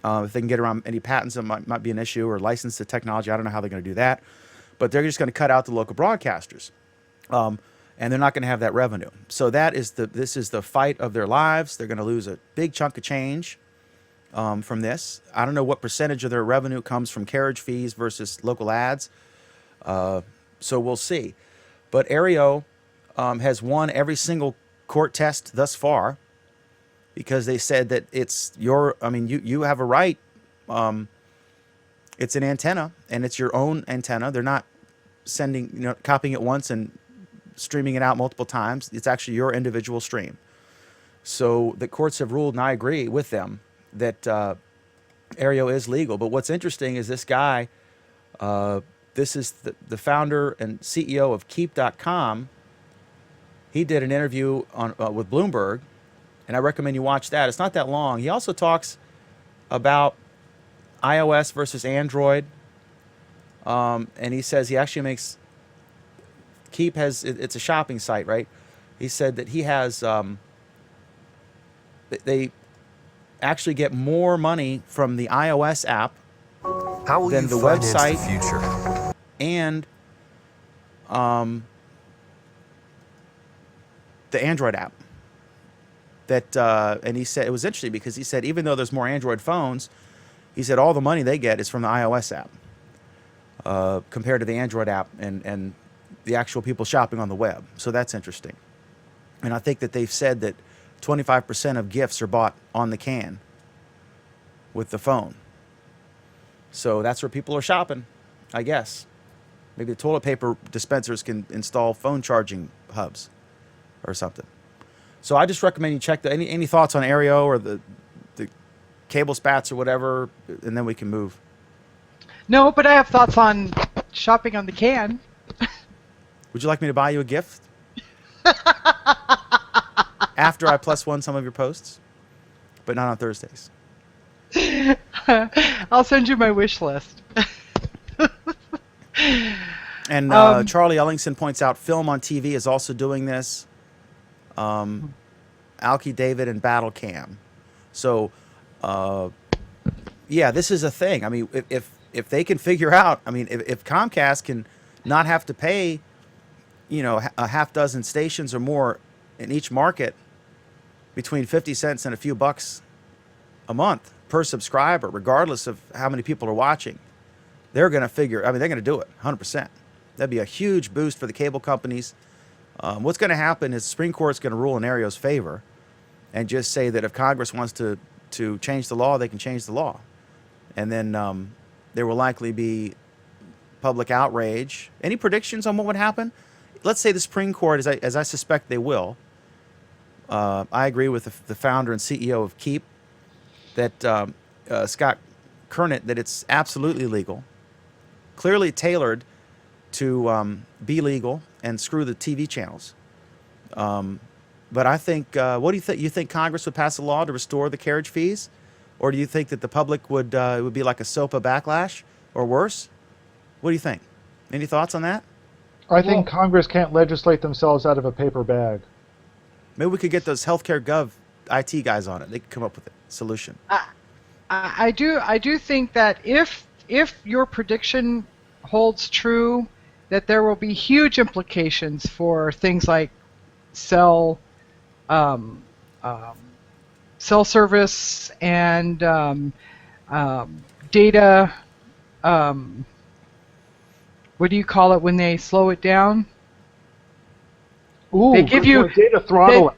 If they can get around any patents that might be an issue, or license the technology. I don't know how they're going to do that. But they're just going to cut out the local broadcasters. And they're not going to have that revenue. So this is the fight of their lives. They're going to lose a big chunk of change from this. I don't know what percentage of their revenue comes from carriage fees versus local ads. So we'll see. But Aereo has won every single court test thus far, because they said that you have a right. It's an antenna, and it's your own antenna. They're not copying it once and streaming it out multiple times. It's actually your individual stream. So the courts have ruled, and I agree with them, that Aereo is legal. But what's interesting is this guy, this is the founder and CEO of Keep.com. He did an interview with Bloomberg, and I recommend you watch that. It's not that long. He also talks about iOS versus Android, and he says he actually makes Keep it's a shopping site, right? He said that he has they actually get more money from the iOS app than the website and the Android app. And he said it was interesting because he said even though there's more Android phones, he said all the money they get is from the iOS app compared to the Android app and the actual people shopping on the web. So that's interesting. And I think that they've said that 25% of gifts are bought on the can with the phone. So that's where people are shopping, I guess. Maybe the toilet paper dispensers can install phone charging hubs or something. So I just recommend you check any thoughts on Aereo or the cable spats or whatever, and then we can move. No, but I have thoughts on shopping on the can. Would you like me to buy you a gift? After I +1 some of your posts, but not on Thursdays. I'll send you my wish list. And Charlie Ellingson points out film on TV is also doing this. Alki David and Battle Cam. So, yeah, this is a thing. I mean, if they can figure out, I mean, if Comcast can not have to pay, a half dozen stations or more in each market between 50 cents and a few bucks a month per subscriber, regardless of how many people are watching, they're going to they're going to do it 100%. That'd be a huge boost for the cable companies. What's going to happen is the Supreme Court's going to rule in Aereo's favor and just say that if Congress wants to change the law, they can change the law. And then there will likely be public outrage. Any predictions on what would happen? Let's say the Supreme Court, as I suspect they will. I agree with the founder and CEO of Keep, that Scott Kurnit, that it's absolutely legal, clearly tailored to be legal and screw the TV channels. But I think, what do you think? You think Congress would pass a law to restore the carriage fees? Or do you think that the public would be like a SOPA backlash or worse? What do you think? Any thoughts on that? I think Congress can't legislate themselves out of a paper bag. Maybe we could get those healthcare gov IT guys on it. They could come up with a solution. I do think that if your prediction holds true, that there will be huge implications for things like cell service and data. What do you call it when they slow it down? Ooh, they give you data throttling.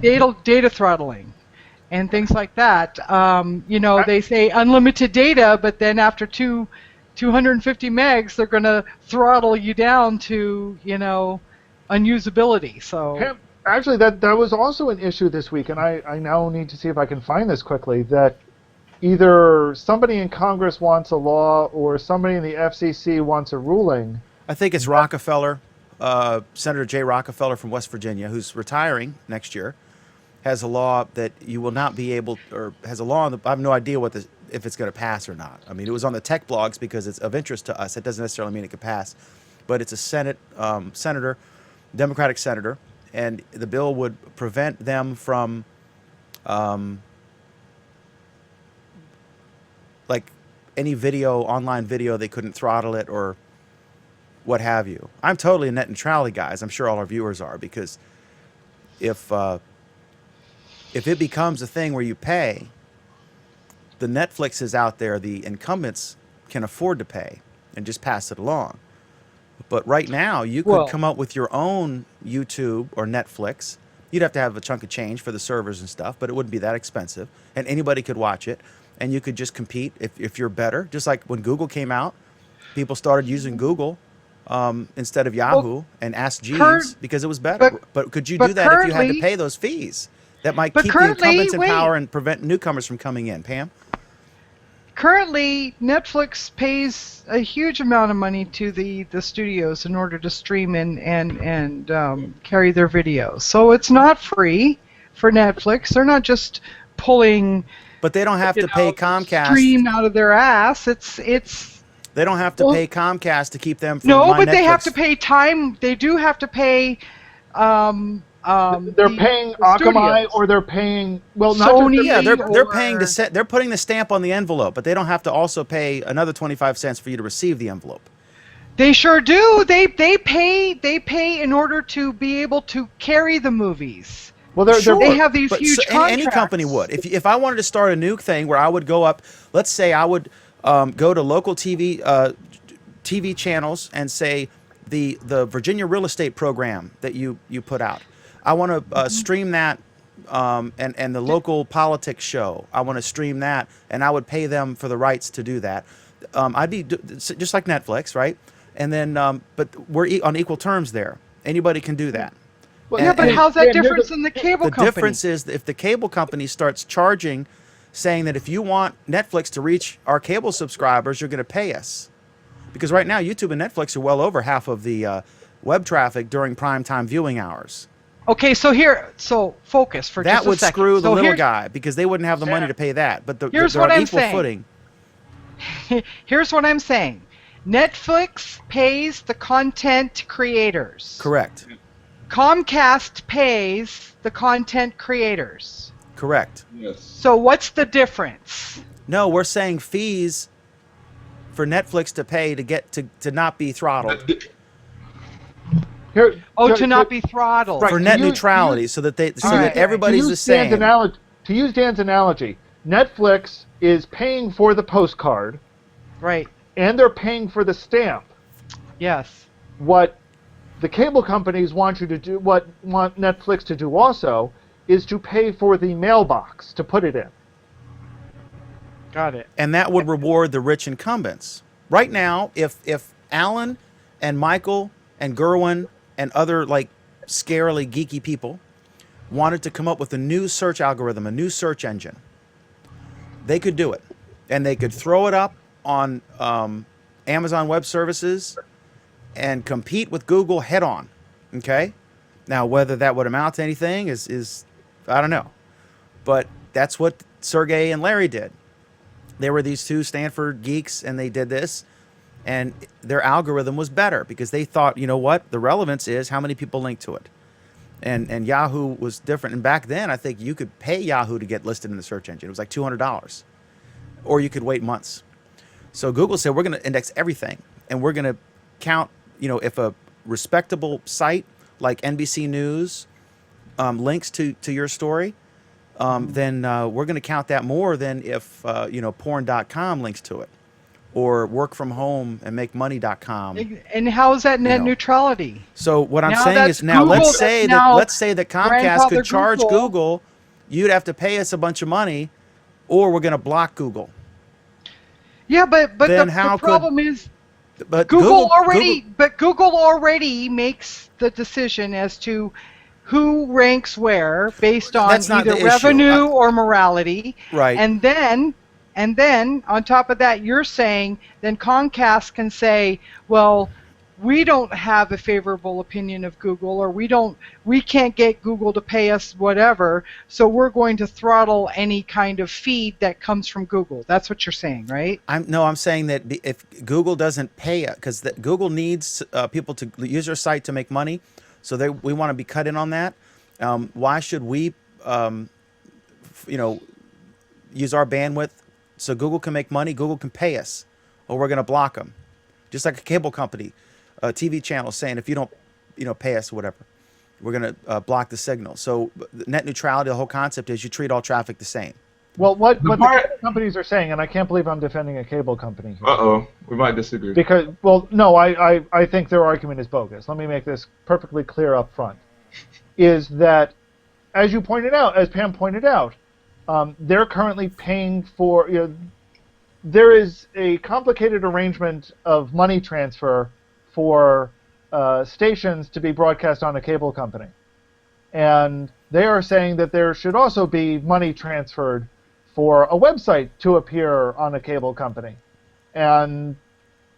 Data throttling and things like that. They say unlimited data, but then after 250 megs, they're going to throttle you down to, unusability. So actually, that was also an issue this week, and I now need to see if I can find this quickly, that either somebody in Congress wants a law or somebody in the FCC wants a ruling. I think it's Rockefeller, Senator Jay Rockefeller from West Virginia, who's retiring next year, has a law that you will not be able, or has a law, I have no idea if it's going to pass or not. I mean, it was on the tech blogs because it's of interest to us. It doesn't necessarily mean it could pass. But it's a senator, Democratic senator, and the bill would prevent them from, like any online video, they couldn't throttle it or what have you. I'm totally a net neutrality, guys. I'm sure all our viewers are, because if it becomes a thing where you pay, the Netflixes out there, the incumbents can afford to pay and just pass it along. But right now, you could come up with your own YouTube or Netflix. You'd have to have a chunk of change for the servers and stuff, but it wouldn't be that expensive. And anybody could watch it. And you could just compete if you're better. Just like when Google came out, people started using Google instead of Yahoo and Ask Jeeves because it was better. But could you do that if you had to pay those fees? That might keep the incumbents in power and prevent newcomers from coming in. Pam? Currently, Netflix pays a huge amount of money to the studios in order to stream and carry their videos. So it's not free for Netflix. They're not just pulling... But they don't have to pay Comcast. Stream out of their ass. They don't have to pay Comcast to keep them from but they have to pay time. They do have to pay. They're paying Akamai, or they're paying not Sony. They're paying to set. They're putting the stamp on the envelope, but they don't have to also pay another 25 cents for you to receive the envelope. They sure do. They pay in order to be able to carry the movies. Well, they have these huge contracts. Any company would. If I wanted to start a new thing where I would go up, let's say I would go to local TV channels and say the Virginia real estate program that you put out. I want to stream that and the local politics show. I want to stream that, and I would pay them for the rights to do that. I'd be just like Netflix, right? And then, but we're on equal terms there. Anybody can do that. Well, Yeah, but and- how's that and here's different the- than the cable The company? difference is if the cable company starts charging, saying that if you want Netflix to reach our cable subscribers, you're going to pay us. Because right now, YouTube and Netflix are well over half of the web traffic during primetime viewing hours. Okay, so focus for That just a would second. screw the So little here's- guy because they wouldn't have the money to pay that. But Here's they're what on I'm equal saying. footing. Here's what I'm saying. Netflix pays the content creators. Correct. Comcast pays the content creators. Correct. Yes. So what's the difference? No, we're saying fees for Netflix to pay to get to not be throttled. Here, Oh, here- to not be throttled. Right. For to net use- neutrality, so that Alright. everybody's the same. To use Dan's analogy, Netflix is paying for the postcard, Right. and they're paying for the stamp. Yes. What the cable companies want you to do, what want Netflix to do also, is to pay for the mailbox to put it in. Got it. And that would reward the rich incumbents. Right now, if Alan and Michael and Gerwin and other like scarily geeky people wanted to come up with a new search algorithm, a new search engine, they could do it, and they could throw it up on Amazon Web Services and compete with Google head on. Okay, now whether that would amount to anything is I don't know, but that's what Sergey and Larry did. They were these two Stanford geeks, and they did this, and their algorithm was better because they thought, you know what, the relevance is how many people link to it. And Yahoo was different. And back then, I think you could pay Yahoo to get listed in the search engine. It was like $200, or you could wait months. So Google said, we're going to index everything, and we're going to count, you know, if a respectable site like NBC News links to your story, then we're going to count that more than if, you know, porn.com links to it, or work from home and make money.com. And how is that net know. neutrality? So what I'm Now saying that's is now Google, let's say that's now let's say that Comcast grandfather could charge Google. Google, you'd have to pay us a bunch of money, or we're going to block Google. Yeah, but Then the how could- problem is But Google already makes the decision as to who ranks where based on That's not either the issue. revenue or morality. Right. And then on top of that, you're saying then Comcast can say, well, we don't have a favorable opinion of Google, or we can't get Google to pay us whatever, so we're going to throttle any kind of feed that comes from Google. That's what you're saying, right? I'm saying that if Google doesn't pay it, because Google needs people to use their site to make money, so we want to be cut in on that. Why should we, you know, use our bandwidth so Google can make money? Google can pay us, or we're going to block them, just like a cable company, a TV channel saying if you don't, you know, pay us or whatever, we're going to block the signal. So net neutrality, the whole concept is you treat all traffic the same. Well, what the part- cable companies are saying, and I can't believe I'm defending a cable company here. Uh-oh. We might disagree. Because, well, no, I think their argument is bogus. Let me make this perfectly clear up front. Is that, as you pointed out, as Pam pointed out, they're currently paying for, you know, there is a complicated arrangement of money transfer for stations to be broadcast on a cable company. And they are saying that there should also be money transferred for a website to appear on a cable company. And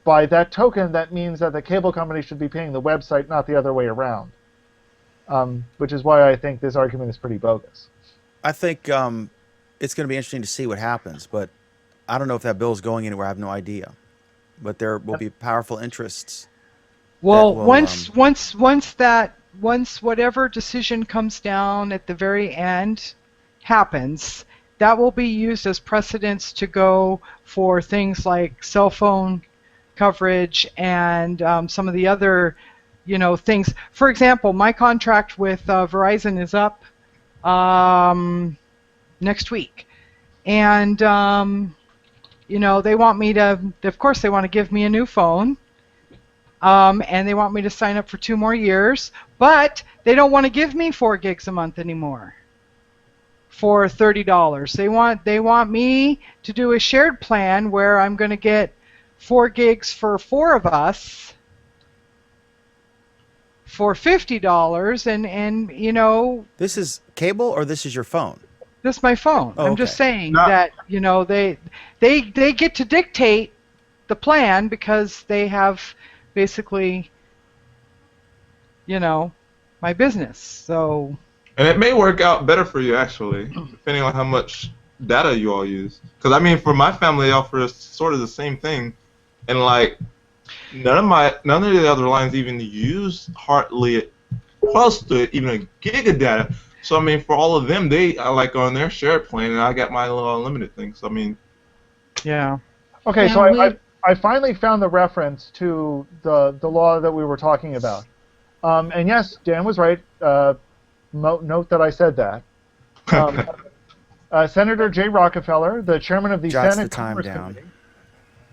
by that token, that means that the cable company should be paying the website, not the other way around. Which is why I think this argument is pretty bogus. I think it's going to be interesting to see what happens, but I don't know if that bill is going anywhere. I have no idea. But there will be powerful interests. Well, that will, once whatever decision comes down at the very end happens, that will be used as precedence to go for things like cell phone coverage and some of the other, you know, things. For example, my contract with Verizon is up next week, and you know, they want me to. Of course, they want to give me a new phone. And they want me to sign up for 2 more years, but they don't want to give me 4 gigs a month anymore for $30. They want me to do a shared plan where I'm going to get 4 gigs for 4 of us for $50, and you know, This is cable or this is your phone? this is my phone. Oh, I'm just okay. saying No. that, you know, they get to dictate the plan because they have basically, you know, my business. So And it may work out better for you, actually, depending on how much data you all use. Because, I mean, for my family, they offer sort of the same thing. And, like, none of the other lines even use hardly close to even a gig of data. So, I mean, for all of them, they are, like, on their shared plan, and I got my little unlimited thing. So, I mean... yeah. Okay, Yeah, so I finally found the reference to the law that we were talking about. And yes, Dan was right. Note that I said that. Senator Jay Rockefeller, the chairman of the Jots Senate the time Commerce down. Committee,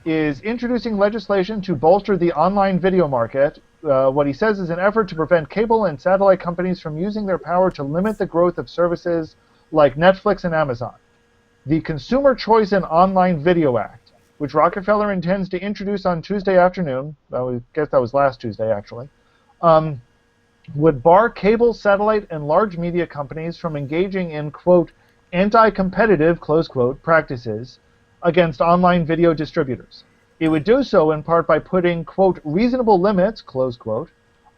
is introducing legislation to bolster the online video market. What he says is an effort to prevent cable and satellite companies from using their power to limit the growth of services like Netflix and Amazon. The Consumer Choice in Online Video Act, which Rockefeller intends to introduce on Tuesday afternoon, I guess that was last Tuesday actually, would bar cable, satellite, and large media companies from engaging in, quote, anti-competitive, close quote, practices against online video distributors. It would do so in part by putting, quote, reasonable limits, close quote,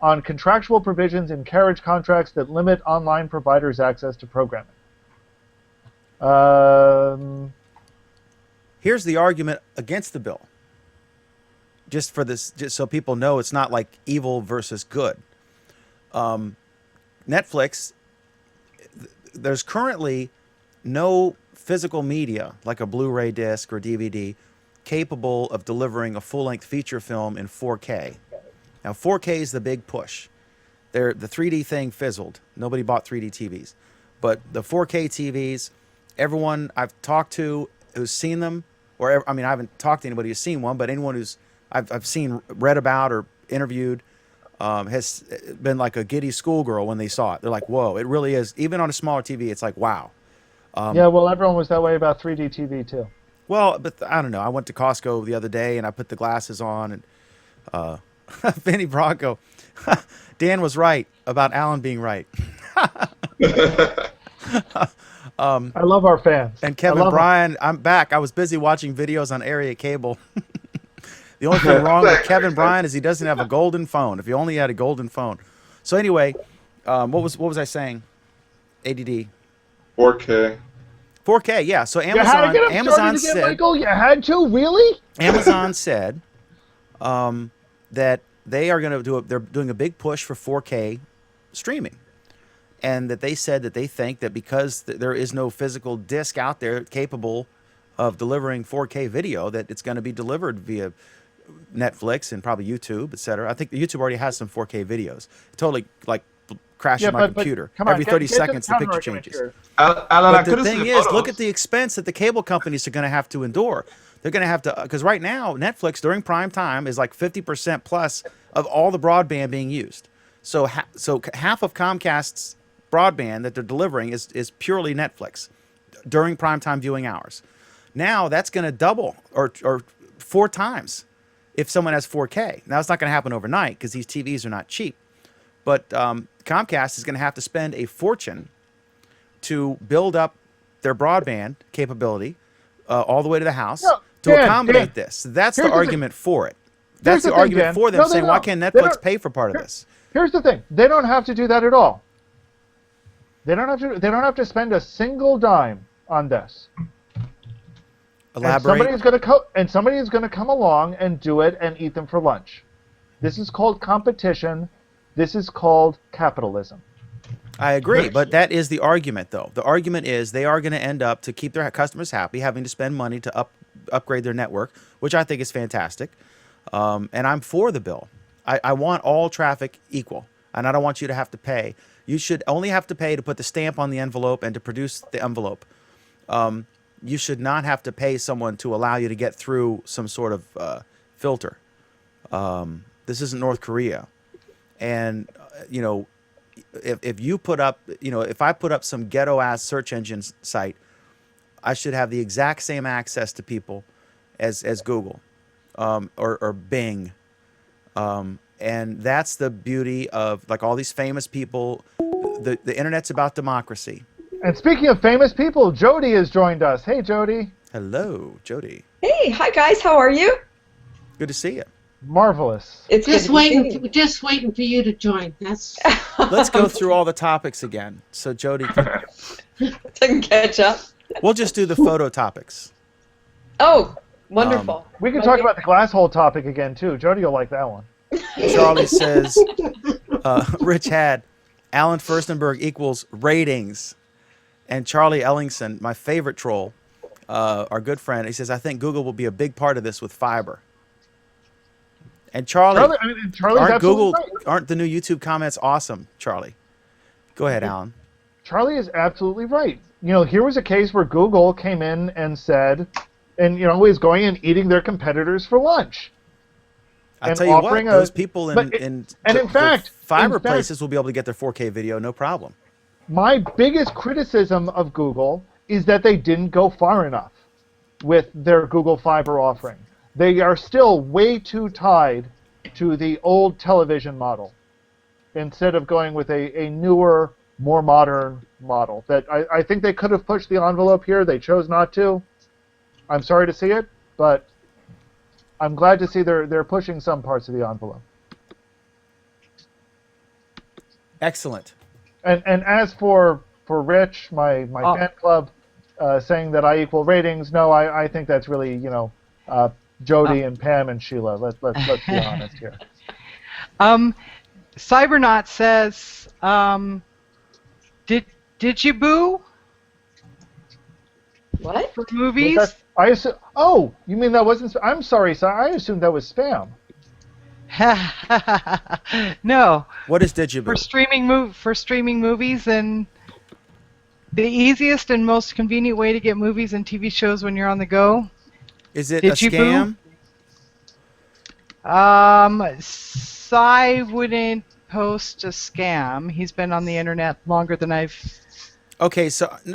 on contractual provisions in carriage contracts that limit online providers' access to programming. Here's the argument against the bill. Just so people know, it's not like evil versus good. Netflix, there's currently no physical media like a Blu-ray disc or DVD capable of delivering a full-length feature film in 4K. Now, 4K is the big push. The 3D thing fizzled. Nobody bought 3D TVs. But the 4K TVs, everyone I've talked to who's seen them, I haven't talked to anybody who's seen one, but anyone who's I've seen, read about, or interviewed has been like a giddy schoolgirl when they saw it. They're like, whoa, it really is. Even on a smaller TV, it's like, wow. Yeah, well, everyone was that way about 3D TV, too. Well, but I don't know. I went to Costco the other day, and I put the glasses on, and Vinny Bronco, Dan was right about Alan being right. I love our fans. And Kevin Bryan, I'm back. I was busy watching videos on Area Cable. The only thing wrong with Kevin Bryan is he doesn't have a golden phone. If he only had a golden phone. So anyway, what was I saying? ADD. 4K. 4K, yeah. So You had to get him Amazon started again, said, Michael? You had to? Really? Amazon said that they are going to they're doing a big push for 4K streaming. And that they said that they think that because there is no physical disc out there capable of delivering 4K video, that it's going to be delivered via Netflix and probably YouTube, etc. I think YouTube already has some 4K videos. It totally like crashes my computer. Come on, Every 30 seconds the picture changes. Alan, But the thing is, look at the expense that the cable companies are going to have to endure. They're going to have to, because right now Netflix during prime time is like 50% plus of all the broadband being used. So half of Comcast's broadband that they're delivering is purely Netflix during primetime viewing hours. Now that's going to double or 4 times if someone has 4K. Now it's not going to happen overnight because these TVs are not cheap. But Comcast is going to have to spend a fortune to build up their broadband capability all the way to the house to accommodate this. That's the argument for it. That's the argument for them saying, why can't Netflix pay for part of this? Here's the thing. They don't have to do that at all. They don't have to spend a single dime on this. Elaborate. And somebody is going to come along and do it and eat them for lunch. This is called competition. This is called capitalism. I agree, but that is the argument, though. The argument is they are going to end up, to keep their customers happy, having to spend money to upgrade their network, which I think is fantastic. And I'm for the bill. I want all traffic equal, and I don't want you to have to pay. You should only have to pay to put the stamp on the envelope and to produce the envelope. You should not have to pay someone to allow you to get through some sort of filter. This isn't North Korea. And, if you put up, if I put up some ghetto-ass search engine site, I should have the exact same access to people as Google or Bing. And that's the beauty of like all these famous people. The internet's about democracy. And speaking of famous people, Jody has joined us. Hey, Jody. Hello, Jody. Hey, hi guys, how are you? Good to see you. Marvelous. It's Just good to see waiting, you. just waiting for you to join. That's Let's go through all the topics again. So Jody, to catch up. we'll just do the photo topics. Oh, wonderful. We can talk about the glass hole topic again, too. Jody will like that one. Charlie says, Rich had Alan Firstenberg equals ratings. And Charlie Ellingson, my favorite troll, our good friend, he says, I think Google will be a big part of this with fiber. And Charlie's aren't the new YouTube comments awesome, Charlie? Go ahead, Alan. Charlie is absolutely right. You know, here was a case where Google came in and said, and you know, is going and eating their competitors for lunch. I'll tell you what, those people in fact, fiber places will be able to get their 4K video, no problem. My biggest criticism of Google is that they didn't go far enough with their Google Fiber offering. They are still way too tied to the old television model instead of going with a newer, more modern model. That I think they could have pushed the envelope here. They chose not to. I'm sorry to see it, but I'm glad to see they're pushing some parts of the envelope. Excellent. And as for Rich, my fan club, saying that I equal ratings, no, I think that's really, you know, Jody and Pam and Sheila. Let's be honest here. Cybernaut says, did you boo? What? For movies? Oh, you mean that wasn't? I'm sorry, sir. I assumed that was spam. No. What is Digiboo? For streaming movies, and the easiest and most convenient way to get movies and TV shows when you're on the go. Is it a scam? Cy wouldn't post a scam. He's been on the internet longer than I've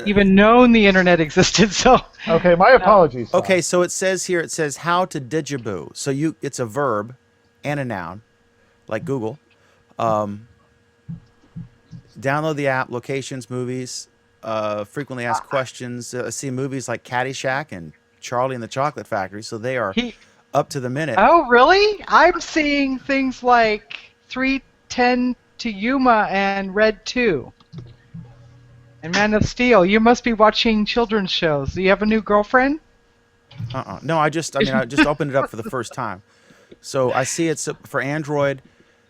even known the internet existed. So okay, my apologies. Okay, so it says here, it says how to Digiboo. So it's a verb and a noun, like Google. Download the app, locations, movies, frequently asked questions. See movies like Caddyshack and Charlie and the Chocolate Factory, so they are up to the minute. Oh, really? I'm seeing things like 3:10 to Yuma and Red 2 and Man of Steel. You must be watching children's shows. Do you have a new girlfriend? No, I just opened it up for the first time. So I see it's for Android,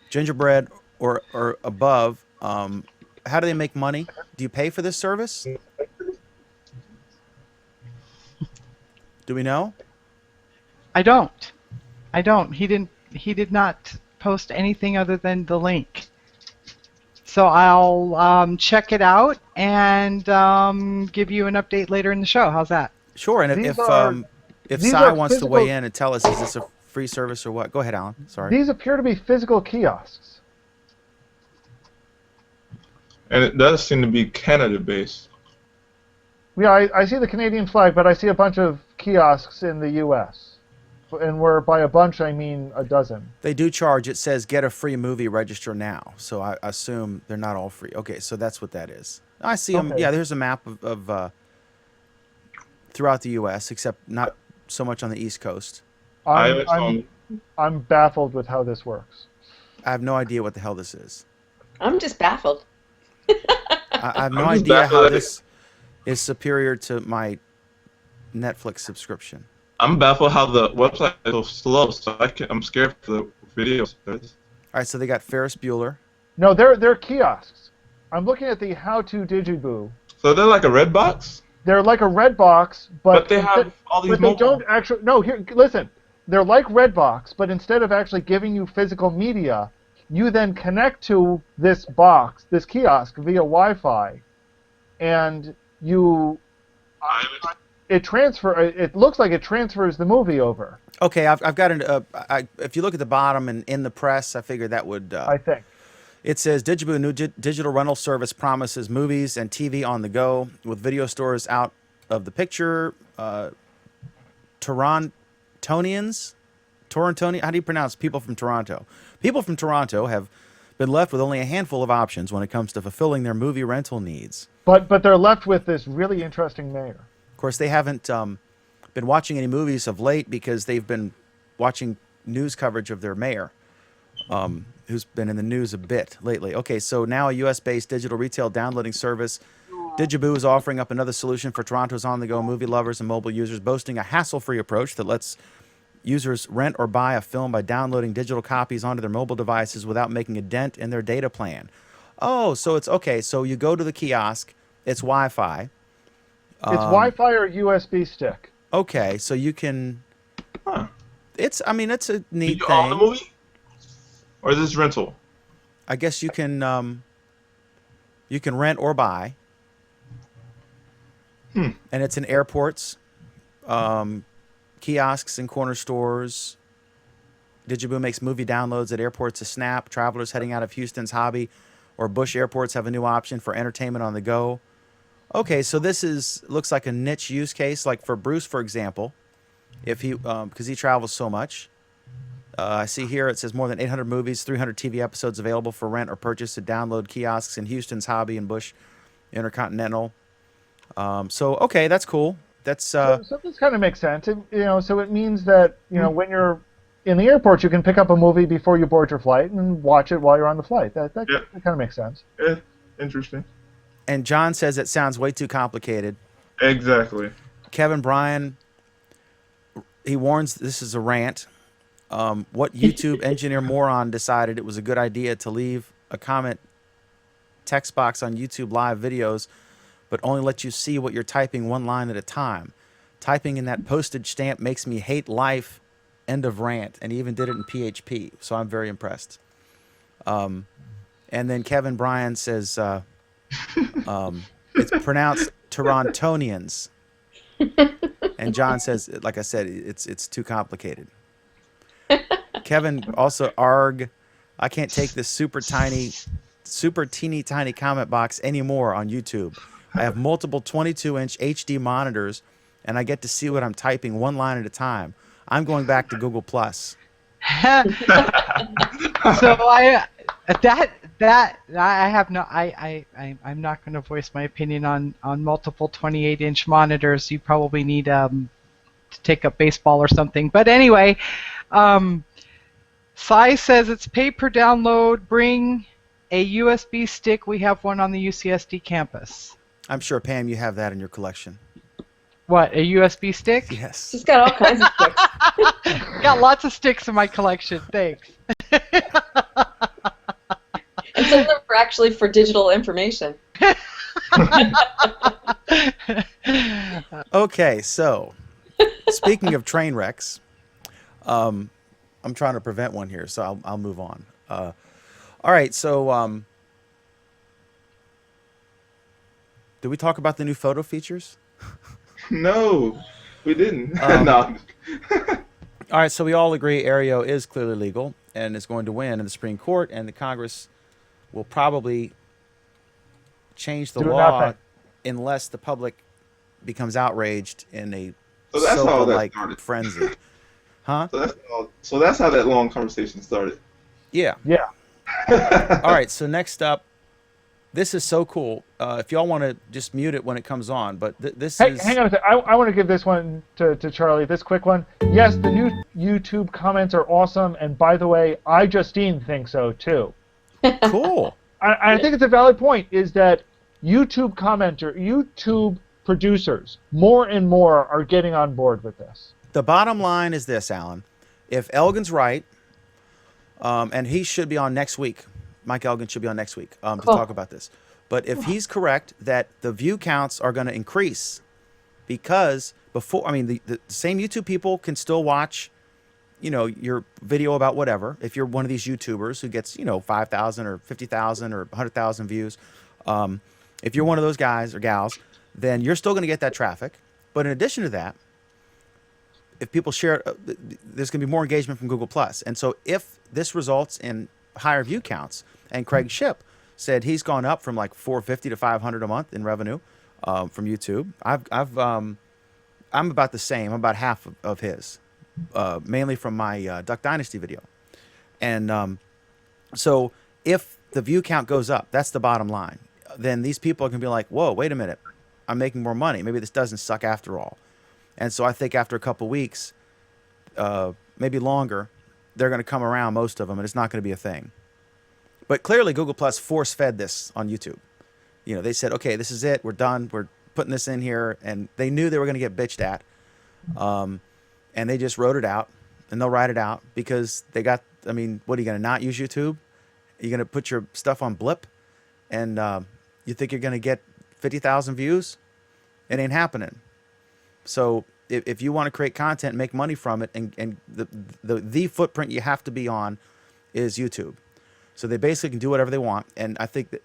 Gingerbread, or above. How do they make money? Do you pay for this service? Do we know? I don't. He did not post anything other than the link. So I'll check it out and give you an update later in the show. How's that? Sure. And if Cy wants to weigh in and tell us, is this a free service or what? Go ahead, Alan. Sorry. These appear to be physical kiosks. And it does seem to be Canada-based. Yeah, I see the Canadian flag, but I see a bunch of kiosks in the U.S. And where by a bunch, I mean a dozen. They do charge. It says get a free movie, register now. So I assume they're not all free. Okay, so that's what that is. I see them. Yeah, there's a map of throughout the U.S., except not so much on the East Coast. I'm baffled with how this works. I have no idea what the hell this is. I'm just baffled. I have no idea how this is superior to my Netflix subscription. I'm baffled how the website is so slow, so I'm scared for the videos. All right, so they got Ferris Bueller. No, they're kiosks. I'm looking at the How to Digiboo. So they're like a red box? They're like a red box, but they have all these. But they don't actually. No, here, listen. They're like Redbox, but instead of actually giving you physical media, you then connect to this box, this kiosk, via Wi-Fi, and you. It looks like it transfers the movie over. Okay, I've got if you look at the bottom and in the press, I figured that would. I think. It says Digiboo new digital rental service promises movies and TV on the go with video stores out of the picture. Torontonians Torontoni? How do you pronounce people from Toronto? People from Toronto have been left with only a handful of options when it comes to fulfilling their movie rental needs. But they're left with this really interesting mayor. Of course, they haven't been watching any movies of late because they've been watching news coverage of their mayor, who's been in the news a bit lately. Okay, so now a U.S.-based digital retail downloading service, Digiboo, is offering up another solution for Toronto's on-the-go movie lovers and mobile users, boasting a hassle-free approach that lets users rent or buy a film by downloading digital copies onto their mobile devices without making a dent in their data plan. Oh, so it's okay. So you go to the kiosk. It's Wi-Fi. It's Wi-Fi or USB stick. Okay, so you can. Huh. It's a neat Do you thing. own the movie? Or is this rental? I guess you can rent or buy. And it's in airports, kiosks and corner stores. Digiboo makes movie downloads at airports to Snap. Travelers heading out of Houston's Hobby or Bush airports have a new option for entertainment on the go. Okay, so this looks like a niche use case, like for Bruce, for example, if he because he travels so much. I see here it says more than 800 movies, 300 TV episodes available for rent or purchase at download kiosks in Houston's Hobby and Bush Intercontinental. So okay, that's cool. That's So this kind of makes sense. So it means that when you're in the airport, you can pick up a movie before you board your flight and watch it while you're on the flight. That kind of makes sense. Yeah, interesting. And John says it sounds way too complicated. Exactly. Kevin Bryan, he warns this is a rant. What YouTube engineer moron decided it was a good idea to leave a comment text box on YouTube live videos, but only let you see what you're typing one line at a time. Typing in that postage stamp makes me hate life. End of rant. And he even did it in PHP. So I'm very impressed. And then Kevin Bryan says it's pronounced Torontonians. And John says, like I said, it's too complicated. Kevin also arg, I can't take this super teeny tiny comment box anymore on YouTube. I have multiple 22-inch HD monitors, and I get to see what I'm typing one line at a time. I'm going back to Google Plus. I'm not going to voice my opinion on multiple 28-inch monitors. You probably need to take up baseball or something. But anyway, Sai says it's pay per download. Bring a USB stick. We have one on the UCSD campus. I'm sure, Pam, you have that in your collection. What, a USB stick? Yes. She's got all kinds of sticks. Got lots of sticks in my collection. Thanks. And some of them are actually for digital information. Okay, so speaking of train wrecks, I'm trying to prevent one here, so I'll move on. All right, so did we talk about the new photo features? No, we didn't. No. All right, so we all agree Aereo is clearly legal and is going to win in the Supreme Court, and the Congress will probably change the law unless the public becomes outraged in a soap-like frenzy. Huh? So that's how that long conversation started. Yeah. Yeah. All right, so next up, this is so cool. If y'all want to just mute it when it comes on, but this is... Hang on a second. I want to give this one to Charlie, this quick one. Yes, the new YouTube comments are awesome, and by the way, I, Justine, think so, too. Cool. I think it's a valid point, is that YouTube producers, more and more, are getting on board with this. The bottom line is this, Alan. If Elgin's right, and he should be on next week, Mike Elgin should be on next week to talk about this. But if he's correct that the view counts are going to increase because the same YouTube people can still watch, your video about whatever. If you're one of these YouTubers who gets, 5,000 or 50,000 or 100,000 views, if you're one of those guys or gals, then you're still going to get that traffic. But in addition to that, if people share, there's going to be more engagement from Google+. And so if this results in higher view counts, and Craig Shipp said he's gone up from like 450 to 500 a month in revenue from YouTube. I'm about the same. I'm about half of his. mainly from my Duck Dynasty video. And so if the view count goes up, that's the bottom line. Then these people can be like, whoa, wait a minute. I'm making more money. Maybe this doesn't suck after all. And so I think after a couple weeks, maybe longer, they're going to come around, most of them, and it's not going to be a thing. But clearly Google Plus force-fed this on YouTube. You know, they said, okay, this is it. We're done. We're putting this in here. And they knew they were going to get bitched at. And they just wrote it out. And they'll write it out because they got, I mean, what, are you going to not use YouTube? Are you going to put your stuff on Blip? And you think you're going to get 50,000 views? It ain't happening. So if you want to create content and make money from it, and the footprint you have to be on is YouTube. So they basically can do whatever they want. And I think that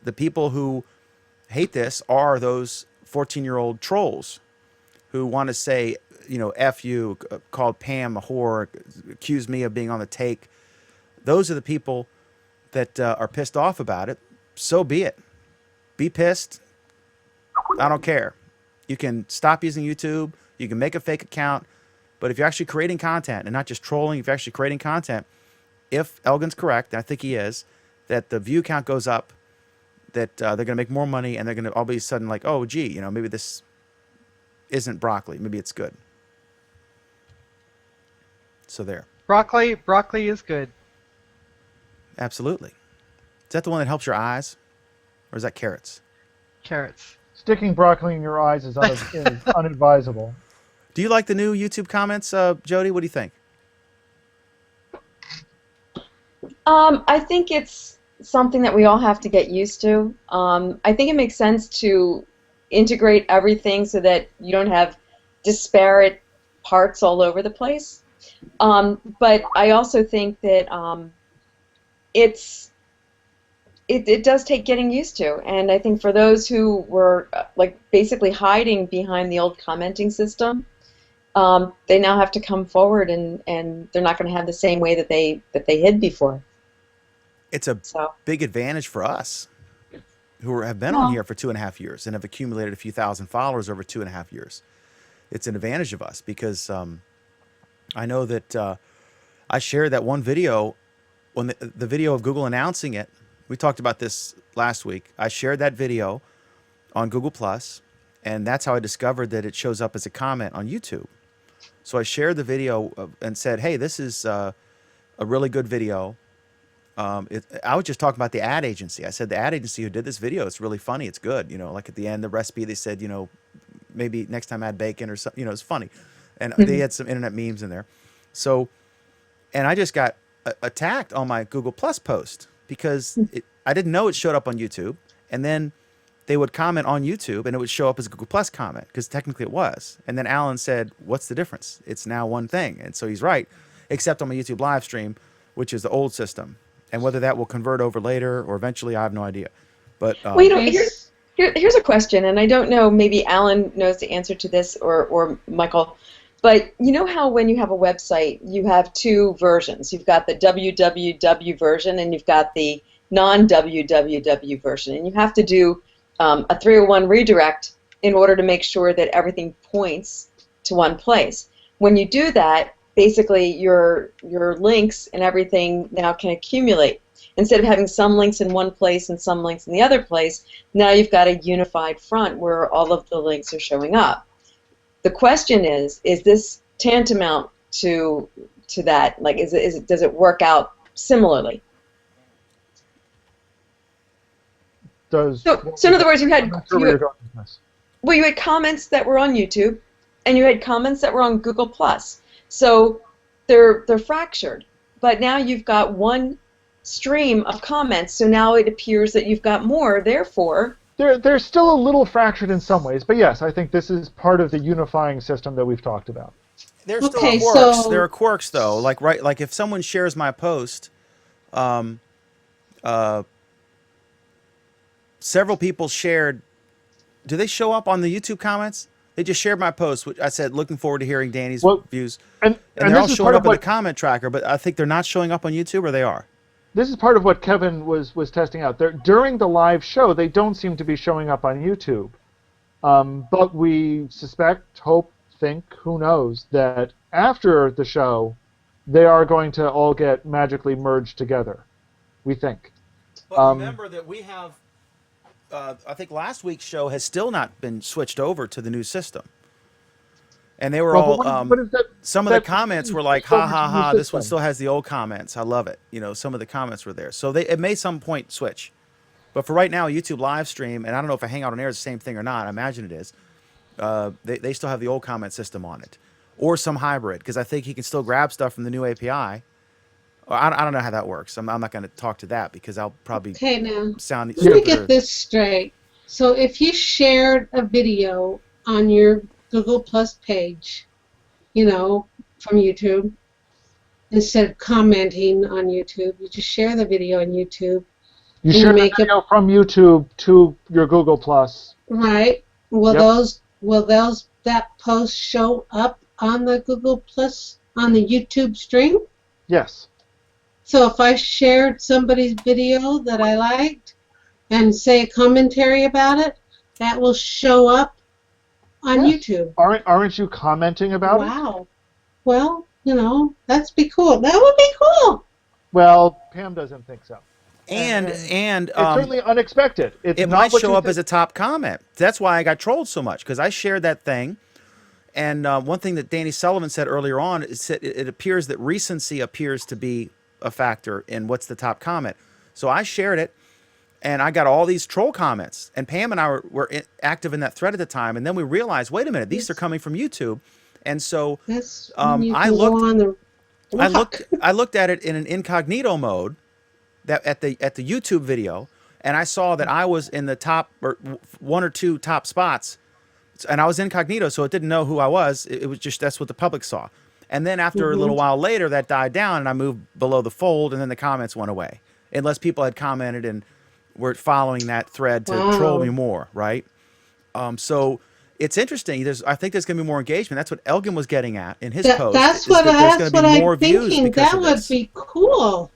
the people who hate this are those 14-year-old trolls who want to say, you know, F you, called Pam a whore, accuse me of being on the take. Those are the people that are pissed off about it. So be it. Be pissed. I don't care. You can stop using YouTube. You can make a fake account. But if you're actually creating content and not just trolling, if you're actually creating content, if Elgin's correct, and I think he is, that the view count goes up, that they're going to make more money, and they're going to all be sudden like, oh, gee, you know, maybe this isn't broccoli. Maybe it's good. So there. Broccoli is good. Absolutely. Is that the one that helps your eyes? Or is that carrots? Carrots. Sticking broccoli in your eyes is unadvisable. Do you like the new YouTube comments, Jody? What do you think? I think it's something that we all have to get used to. I think it makes sense to integrate everything so that you don't have disparate parts all over the place. But I also think that it does take getting used to, and I think for those who were like basically hiding behind the old commenting system, they now have to come forward, and they're not going to have the same way that they hid before. It's a big advantage for us who have been on here for 2.5 years and have accumulated a few thousand followers over 2.5 years. It's an advantage of us because I know that I shared that one video, when the video of Google announcing it. We talked about this last week. I shared that video on Google Plus, and that's how I discovered that it shows up as a comment on YouTube. So I shared the video and said, hey, this is a really good video. I was just talking about the ad agency. I said, the ad agency who did this video, it's really funny. It's good. You know, like at the end, the recipe, they said, you know, maybe next time add bacon or something. You know, it's funny. And they had some internet memes in there. So, and I just got attacked on my Google Plus post because I didn't know it showed up on YouTube. And then they would comment on YouTube and it would show up as a Google Plus comment because technically it was. And then Alan said, what's the difference? It's now one thing. And so he's right, except on my YouTube live stream, which is the old system. And whether that will convert over later or eventually, I have no idea. But well, you know, here's a question, and I don't know, maybe Alan knows the answer to this or Michael, but you know how when you have a website, you have two versions. You've got the www version and you've got the non-www version, and you have to do a 301 redirect in order to make sure that everything points to one place. When you do that, basically your links and everything now can accumulate. Instead of having some links in one place and some links in the other place, now you've got a unified front where all of the links are showing up. The question is this tantamount to that? Like, does it work out similarly? So in other words, you had comments that were on YouTube, and you had comments that were on Google Plus. So they're fractured, but now you've got one stream of comments. So now it appears that you've got more. Therefore, they're still a little fractured in some ways, but yes, I think this is part of the unifying system that we've talked about. There's still quirks. There are quirks though. Like if someone shares my post, several people shared. Do they show up on the YouTube comments? They just shared my post, which I said, looking forward to hearing Danny's views. And they're all showing up in the comment tracker, but I think they're not showing up on YouTube, or they are? This is part of what Kevin was testing out. During the live show, they don't seem to be showing up on YouTube. But we suspect, hope, think, who knows, that after the show, they are going to all get magically merged together. We think. But remember that we have, I think last week's show has still not been switched over to the new system. And they were some of the comments were like, ha, ha, ha, this one still has the old comments. I love it. Some of the comments were there. So it may some point switch. But for right now, YouTube live stream, and I don't know if a Hangout on Air is the same thing or not. I imagine it is. They still have the old comment system on it. Or some hybrid, because I think he can still grab stuff from the new API. I don't know how that works. I'm not going to talk to that because I'll probably sound let me get this straight. So if you shared a video on your Google Plus page, from YouTube, instead of commenting on YouTube, you just share the video on YouTube. You share the video from YouTube to your Google Plus. Right. Will that post show up on the Google Plus on the YouTube stream? Yes. So if I shared somebody's video that I liked and say a commentary about it, that will show up on YouTube. Aren't you commenting about it? Wow. Well, that'd be cool. That would be cool. Well, Pam doesn't think so. And it's certainly unexpected. It might show up as a top comment. That's why I got trolled so much, because I shared that thing. And one thing that Danny Sullivan said earlier on is that it appears that recency appears to be a factor in what's the top comment. So I shared it, and I got all these troll comments. And Pam and I were active in that thread at the time, and then we realized, wait a minute, these are coming from YouTube. And so I looked at it in an incognito mode that at the YouTube video, and I saw that I was in the top or one or two top spots, and I was incognito, so it didn't know who I was. It was just that's what the public saw. And then after a little while later, that died down, and I moved below the fold, and then the comments went away, unless people had commented and were following that thread to troll me more, right? So it's interesting. I think there's going to be more engagement. That's what Elgin was getting at in his post. That's what I'm thinking. That would be cool.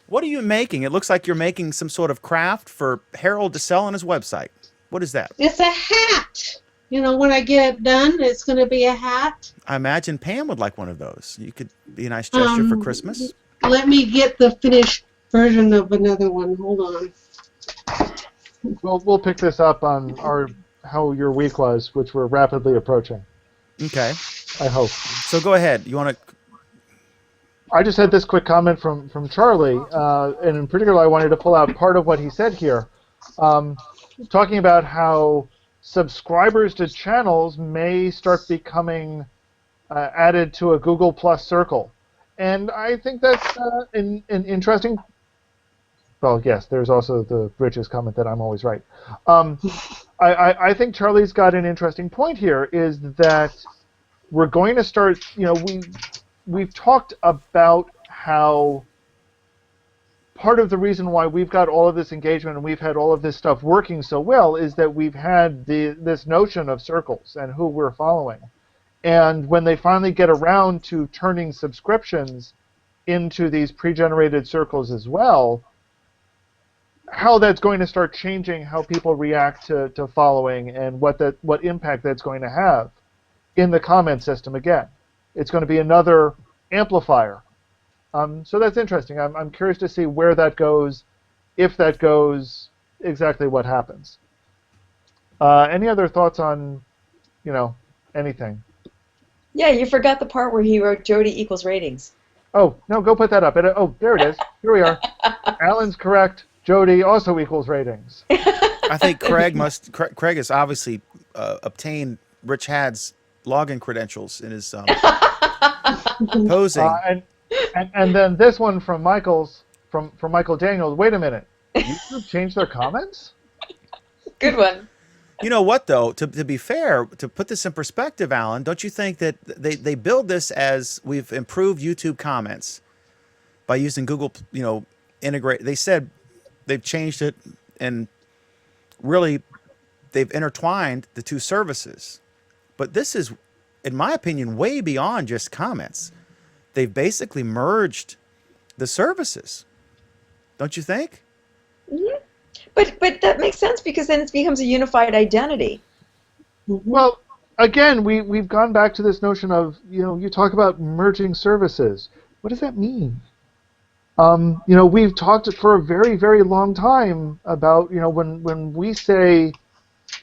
What are you making? It looks like you're making some sort of craft for Harold to sell on his website. What is that? It's a hat. When I get it done, it's going to be a hat. I imagine Pam would like one of those. You could be a nice gesture for Christmas. Let me get the finished version of another one. Hold on. Well, we'll pick this up on how your week was, which we're rapidly approaching. Okay. I hope. So go ahead. You want to... I just had this quick comment from Charlie, and in particular I wanted to pull out part of what he said here, talking about how subscribers to channels may start becoming added to a Google Plus circle. And I think that's an interesting... Well, yes, there's also the Rich's comment that I'm always right. I think Charlie's got an interesting point here, is that we're going to start, we've talked about how part of the reason why we've got all of this engagement and we've had all of this stuff working so well is that we've had this notion of circles and who we're following. And when they finally get around to turning subscriptions into these pre-generated circles as well, how that's going to start changing how people react to following and what impact that's going to have in the comment system again. It's going to be another amplifier. So that's interesting. I'm curious to see where that goes, if that goes, exactly what happens. Any other thoughts on, anything? Yeah, you forgot the part where he wrote Jody equals ratings. Oh, no, go put that up. Oh, there it is. Here we are. Alan's correct. Jody also equals ratings. I think Craig has obviously obtained Rich Had's login credentials in his posing. And then this one from Michael Daniels. Wait a minute. YouTube changed their comments? Good one. You know what, though? To be fair, to put this in perspective, Alan, don't you think that they build this as we've improved YouTube comments by using Google, integrate? They said they've changed it, and really they've intertwined the two services. But this is, in my opinion, way beyond just comments. They've basically merged the services. Don't you think? Mm-hmm. But that makes sense, because then it becomes a unified identity. Well, again, we've gone back to this notion of, you talk about merging services. What does that mean? We've talked for a very, very long time about, when we say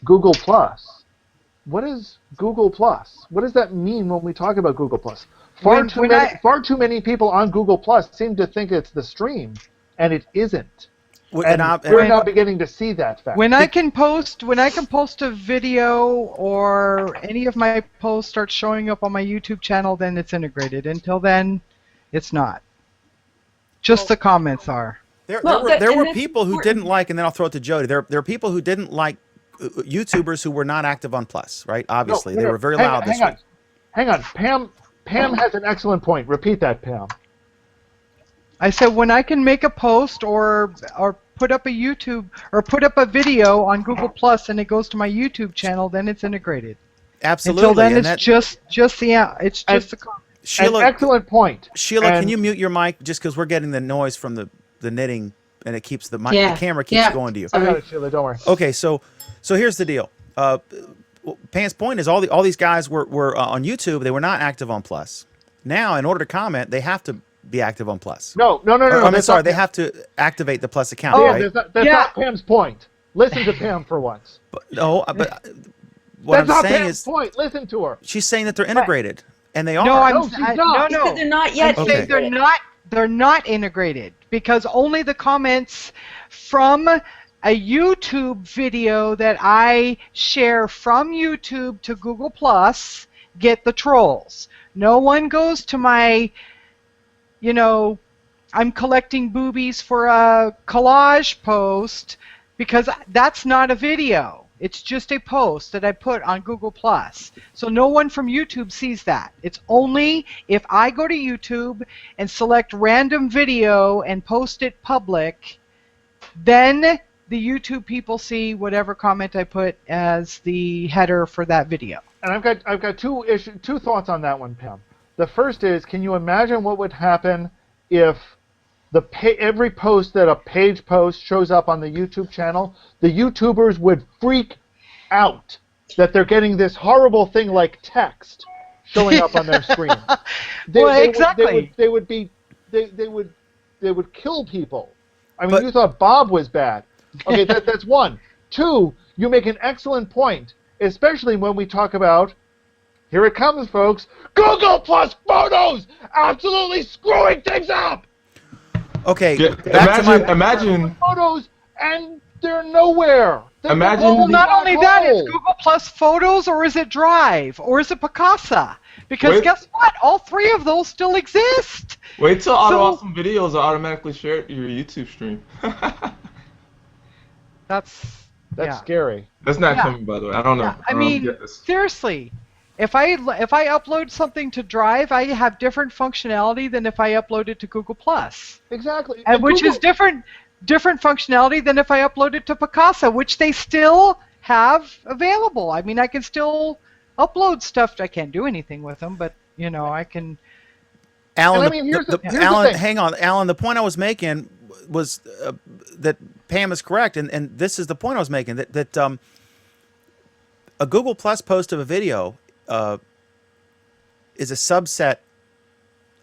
Google Plus, what is Google Plus? What does that mean when we talk about Google Plus? Far too many people on Google Plus seem to think it's the stream, and it isn't. We're now beginning to see that fact. When I can post a video or any of my posts start showing up on my YouTube channel, then it's integrated. Until then, it's not. Just the comments are. There were people who didn't like, and then I'll throw it to Jody. There are people who didn't like YouTubers who were not active on Plus, right? Obviously, they were very loud this week. Hang on, Pam has an excellent point. Repeat that, Pam. I said when I can make a post or put up a YouTube or put up a video on Google Plus and it goes to my YouTube channel, then it's integrated. Absolutely. Until then, it's just the comment. Sheila, an excellent point. Sheila, can you mute your mic just because we're getting the noise from the knitting and it keeps the camera keeps going to you. I got it, Sheila. Don't worry. Okay, so here's the deal. Pam's point is all these guys were on YouTube. They were not active on Plus. Now, in order to comment, they have to be active on Plus. No. I'm sorry. They have to activate the Plus account, right? That's not Pam's point. Listen to Pam for once. What I'm saying Pam's is, point. Listen to her. She's saying that they're integrated, and they are. No, she's not. No, they're not yet. I'm saying they're not integrated because only the comments from a YouTube video that I share from YouTube to Google Plus get the trolls. No one goes to my, I'm collecting boobies for a collage post because that's not a video. It's just a post that I put on Google Plus. So no one from YouTube sees that. It's only if I go to YouTube and select random video and post it public, then the YouTube people see whatever comment I put as the header for that video. And I've got two thoughts on that one, Pam. The first is, can you imagine what would happen if every post that a page post shows up on the YouTube channel, the YouTubers would freak out that they're getting this horrible thing like text showing up on their screen. Exactly. They would kill people. I mean, you thought Bob was bad. Okay, that's one. Two, you make an excellent point, especially when we talk about, here it comes, folks, Google Plus photos absolutely screwing things up. Okay, imagine photos and they're nowhere. Well, not only that, it's Google Plus Photos, or is it Drive, or is it Picasa? Because guess what? All three of those still exist. Wait till awesome videos are automatically shared to your YouTube stream. That's scary. That's not coming, by the way. I don't know. Yeah. I mean, seriously. If I upload something to Drive, I have different functionality than if I upload it to Google Plus. Exactly. And which is different functionality than if I upload it to Picasa, which they still have available. I mean, I can still upload stuff. I can't do anything with them, but I can. Alan, Alan, hang on, Alan. The point I was making was that Pam is correct, and this is the point I was making that a Google Plus post of a video is a subset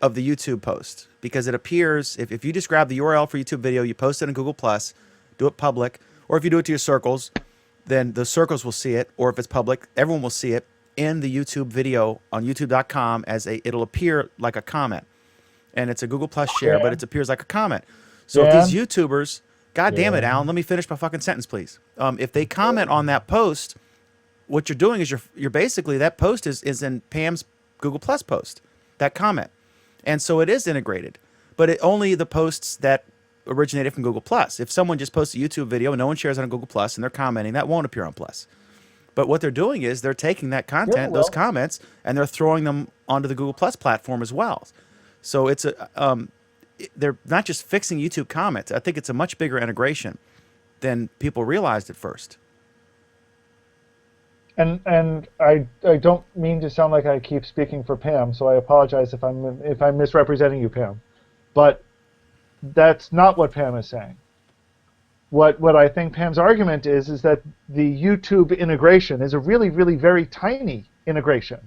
of the YouTube post because it appears if you just grab the URL for YouTube video, you post it in Google Plus, do it public, or if you do it to your circles, then the circles will see it, or if it's public, everyone will see it in the YouTube video on YouTube.com it'll appear like a comment, and it's a Google Plus share, but it appears like a comment. So if these YouTubers, God damn it, Alan, let me finish my fucking sentence, please. If they comment on that post, what you're doing is you're basically, that post is in Pam's Google Plus post, that comment. And so it is integrated, but only the posts that originated from Google Plus. If someone just posts a YouTube video and no one shares it on Google Plus and they're commenting, that won't appear on Plus. But what they're doing is they're taking that content, those comments, and they're throwing them onto the Google Plus platform as well. So it's they're not just fixing YouTube comments. I think it's a much bigger integration than people realized at first. And I don't mean to sound like I keep speaking for Pam, so I apologize if I'm misrepresenting you, Pam. But that's not what Pam is saying. What I think Pam's argument is that the YouTube integration is a really, really very tiny integration.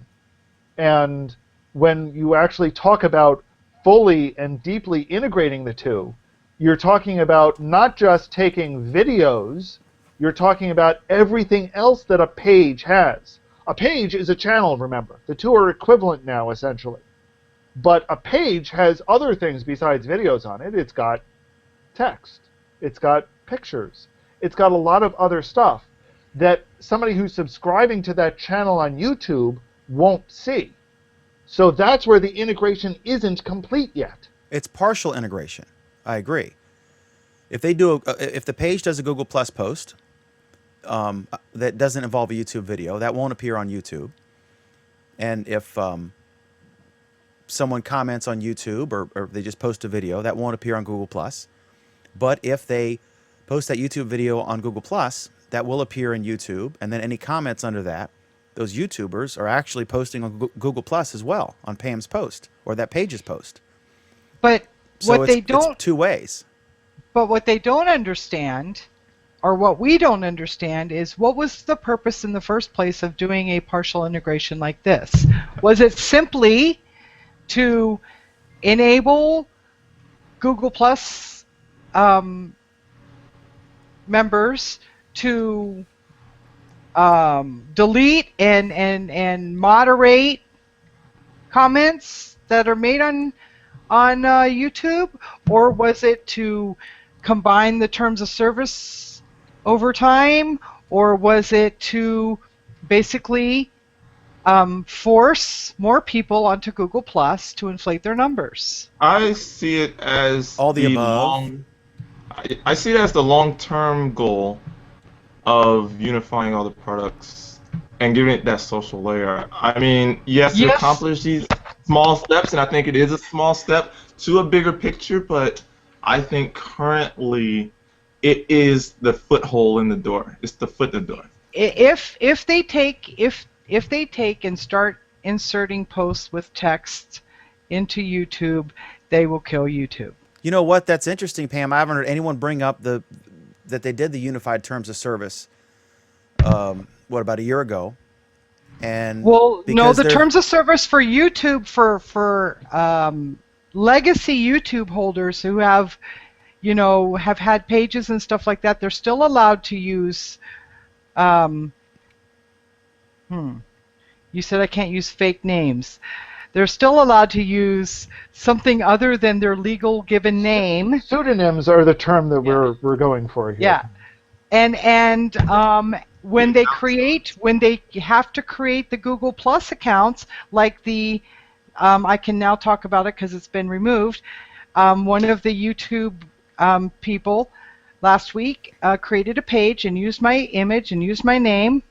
And when you actually talk about fully and deeply integrating the two, you're talking about not just taking videos, you're talking about everything else that a page has. A page is a channel, remember. The two are equivalent now, essentially. But a page has other things besides videos on it. It's got text. It's got pictures. It's got a lot of other stuff that somebody who's subscribing to that channel on YouTube won't see. So that's where the integration isn't complete yet. It's partial integration. I agree. If they do, if the page does a Google Plus post that doesn't involve a YouTube video, that won't appear on YouTube. And if someone comments on YouTube or they just post a video, that won't appear on Google Plus. But if they post that YouTube video on Google Plus, that will appear in YouTube, and then any comments under that, those YouTubers are actually posting on Google Plus as well, on Pam's post or that page's post. But So what they don't, it's two ways. but what they don't understand, or what we don't understand, is what was the purpose in the first place of doing a partial integration like this? Was it simply to enable Google Plus members to delete and moderate comments that are made on YouTube, or was it to combine the terms of service over time, or was it to basically force more people onto Google Plus to inflate their numbers? I see it as all the above. I see it as the long-term goal of unifying all the products and giving it that social layer. I mean, yes, you accomplish these small steps, and I think it is a small step to a bigger picture, but I think currently it is the foothold in the door. It's the foot in the door. If they take and start inserting posts with text into YouTube, they will kill YouTube. You know what? That's interesting, Pam. I haven't heard anyone bring up that they did the unified terms of service. About a year ago? And well, no, the terms of service for YouTube for legacy YouTube holders who have had pages and stuff like that, they're still allowed to use. You said I can't use fake names. They're still allowed to use something other than their legal given name. Pseudonyms are the term that we're going for here. Yeah, and when they have to create the Google Plus accounts, like the I can now talk about it because it's been removed. One of the YouTube people last week created a page and used my image and used my name,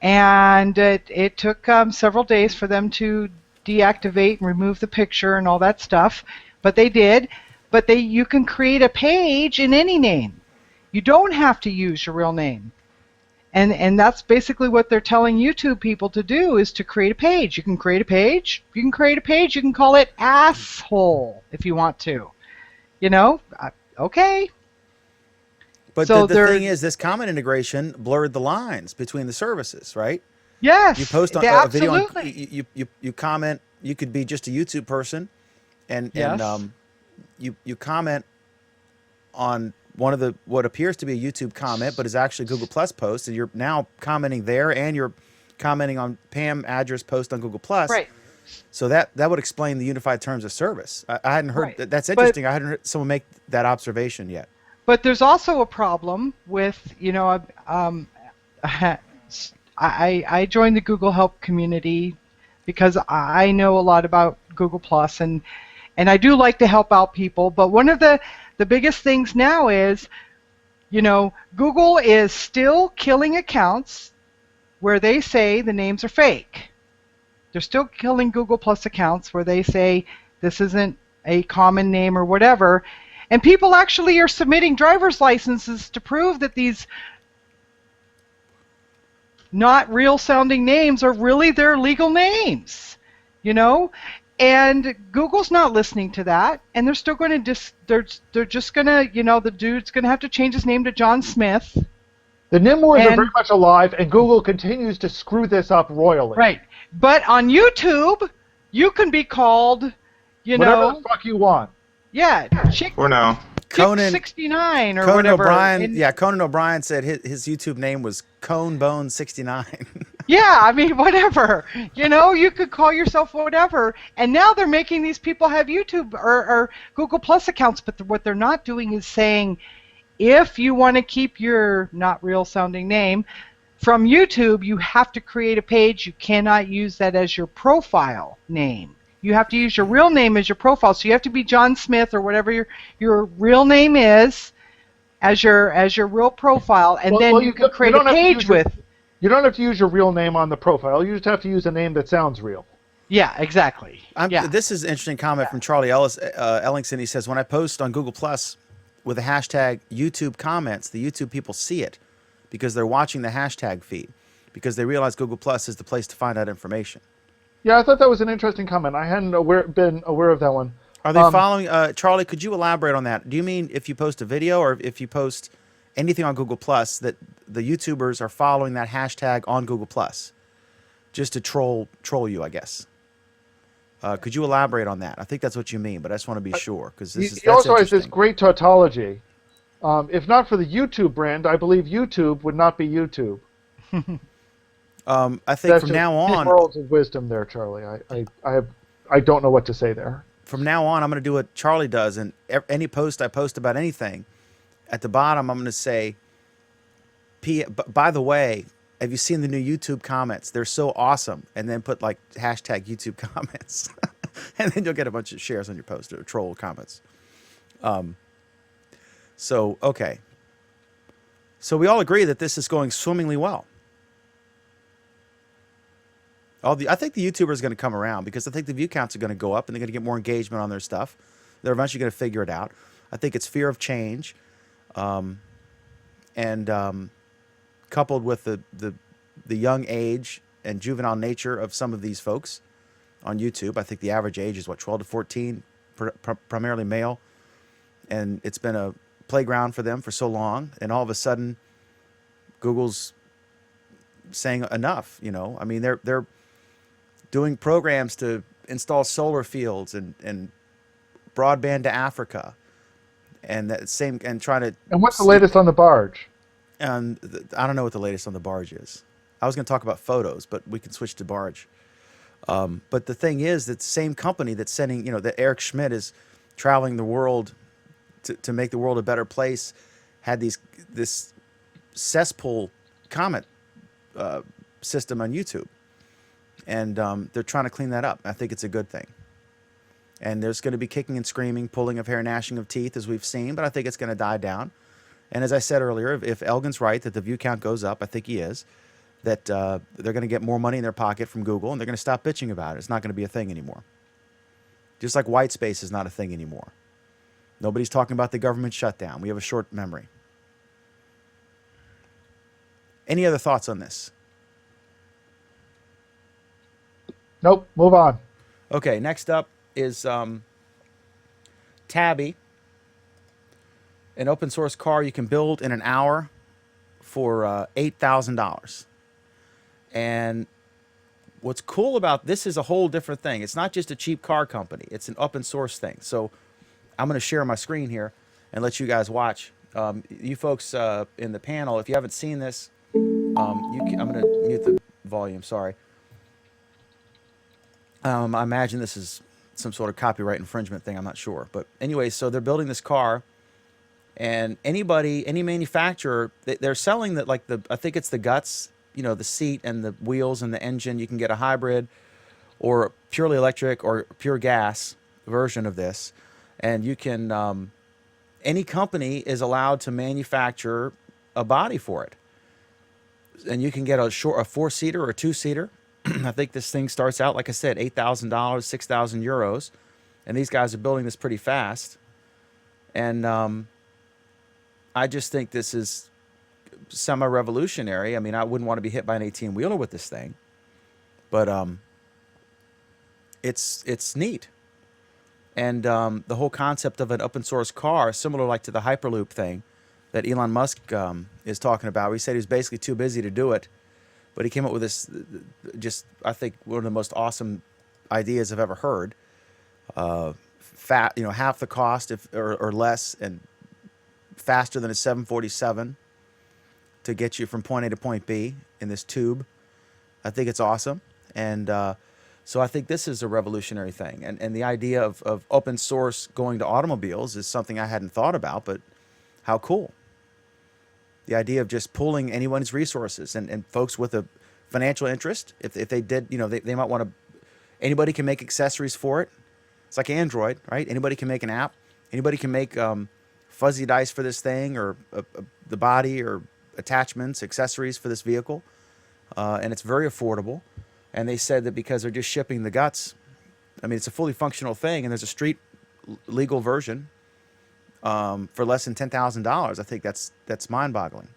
and it took several days for them to deactivate and remove the picture and all that stuff, but they did. But you can create a page in any name. You don't have to use your real name. And that's basically what they're telling YouTube people to do, is to create a page. You can create a page. You can create a page. You can call it asshole if you want to. Okay. But so the thing is, this comment integration blurred the lines between the services, right? Yes. You post on a video, you comment. You could be just a YouTube person, and you comment on one of what appears to be a YouTube comment, but is actually a Google Plus post, and you're now commenting there, and you're commenting on Pam Adger's post on Google Plus. Right. So that would explain the unified terms of service. I hadn't heard. Right. That's interesting. I hadn't heard someone make that observation yet. But there's also a problem with I joined the Google Help community because I know a lot about Google Plus, and I do like to help out people. But one of the biggest things now is, Google is still killing accounts where they say the names are fake. They're still killing Google Plus accounts where they say this isn't a common name or whatever. And people actually are submitting driver's licenses to prove that these not real sounding names are really their legal names, and Google's not listening to that, and they're still going to they're just going to, the dude's going to have to change his name to John Smith. The NIM wars are And- very much alive, and Google continues to screw this up royally. Right. But on YouTube, you can be called, Whatever the fuck you want. Yeah, Chick For now. Conan 69 or Conan whatever. O'Brien, And- yeah, Conan O'Brien said his YouTube name was Conebone69. Yeah, I mean, whatever. You could call yourself whatever. And now they're making these people have YouTube or Google Plus accounts, but what they're not doing is saying, if you want to keep your not real sounding name from YouTube, you have to create a page. You cannot use that as your profile name. You have to use your real name as your profile. So you have to be John Smith or whatever your real name is as your real profile, and then you can create a page with. You don't have to use your real name on the profile. You just have to use a name that sounds real. Yeah, exactly. This is an interesting comment from Charlie Ellingson. He says, when I post on Google Plus with the hashtag YouTube comments, the YouTube people see it because they're watching the hashtag feed because they realize Google Plus is the place to find out information. Yeah, I thought that was an interesting comment. I hadn't been aware of that one. Are they following? Charlie, could you elaborate on that? Do you mean if you post a video or if you post anything on Google Plus that the YouTubers are following that hashtag on Google Plus just to troll you, I guess? Could you elaborate on that? I think that's what you mean, but I just want to be sure because He also has this great tautology. If not for the YouTube brand, I believe YouTube would not be YouTube. I think from now on, worlds of wisdom there, Charlie. I don't know what to say there. From now on, I'm going to do what Charlie does, and any post I post about anything, at the bottom I'm going to say, by the way, have you seen the new YouTube comments? They're so awesome, and then put like hashtag YouTube comments, and then you'll get a bunch of shares on your post or troll comments. Okay. So we all agree that this is going swimmingly well. I think the YouTubers are going to come around because I think the view counts are going to go up and they're going to get more engagement on their stuff. They're eventually going to figure it out. I think it's fear of change, and coupled with the young age and juvenile nature of some of these folks on YouTube. I think the average age is 12 to 14, primarily male, and it's been a playground for them for so long. And all of a sudden, Google's saying enough. I mean, they're doing programs to install solar fields and broadband to Africa, and trying to. And what's the latest on the barge? I don't know what the latest on the barge is. I was going to talk about photos, but we can switch to barge. But the thing is that the same company that's sending, that Eric Schmidt is traveling the world to make the world a better place, had this cesspool comment system on YouTube. And they're trying to clean that up. I think it's a good thing. And there's going to be kicking and screaming, pulling of hair, gnashing of teeth, as we've seen, but I think it's going to die down. And as I said earlier, if Elgin's right that the view count goes up, I think he is, that they're going to get more money in their pocket from Google, and they're going to stop bitching about it. It's not going to be a thing anymore. Just like white space is not a thing anymore. Nobody's talking about the government shutdown. We have a short memory. Any other thoughts on this? Nope, move on. Okay, next up is Tabby, an open source car you can build in an hour for $8,000. And what's cool about this is a whole different thing. It's not just a cheap car company. It's an open source thing. So I'm going to share my screen here and let you guys watch. You folks in the panel, if you haven't seen this, I'm going to mute the volume, sorry. I imagine this is some sort of copyright infringement thing. I'm not sure. But anyway, so they're building this car, and any manufacturer, they're selling that, I think it's the guts, the seat and the wheels and the engine. You can get a hybrid or purely electric or pure gas version of this. And you can, any company is allowed to manufacture a body for it. And you can get a four-seater or a two-seater. I think this thing starts out, like I said, $8,000, 6,000 euros. And these guys are building this pretty fast. And I just think this is semi-revolutionary. I mean, I wouldn't want to be hit by an 18-wheeler with this thing. But it's neat. And the whole concept of an open source car, similar like to the Hyperloop thing that Elon Musk is talking about. He said he was basically too busy to do it, but he came up with this, just I think one of the most awesome ideas I've ever heard. Half the cost or less, and faster than a 747 to get you from point A to point B in this tube. I think it's awesome, and so I think this is a revolutionary thing. And the idea of open source going to automobiles is something I hadn't thought about, but how cool. The idea of just pulling anyone's resources and folks with a financial interest, if they did, they might want to, anybody can make accessories for it. It's like Android, right? Anybody can make an app. Anybody can make fuzzy dice for this thing, or the body, or attachments, accessories for this vehicle. And it's very affordable. And they said that because they're just shipping the guts, I mean, it's a fully functional thing, and there's a street legal version for less than $10,000. I think that's mind-boggling.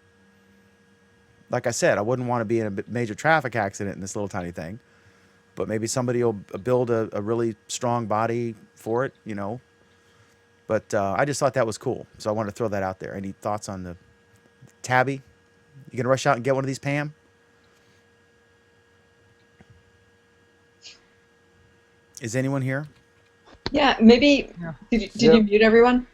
Like I said, I wouldn't want to be in a major traffic accident in this little tiny thing, but maybe somebody will build a really strong body for it, But I just thought that was cool, so I wanted to throw that out there. Any thoughts on the Tabby? You gonna rush out and get one of these, Pam? Is anyone here? Yeah, maybe. Yeah. Did you mute everyone?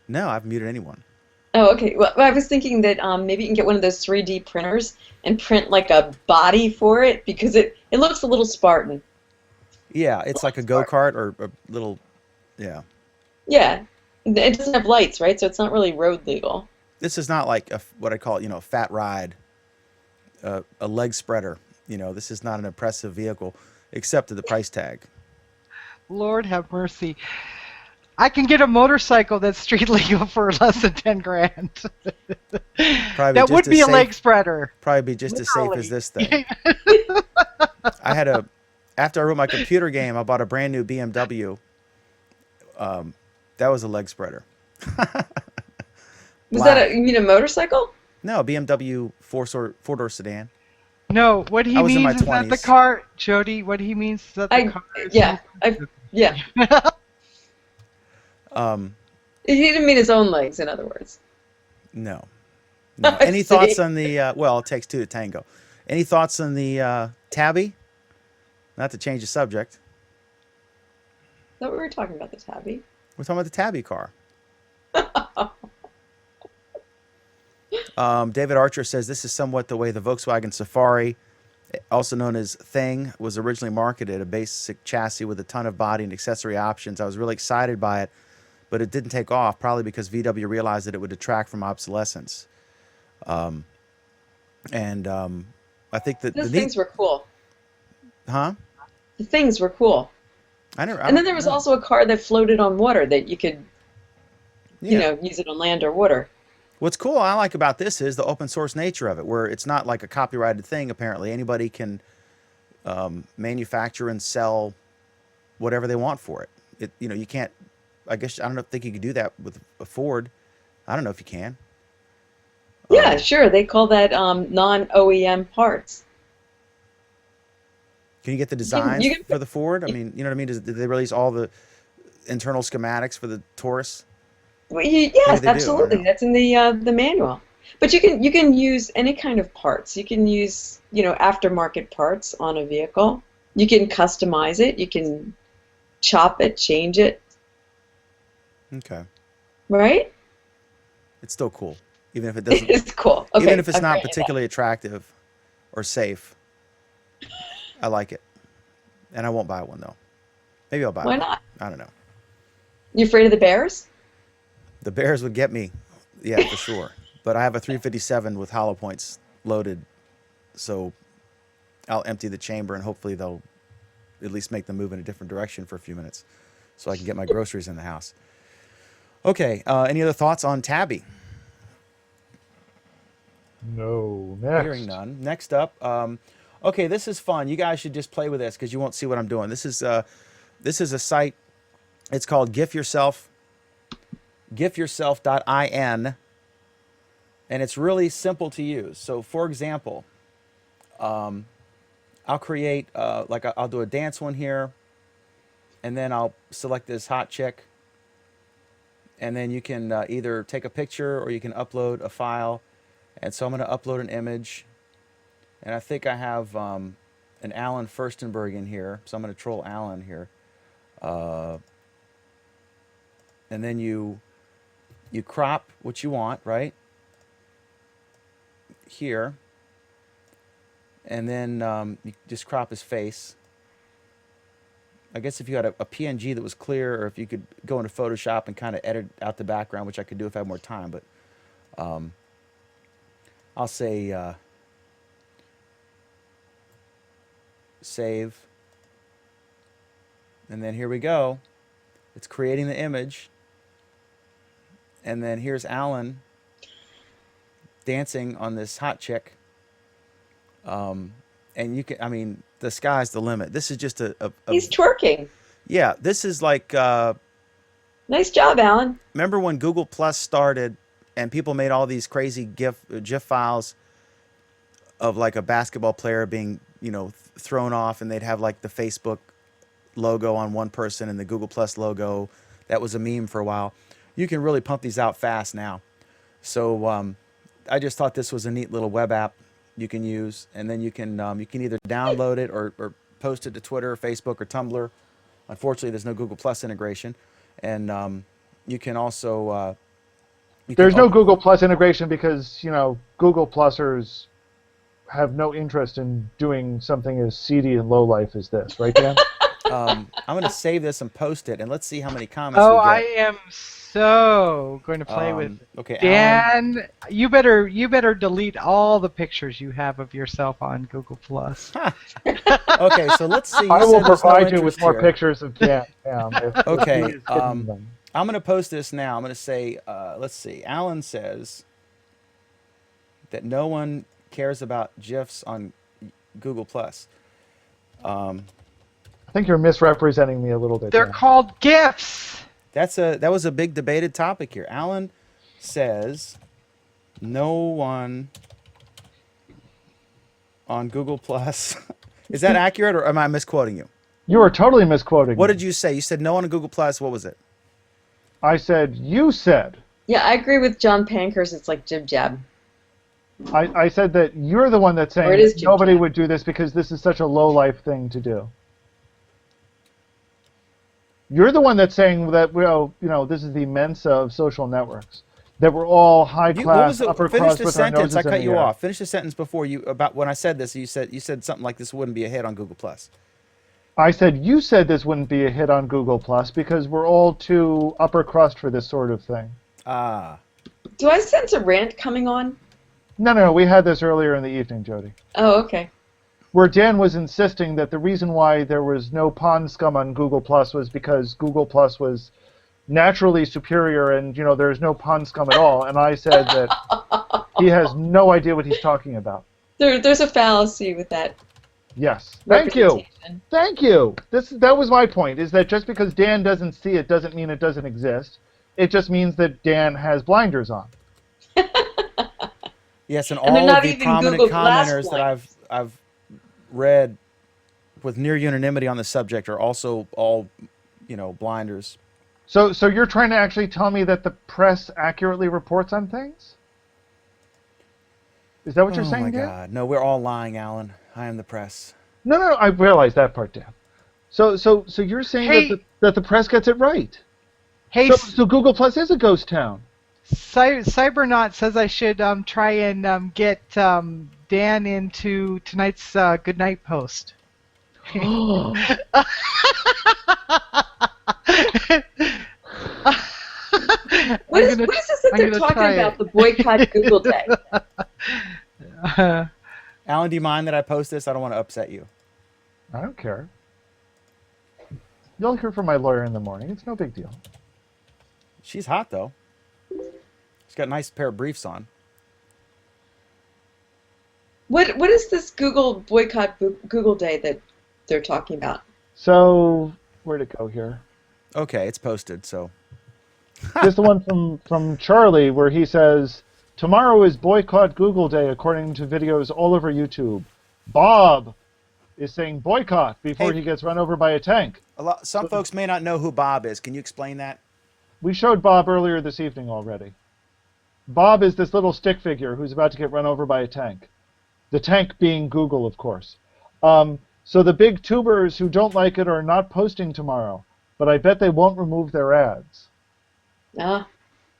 No, I've muted anyone. Oh, okay. Well, I was thinking that maybe you can get one of those 3D printers and print like a body for it, because it looks a little Spartan. Yeah, it's like a go-kart or a little, yeah. Yeah. It doesn't have lights, right? So it's not really road legal. This is not like what I call, a fat ride, a leg spreader. This is not an impressive vehicle, except at the price tag. Lord have mercy. I can get a motorcycle that's street legal for less than 10 grand. That would be a leg spreader. Probably be just as safe as this thing. After I wrote my computer game, I bought a brand new BMW. That was a leg spreader. Was that you mean a motorcycle? No, BMW four-door sedan. No, what he means is that the 20s. car, Jody, what he means is that the car is Yeah. He didn't mean his own legs, in other words. No. Any thoughts on the, well, it takes two to tango. Any thoughts on the Tabby? Not to change the subject. I thought we were talking about the Tabby. We're talking about the Tabby car. David Archer says this is somewhat the way the Volkswagen Safari, also known as Thing, was originally marketed, a basic chassis with a ton of body and accessory options. I was really excited by it, but it didn't take off, probably because VW realized that it would detract from obsolescence. I think that Those things were cool. Huh? The things were cool. And then there was also a car that floated on water that you could, use it on land or water. What's cool I like about this is the open source nature of it, where it's not like a copyrighted thing. Apparently, anybody can manufacture and sell whatever they want for it. You can't. I don't think you could do that with a Ford. I don't know if you can. Yeah, sure. They call that non-OEM parts. Can you get the designs for the Ford? I mean, you know what I mean? Did they release all the internal schematics for the Taurus? Well, yes, absolutely. That's in the manual. But you can use any kind of parts. You can use aftermarket parts on a vehicle. You can customize it. You can chop it, change it. Okay. Right? It's still cool, even if it doesn't. It's cool. Okay, even if it's not particularly attractive or safe. I like it, and I won't buy one though. Maybe I'll buy one. Why not? I don't know. You afraid of the bears? The bears would get me, yeah, for sure. But I have a 357 with hollow points loaded, so I'll empty the chamber and hopefully they'll at least make them move in a different direction for a few minutes, so I can get my groceries in the house. Okay, any other thoughts on Tabby? No. Next. Hearing none. Next up, okay, this is fun. You guys should just play with this because you won't see what I'm doing. This is a site. It's called gifyourself.in, and it's really simple to use. So, for example, I'll create I'll do a dance one here, and then I'll select this hot chick, and then you can either take a picture or you can upload a file. And so I'm going to upload an image, and I think I have an Alan Firstenberg in here, so I'm going to troll Alan here. And then you crop what you want, right? Here. And then you just crop his face. I guess if you had a PNG that was clear, or if you could go into Photoshop and kind of edit out the background, which I could do if I had more time, but I'll say save. And then here we go. It's creating the image. And then here's Alan dancing on this hot chick. And you can, I mean, the sky's the limit. This is just a He's twerking. Yeah, this is like... nice job, Alan. Remember when Google Plus started and people made all these crazy GIF files of like a basketball player being, you know, thrown off, and they'd have like the Facebook logo on one person and the Google Plus logo. That was a meme for a while. You can really pump these out fast now. So I just thought this was a neat little web app you can use, and then you can either download it or post it to Twitter, Facebook, or Tumblr. Unfortunately, there's no Google Plus integration, and you can also there's no Google Plus integration because, you know, Google Plusers have no interest in doing something as seedy and low life as this, right, Dan? I'm going to save this and post it, and let's see how many comments Oh, we get. I am so going to play with okay, Dan. Alan. You better delete all the pictures you have of yourself on Google Plus. Okay, so let's see. I will said there's no provide you with interest more here. pictures of Dan. Okay, if he is getting them. I'm going to post this now. I'm going to say, let's see. Alan says that no one cares about GIFs on Google Plus. I think you're misrepresenting me a little bit. They're Dan. called GIFs. That was a big debated topic here. Alan says no one on Google Plus. Is that accurate, or am I misquoting you? You are totally misquoting. What me. did you say? You said no one on Google Plus. What was it? I said you said. Yeah, I agree with John Pankhurst. It's like jib jab. I said that you're the one that's Or it saying is that jib nobody jab. would do this because this is such a low life thing to do. You're the one that's saying that, well, you know, this is the Mensa of social networks. That we're all high class, upper Finish class the with our sentence. noses I in cut the you air. off. Finish the sentence before you about when I said this. You said something like this wouldn't be a hit on Google Plus. I said you said this wouldn't be a hit on Google Plus because we're all too upper crust for this sort of thing. Ah. Do I sense a rant coming on? No, we had this earlier in the evening, Jody. Oh, okay. Where Dan was insisting that the reason why there was no pond scum on Google Plus was because Google Plus was naturally superior and, you know, there's no pond scum at all. And I said that he has no idea what he's talking about. There's a fallacy with that. Yes. Thank you. representation. Thank you. That was my point, is that just because Dan doesn't see it doesn't mean it doesn't exist. It just means that Dan has blinders on. Yes, and And they're all not of the even prominent Google Glass commenters that blinds. I've read with near unanimity on the subject are also all, you know, blinders. So you're trying to actually tell me that the press accurately reports on things? Is that what you're saying, Oh my Dan? God! No, we're all lying, Alan. I am the press. No, I realize that part, Dan. So you're saying Hey. that the press gets it right. Hey, So Google Plus is a ghost town. Cybernaut says I should try and get Dan into tonight's Good Night Post. What is this that they're talking about, the boycott Google Day? Alan, do you mind that I post this? I don't want to upset you. I don't care. You'll hear from my lawyer in the morning. It's no big deal. She's hot though. She's got a nice pair of briefs on. What is this Google boycott Google Day that they're talking about? So where'd it go here? Okay, it's posted. So This is the one from Charlie where he says, tomorrow is boycott Google Day according to videos all over YouTube. Bob is saying boycott before Hey. he gets run over by a tank. some folks may not know who Bob is. Can you explain that? We showed Bob earlier this evening already. Bob is this little stick figure who's about to get run over by a tank. The tank being Google, of course. So the big tubers who don't like it are not posting tomorrow, but I bet they won't remove their ads. Ah.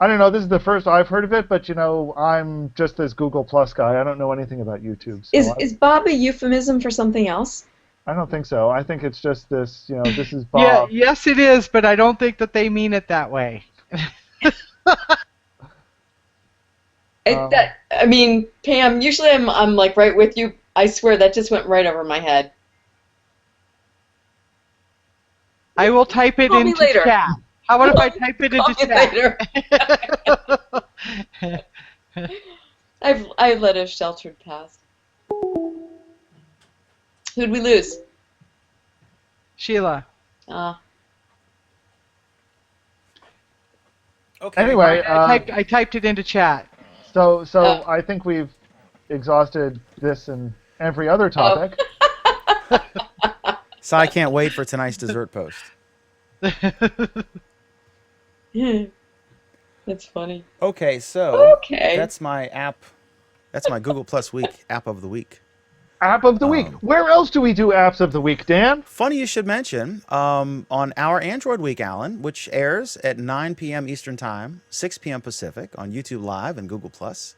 I don't know. This is the first I've heard of it, but I'm just this Google Plus guy. I don't know anything about YouTube. So Is Bob a euphemism for something else? I don't think so. I think it's just this. This is Yeah, Bob. yes, it is, but I don't think that they mean it that way. I mean, Pam, usually I'm like right with you. I swear that just went right over my head. I will type it Call me into later. chat. How about if I type it into Call me chat? I've led a sheltered past. Who'd we lose? Sheila. Okay. Anyway, I typed it into chat. so I think we've exhausted this and every other topic. So I can't wait for tonight's dessert post. That's funny. Okay, so Okay. that's my app. That's my Google Plus Week app of the week. App of the week. Where else do we do apps of the week, Dan? Funny you should mention, on our Android Week, Alan, which airs at 9 p.m. Eastern Time, 6 p.m. Pacific on YouTube Live and Google Plus.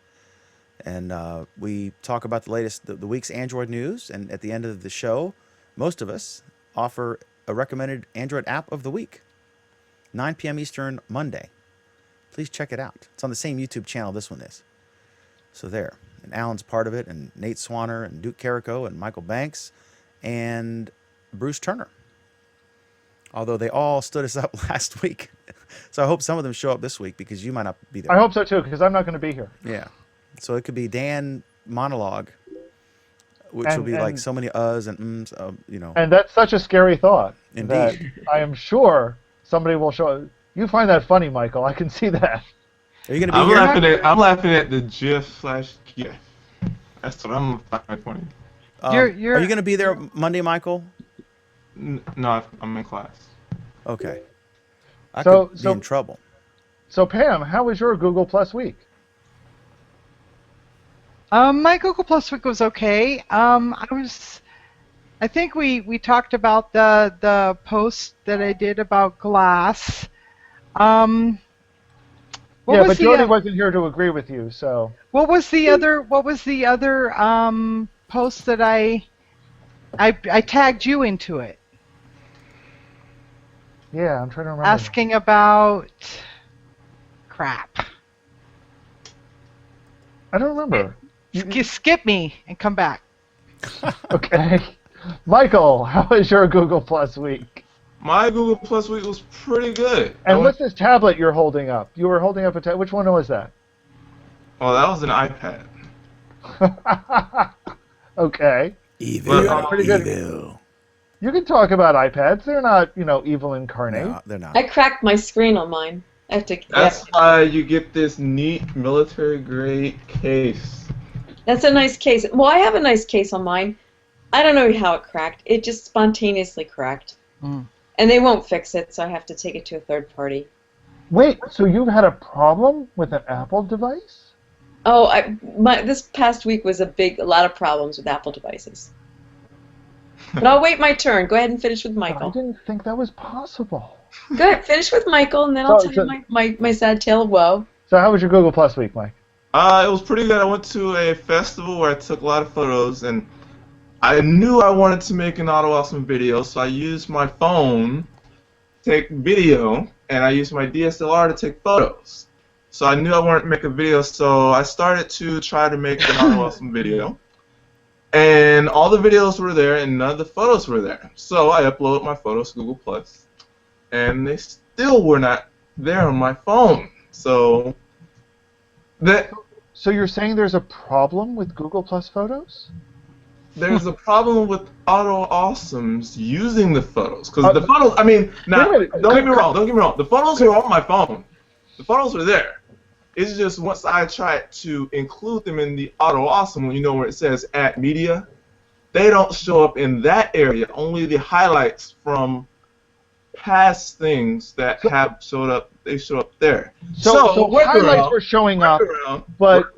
And we talk about the latest, the week's Android news. And at the end of the show, most of us offer a recommended Android app of the week. 9 p.m. Eastern, Monday. Please check it out. It's on the same YouTube channel this one is. So there. And Alan's part of it, and Nate Swanner, and Duke Carrico, and Michael Banks, and Bruce Turner. Although they all stood us up last week. So I hope some of them show up this week, because you might not be there. I hope so, too, because I'm not going to be here. Yeah. So it could be Dan monologue, which will be like so many uhs and ums, And that's such a scary thought. Indeed. That I am sure somebody will show up. You find that funny, Michael. I can see that. Are you going to be here? I'm laughing at the GIF/GIF. That's what I'm funny. Are you going to be there Monday, Michael? No, I'm in class. Okay. I could be in trouble. So Pam, how was your Google Plus week? My Google Plus week was okay. I think we talked about the post that I did about glass. But Jody wasn't here to agree with you, so. What was the other post that I tagged you into it? Yeah, I'm trying to remember. Asking about crap. I don't remember. Skip me and come back. Okay. Michael, how was your Google Plus week? My Google Plus week was pretty good. And what's this tablet you're holding up? You were holding up a tablet. Which one was that? Oh, that was an iPad. Okay. Evil. Pretty good. Evil. You can talk about iPads. They're not, evil incarnate. No, they're not. I cracked my screen on mine. That's why you get this neat military-grade case. That's a nice case. Well, I have a nice case on mine. I don't know how it cracked. It just spontaneously cracked. Mm. And they won't fix it, so I have to take it to a third party. Wait, so you've had a problem with an Apple device? Oh, this past week was a lot of problems with Apple devices. But I'll wait my turn. Go ahead and finish with Michael. I didn't think that was possible. Go ahead, finish with Michael, and then I'll tell you my sad tale of woe. So how was your Google Plus week, Mike? It was pretty good. I went to a festival where I took a lot of photos, and I knew I wanted to make an auto awesome video, so I used my phone to take video, and I used my DSLR to take photos. So I knew I wanted to make a video, so I started to try to make an auto awesome video. And all the videos were there, and none of the photos were there. So I uploaded my photos to Google Plus, and they still were not there on my phone. So you're saying there's a problem with Google Plus photos? There's a problem with Auto Awesomes using the photos, because the photos. I mean, now don't get me wrong. Don't get me wrong. The photos are on my phone. The photos are there. It's just once I tried to include them in the Auto Awesome, where it says Add Media, they don't show up in that area. Only the highlights from past things that have showed up they show up there. So highlights were showing up, but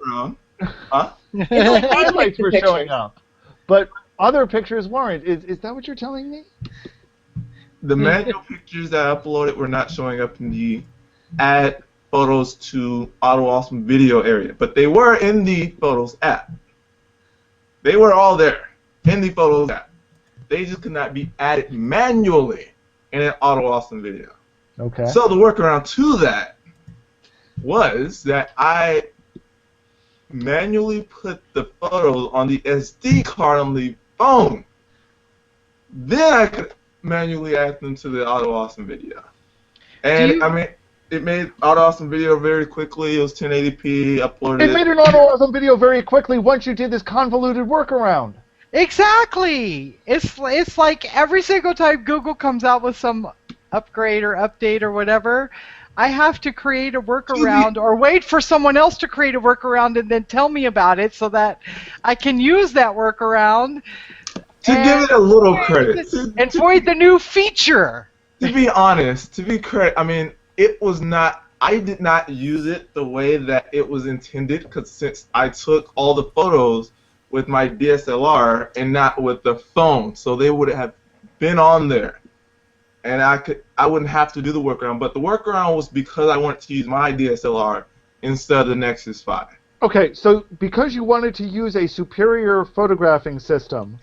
highlights were showing up, but other pictures weren't. Is that what you're telling me? The manual pictures that I uploaded were not showing up in the add photos to Auto Awesome video area, but they were in the Photos app. They were all there in the Photos app. They just could not be added manually in an Auto Awesome video. Okay. So the workaround to that was that I manually put the photos on the SD card on the phone. Then I could manually add them to the Auto Awesome video. And I mean, it made Auto Awesome video very quickly. It was 1080p. Uploaded it. It made an Auto Awesome video very quickly once you did this convoluted workaround. Exactly. It's like every single time Google comes out with some upgrade or update or whatever, I have to create a workaround or wait for someone else to create a workaround and then tell me about it so that I can use that workaround. To give it a little credit. And void the new feature. To be honest, to be correct, I mean, it was not, I did not use it the way that it was intended, because since I took all the photos with my DSLR and not with the phone, so they would have been on there. And I wouldn't have to do the workaround, but the workaround was because I wanted to use my DSLR instead of the Nexus 5. Okay, so because you wanted to use a superior photographing system,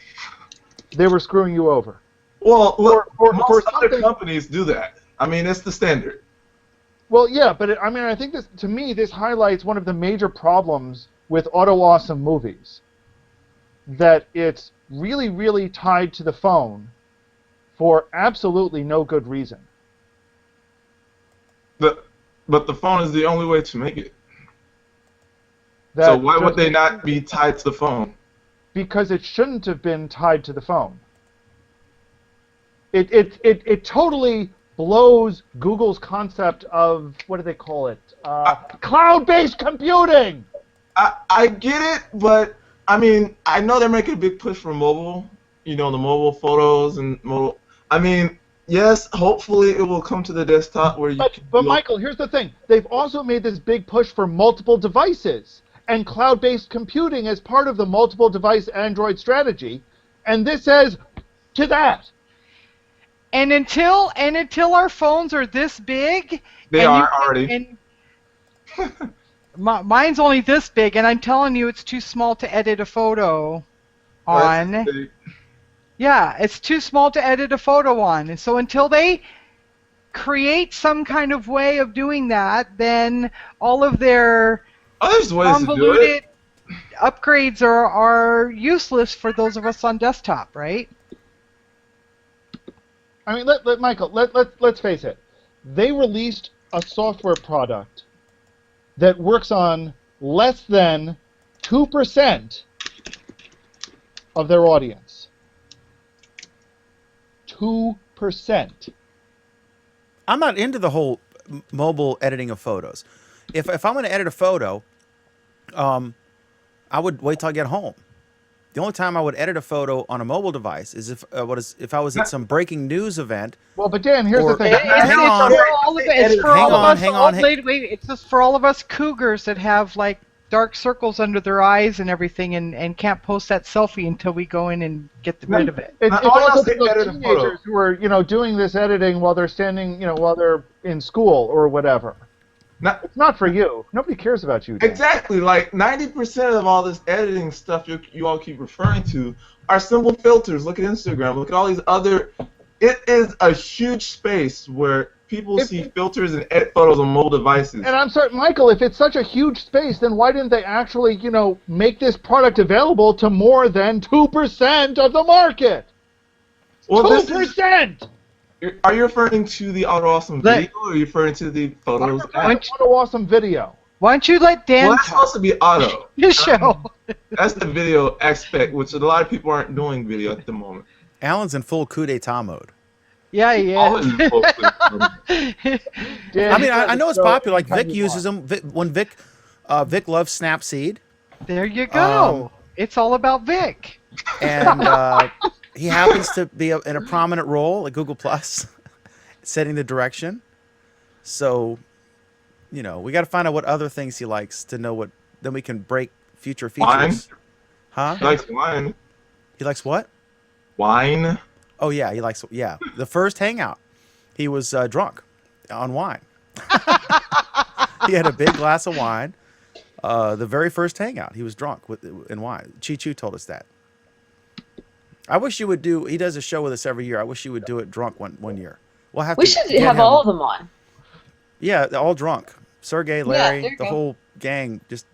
they were screwing you over. Well, look, most other companies do that. I mean, it's the standard. Well, yeah, but I mean, I think this, to me, this highlights one of the major problems with Auto Awesome movies. That it's really, really tied to the phone for absolutely no good reason. But the phone is the only way to make it. So why would they not be tied to the phone? Because it shouldn't have been tied to the phone. It totally blows Google's concept of, what do they call it? Cloud-based computing! I get it, but I mean, I know they're making a big push for mobile, you know, the mobile photos and mobile. I mean, yes, hopefully it will come to the desktop where you can. But Michael, here's the thing. They've also made this big push for multiple devices and cloud-based computing as part of the multiple device Android strategy, and this says to that. And until our phones are this big, they are already. Mine's only this big, and I'm telling you, it's too small to edit a photo on. Yeah, it's too small to edit a photo on. And so until they create some kind of way of doing that, then all of their convoluted upgrades are useless for those of us on desktop, right? I mean, Michael, let's face it. They released a software product that works on less than 2% of their audience. 2%. I'm not into the whole mobile editing of photos. If I'm going to edit a photo, I would wait till I get home. The only time I would edit a photo on a mobile device is if I was at some breaking news event. Well, but Dan, here's the thing. It's just for all of us cougars that have like dark circles under their eyes and everything, and can't post that selfie until we go in and get rid of it. It's also for those teenagers who are, doing this editing while they're standing, while they're in school or whatever. It's not for you. Nobody cares about you, Dan. Exactly. Like 90% of all this editing stuff you all keep referring to are simple filters. Look at Instagram. Look at all these other. It is a huge space where people see filters and edit photos on mobile devices. And I'm sorry, Michael, if it's such a huge space, then why didn't they actually, make this product available to more than 2% of the market? Well, 2%! Are you referring to the Auto Awesome video, or are you referring to the photos? Auto Awesome video. Why don't you let Dan? Well, that's supposed to be auto. Your show. That's the video aspect, which a lot of people aren't doing video at the moment. Alan's in full coup d'etat mode. Yeah, he is. I mean, I know it's popular. Like Vic uses them. Vic loves Snapseed. There you go. It's all about Vic. And he happens to be in a prominent role at Google Plus, setting the direction. So You know, we got to find out what other things he likes to know what. Then we can break future Wine. features. Huh? He likes wine. He likes what? Wine. Oh yeah, he likes. Yeah, the first hangout, he was drunk on wine. He had a big glass of wine. The very first hangout, he was drunk in wine. Chi told us that. I wish you would do. He does a show with us every year. I wish you would do it drunk one year. We'll have. We to should get have him. all of them on. Yeah, they're all drunk. Sergey, Larry, there you the go. whole gang, just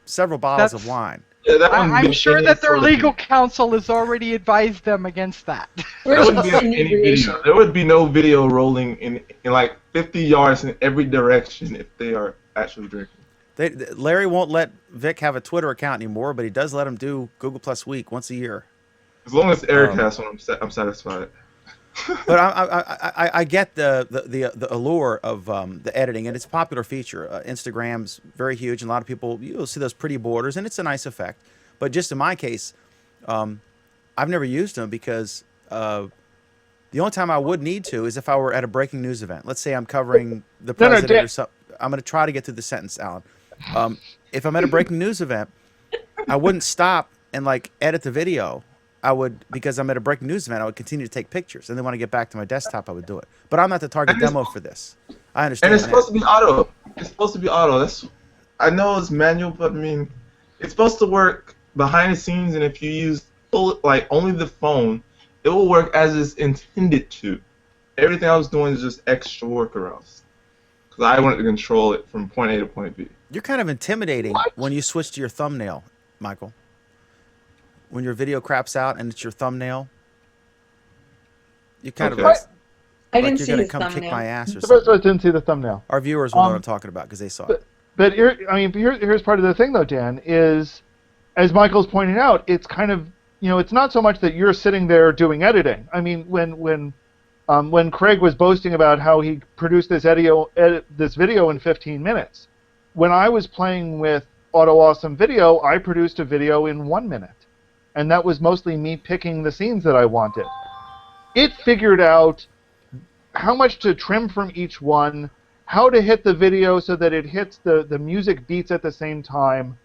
several bottles of That's- wine. Yeah, that wouldn't I'm be sure any that their sort of- legal counsel has already advised them against that. There wouldn't be Version any inebriation. video. There would be no video rolling in like 50 yards in every direction if they are actually drinking. Larry won't let Vic have a Twitter account anymore, but he does let him do Google Plus Week once a year. As long as Eric has one, I'm satisfied. But I get the allure of the editing, and it's a popular feature. Instagram's very huge, and a lot of people, you'll see those pretty borders, and it's a nice effect. But just in my case, I've never used them because the only time I would need to is if I were at a breaking news event. Let's say I'm covering the president Dan. or something. I'm going to try to get through the sentence, Alan. If I'm at a breaking news event, I wouldn't stop and like edit the video. I would, because I'm at a breaking news event, I would continue to take pictures, and then when I get back to my desktop, I would do it. But I'm not the target And it's- demo for this. I understand And it's that. supposed to be auto. It's supposed to be auto. I know it's manual, but I mean, it's supposed to work behind the scenes, and if you use only the phone, it will work as it's intended to. Everything I was doing is just extra workarounds, because I wanted to control it from point A to point B. You're kind of intimidating when you switch to your thumbnail, Michael. When your video craps out and it's your thumbnail, you kind Okay. of like I didn't you're see gonna his come kick thumbnail. my ass or The rest something. of us didn't see the thumbnail. Our viewers will know what I'm talking about because they saw it. But here's part of the thing, though, Dan, is, as Michael's pointing out, it's kind of, it's not so much that you're sitting there doing editing. I mean, when Craig was boasting about how he produced this video in 15 minutes, when I was playing with Auto Awesome Video, I produced a video in 1 minute. And that was mostly me picking the scenes that I wanted. It figured out how much to trim from each one, how to hit the video so that it hits the music beats at the same time,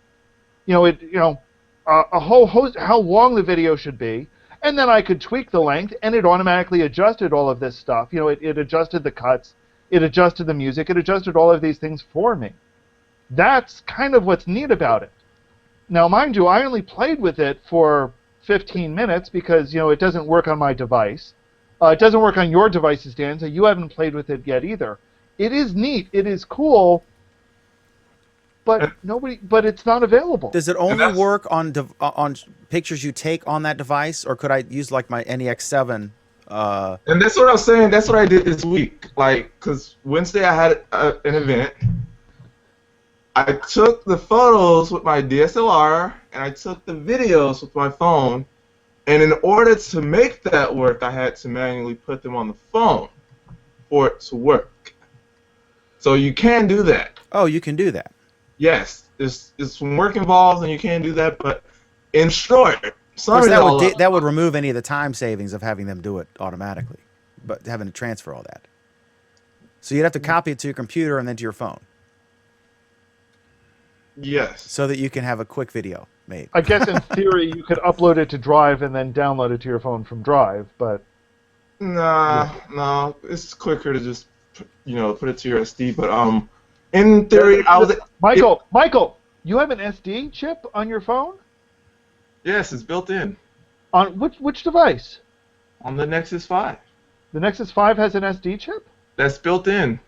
a whole host, how long the video should be, and then I could tweak the length, and it automatically adjusted all of this stuff. It adjusted the cuts, it adjusted the music, it adjusted all of these things for me. That's kind of what's neat about it. Now, mind you, I only played with it for 15 minutes because, it doesn't work on my device. It doesn't work on your devices, Dan, so you haven't played with it yet either. It is neat. It is cool, but it's not available. Does it only work on pictures you take on that device, or could I use like my NEX7? And that's what I was saying. That's what I did this week. Because Wednesday I had an event. I took the photos with my DSLR, and I took the videos with my phone. And in order to make that work, I had to manually put them on the phone for it to work. So you can do that. Oh, you can do that. Yes, there's some work involved, and you can do that. But in short, Of course, that would remove any of the time savings of having them do it automatically, but having to transfer all that. So you'd have to copy it to your computer and then to your phone. Yes. So that you can have a quick video made. I guess in theory you could upload it to Drive and then download it to your phone from Drive, but no, it's quicker to just put it to your SD. But in theory, Michael, you have an SD chip on your phone? Yes, it's built in. On which device? On the Nexus 5. The Nexus 5 has an SD chip? That's built in.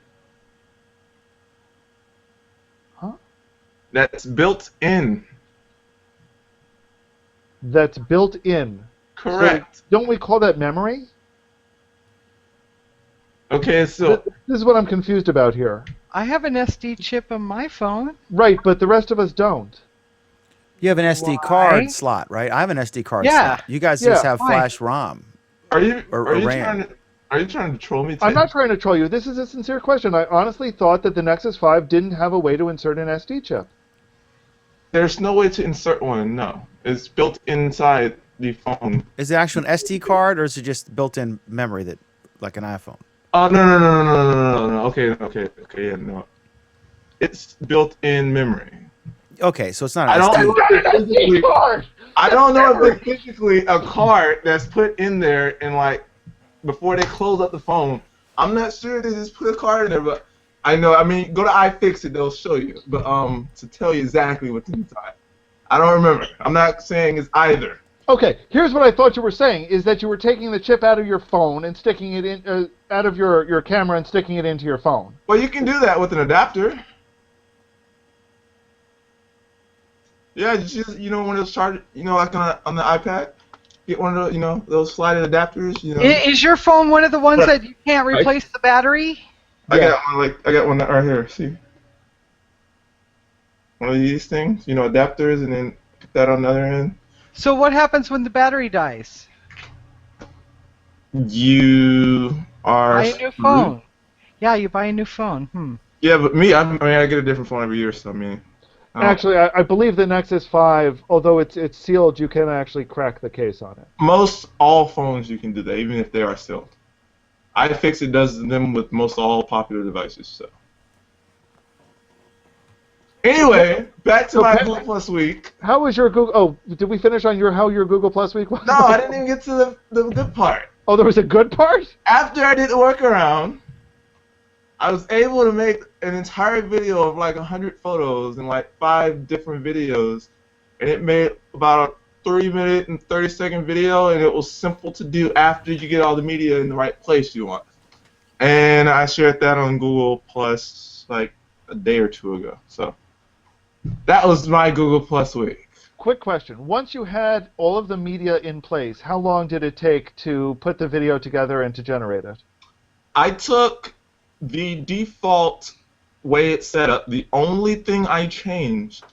Huh? That's built in. That's built in. Correct. So don't we call that memory? Okay, so this is what I'm confused about here. I have an SD chip on my phone. Right, but the rest of us don't. You have an SD card slot, right? I have an SD card slot. You guys just have flash ROM. Are you RAM. trying to troll me, Tim? I'm not trying to troll you. This is a sincere question. I honestly thought that the Nexus 5 didn't have a way to insert an SD chip. There's no way to insert one, no. It's built inside the phone. Is it actually an SD card, or is it just built-in memory, that, like an iPhone? Oh, no. Okay, yeah, no. It, Okay, yeah, no. this is what I'm confused about here. Okay, so It's built-in memory. Okay, so it's not. I don't SD. know if it's physically. I don't know if it's physically a card that's put in there and like before they close up the phone. I'm not sure they just put a card in there, but I know. I mean, go to iFixit, they'll show you. But to tell you exactly what's inside, I don't remember. I'm not saying it's either. Okay, here's what I thought you were saying, is that you were taking the chip out of your phone and sticking it in, out of your camera and sticking it into your phone. Well, you can do that with an adapter. Yeah, just, one of those chargers, like on the iPad. Get one of those, those sliding adapters, Is your phone one of the ones that you can't replace the battery? I got one right here, see? One of these things, adapters, and then put that on the other end. So what happens when the battery dies? You are buy a new phone. Yeah, you buy a new phone. Yeah, but I get a different phone every year, so I mean. Actually, I believe the Nexus 5, although it's sealed, you can actually crack the case on it. Most all phones you can do that, even if they are sealed. iFixit does them with most all popular devices. So. Anyway, back to my Google Plus week. How was your Google? Oh, did we finish on how your Google Plus week was? No, I didn't even get to the good part. Oh, there was a good part? After I did the workaround, I was able to make an entire video of like 100 photos and like 5 different videos, and it made about a 3-minute and 30-second video, and it was simple to do after you get all the media in the right place you want. And I shared that on Google Plus like a day or two ago. So that was my Google Plus week. Quick question. Once you had all of the media in place, how long did it take to put the video together and to generate it? I took the default way it's set up. The only thing I changed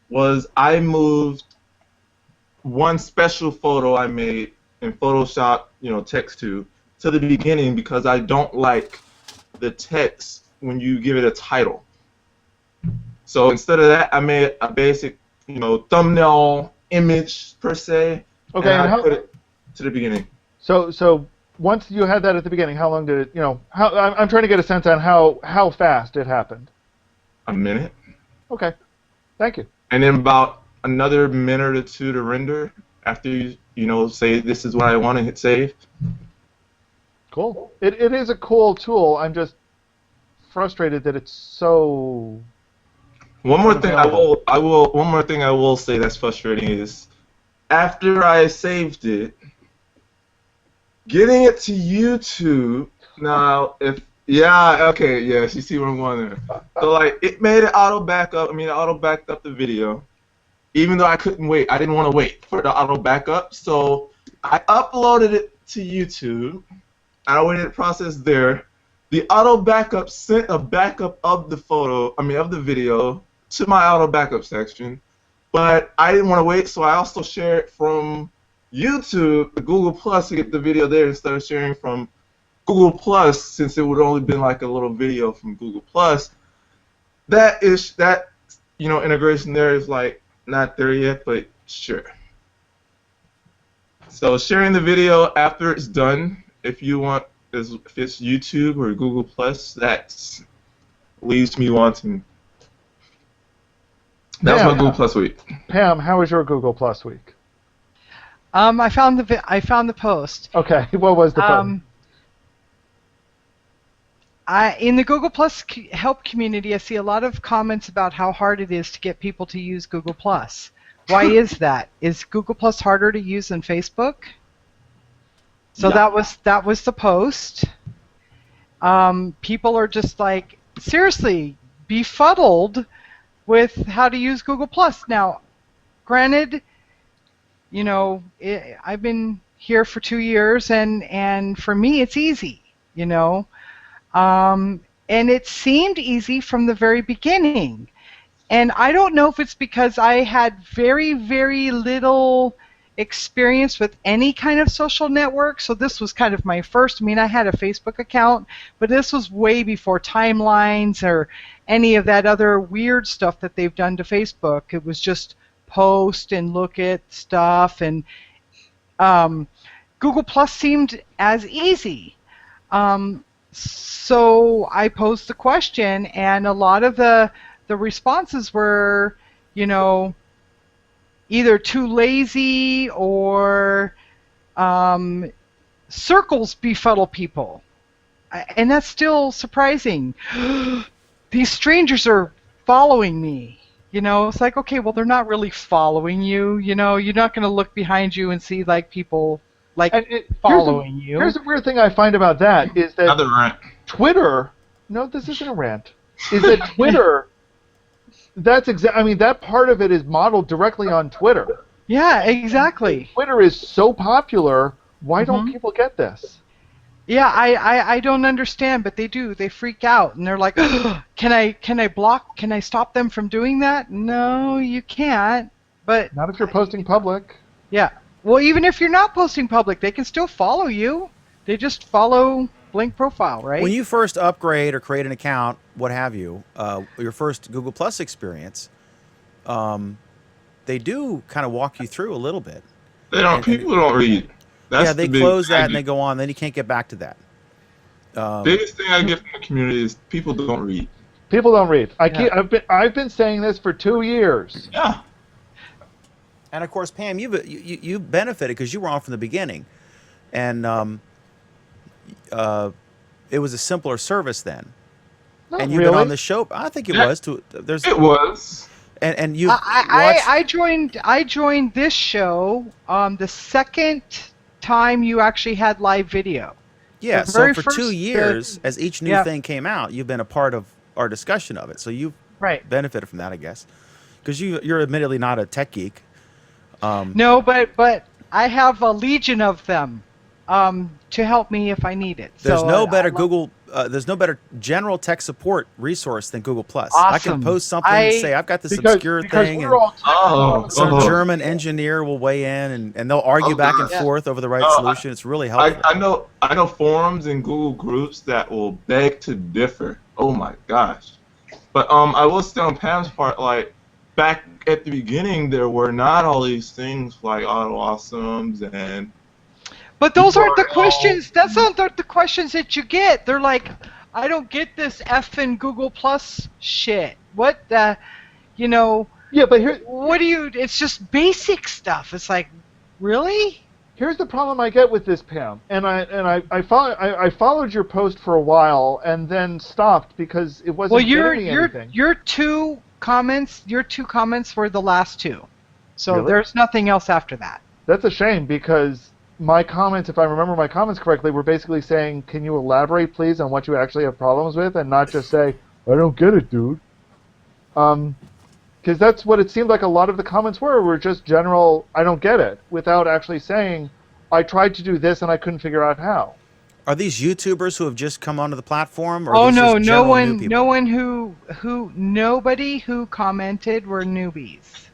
was I moved one special photo I made in Photoshop, text to the beginning because I don't like the text when you give it a title. So instead of that, I made a basic, thumbnail image per se. Okay, and I put it to the beginning. So once you had that at the beginning, how long did it? I'm trying to get a sense on how fast it happened. A minute. Okay, thank you. And then about another minute or two to render after you say this is what I want to hit save. Cool. It is a cool tool. I'm just frustrated that it's so. One more thing I will say that's frustrating is after I saved it, getting it to YouTube now. You see where I'm going there. So it made it auto backup. It auto backed up the video, even though I couldn't wait. I didn't want to wait for the auto backup, so I uploaded it to YouTube. I waited the process there. The auto backup sent a backup of the video to my auto backup section, but I didn't want to wait, so I also shared it from YouTube to Google Plus to get the video there instead of sharing from Google Plus, since it would only been like a little video from Google Plus. That integration there is not there yet, but sure. So sharing the video after it's done, if it's YouTube or Google Plus, that leaves me wanting. That was my Google Plus week. Pam, how was your Google Plus week? I found the post. Okay, what was the post? In the Google Plus help community, I see a lot of comments about how hard it is to get people to use Google Plus. Why is that? Is Google Plus harder to use than Facebook? So Yeah. that was the post. People are just seriously befuddled with how to use Google Plus. Now, granted, I've been here for 2 years, and for me, it's easy, and it seemed easy from the very beginning. And I don't know if it's because I had very, very little experience with any kind of social network, so this was kind of my first. I had a Facebook account, but this was way before timelines or any of that other weird stuff that they've done to Facebook. It was just post and look at stuff, and Google Plus seemed as easy. So I posed the question, and a lot of the responses were, you know, either too lazy or circles befuddle people. And that's still surprising. These strangers are following me. You know, it's like, okay, well, they're not really following you. You know, you're not going to look behind you and see, like, people, like, following you. Here's the weird thing I find about that is that Another rant. Twitter, no, this isn't a rant, is that Twitter, I mean, that part of it is modeled directly on Twitter. Yeah, exactly. Twitter is so popular, why don't people get this? Yeah, I don't understand, but they do. They freak out, and they're like, can I block? Can I stop them from doing that? No, you can't. But not if you're posting public. Yeah. Well, even if you're not posting public, they can still follow you. They just follow blank profile, right? When you first upgrade or create an account, what have you, your first Google Plus experience, they do kind of walk you through a little bit. They don't. People don't read. That's they close that and they go on. Then you can't get back to that. Biggest thing I get from the community is people don't read. People don't read. I've been saying this for 2 years. Yeah. And of course, Pam, you benefited because you were on from the beginning, and it was a simpler service then. Not and you've really. been on the show. I think it was. It was. And you. I joined this show the second time you actually had live video. Yeah, The so very for first, 2 years, as each new yeah. thing came out, you've been a part of our discussion of it. So you've benefited from that, I guess, because you're admittedly not a tech geek. No, but I have a legion of them to help me if I need it. There's So, no better there's no better general tech support resource than Google Plus. Awesome. I can post something and say I've got this obscure thing, and some German engineer will weigh in, and they'll argue back and forth over the right solution. It's really helpful. I know forums and Google groups that will beg to differ. Oh my gosh. But I will say on Pam's part, like back at the beginning, there were not all these things like auto awesomes and. But those aren't the questions. That's not the questions that you get. They're like, I don't get this effing Google Plus shit. What the, you know? Yeah, but here. What do you? It's just basic stuff. It's like, really? Here's the problem I get with this, Pam. And I followed your post for a while and then stopped because it wasn't getting me anything. Your two comments were the last two. So Really? there's nothing else after that. That's a shame because my comments, if I remember my comments correctly, were basically saying, can you elaborate, please, on what you actually have problems with, and not just say, I don't get it, dude. Because that's what it seemed like a lot of the comments were just general, I don't get it, without actually saying, I tried to do this and I couldn't figure out how. Are these YouTubers who have just come onto the platform? Or nobody who commented were newbies.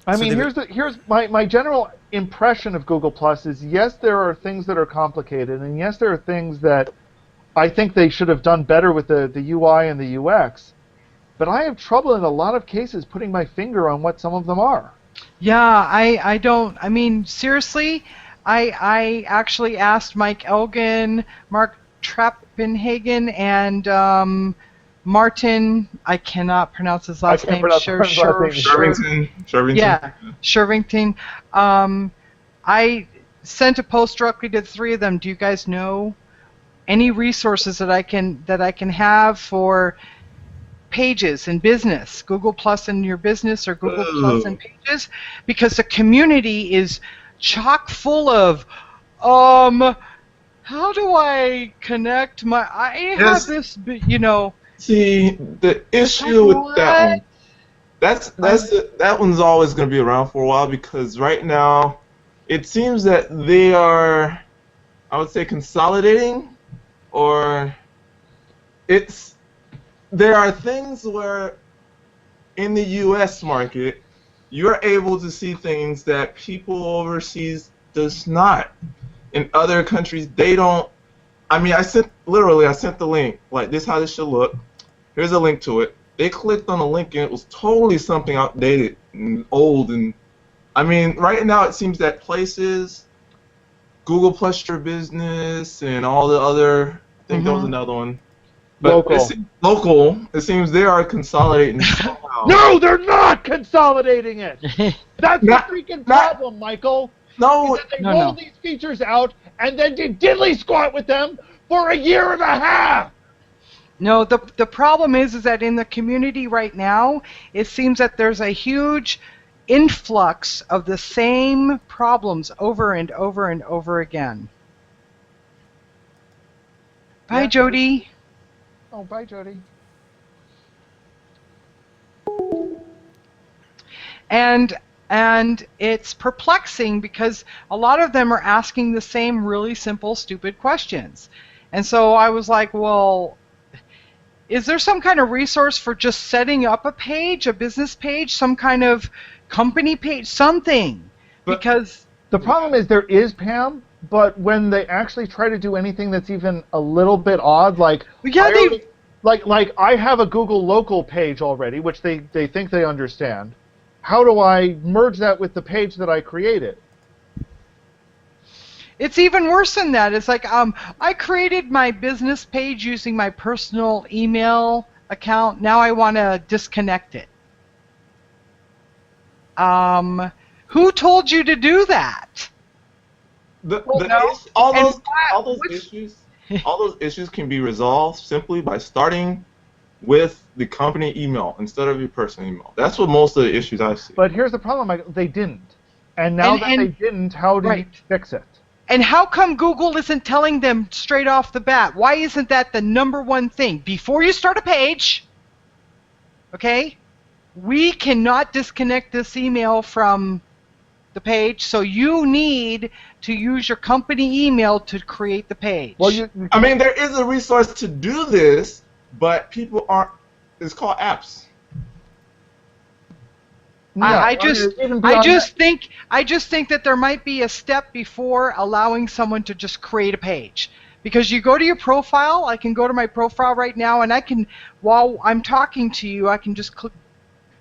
I mean, here's my general impression of Google Plus is, yes, there are things that are complicated, and yes, there are things that I think they should have done better with the UI and the UX, but I have trouble in a lot of cases putting my finger on what some of them are. Yeah, I don't, I mean, seriously, I actually asked Mike Elgin, Mark Trappenhagen, and Martin, I cannot pronounce his last name. Shervington. Yeah, Shervington. I sent a post directly to the three of them. Do you guys know any resources that I can have for pages in business, Google Plus in your business or Google Plus in pages? Because the community is chock full of, how do I connect my? I have this, you know. See, the issue with that one, that one's always going to be around for a while because right now it seems that they are, I would say, consolidating, or there are things where in the U.S. market you're able to see things that people overseas does not. In other countries, they don't. I mean, I sent the link, like this is how this should look. Here's a link to it. They clicked on the link and it was totally something outdated and old. And I mean, right now it seems that places Google Plus Your Business and all the other. I think there was another one. But local. It seems they are consolidating somehow. No, they're not consolidating it. That's the freaking problem, Michael. No, they roll these features out and then did diddly squat with them for a year and a half. No, the problem is that in the community right now, it seems that there's a huge influx of the same problems over and over and over again. Bye, Jody. Oh, bye, Jody. And it's perplexing because a lot of them are asking the same really simple, stupid questions. And so I was like, well, is there some kind of resource for just setting up a page, a business page, some kind of company page, something? Because the problem is there is, Pam, but when they actually try to do anything that's even a little bit odd, like I have a Google local page already, which they think they understand. How do I merge that with the page that I created? It's even worse than that. It's like I created my business page using my personal email account. Now I want to disconnect it. Who told you to do that? All those issues can be resolved simply by starting with the company email instead of your personal email. That's what most of the issues I see. But here's the problem, Michael. They didn't. And now that they didn't, how do you fix it? And how come Google isn't telling them straight off the bat? Why isn't that the #1 thing? Before you start a page, okay, we cannot disconnect this email from the page, so you need to use your company email to create the page. Well, I mean, there is a resource to do this, but people aren't. It's called apps. I just think that there might be a step before allowing someone to just create a page. Because you go to your profile, I can go to my profile right now, and I can, while I'm talking to you, I can just click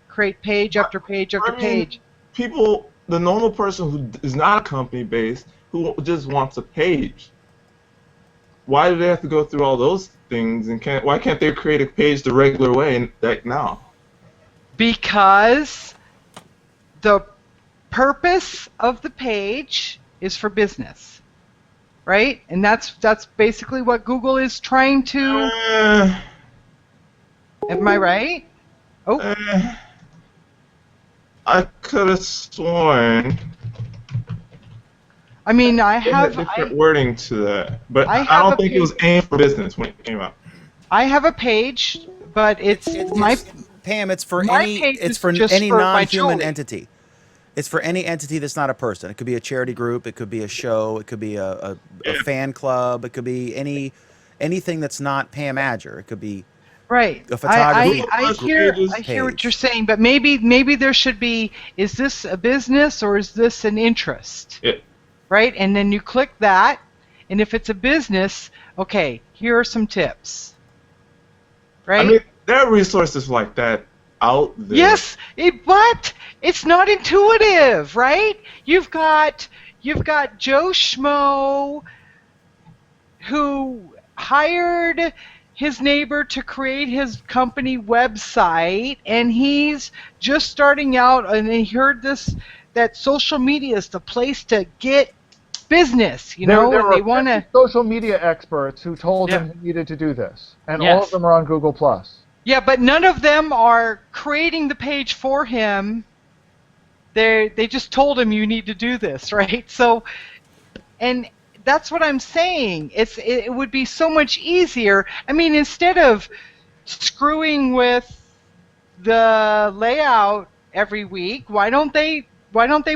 create page after page after page. People, the normal person who is not company based, who just wants a page, why do they have to go through all those things? And why can't they create a page the regular way like now? Because the purpose of the page is for business, right? And that's basically what Google is trying to. Am I right? Oh. I could have sworn. I mean, I have different wording to that, but I don't think it was aimed for business when it came out. I have a page, but Pam, it's for any non-human entity. It's for any entity that's not a person. It could be a charity group. It could be a show. It could be a fan club. It could be anything that's not Pam Adger. It could be right. A photography. I hear what you're saying, but maybe there should be. Is this a business or is this an interest? Yeah. Right, and then you click that, and if it's a business, okay, here are some tips. Right? I mean, there are resources like that out there. Yes, but it's not intuitive, right? You've got Joe Schmo who hired his neighbor to create his company website, and he's just starting out, and he heard that social media is the place to get business, there and they want to. Social media experts who told him he needed to do this, and all of them are on Google+. Yeah, but none of them are creating the page for him. They just told him you need to do this, right? So, and that's what I'm saying. It would be so much easier. I mean, instead of screwing with the layout every week, why don't they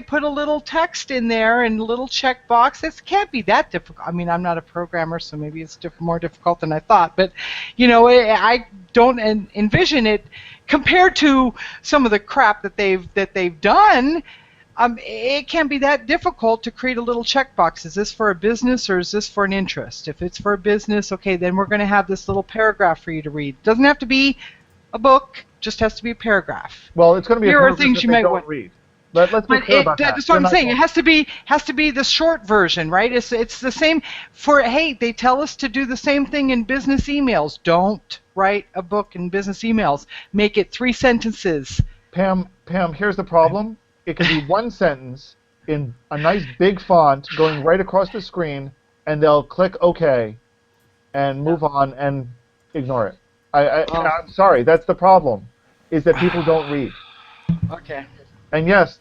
put a little text in there and a little checkbox? It can't be that difficult. I mean, I'm not a programmer, so maybe it's more difficult than I thought. But, I don't envision it compared to some of the crap that they've done. It can't be that difficult to create a little checkbox. Is this for a business or is this for an interest? If it's for a business, okay, then we're going to have this little paragraph for you to read. It doesn't have to be a book, just has to be a paragraph. Well, it's going to be Here a are paragraph things that you they might don't want. read. Let's be clear about that. That's what I'm saying. It has to be the short version, right? It's the same for, hey, they tell us to do the same thing in business emails. Don't write a book in business emails. Make it 3 sentences. Pam, here's the problem. It can be 1 sentence in a nice big font going right across the screen, and they'll click OK and move on and ignore it. I'm sorry, that's the problem, is that people don't read. Okay. And yes,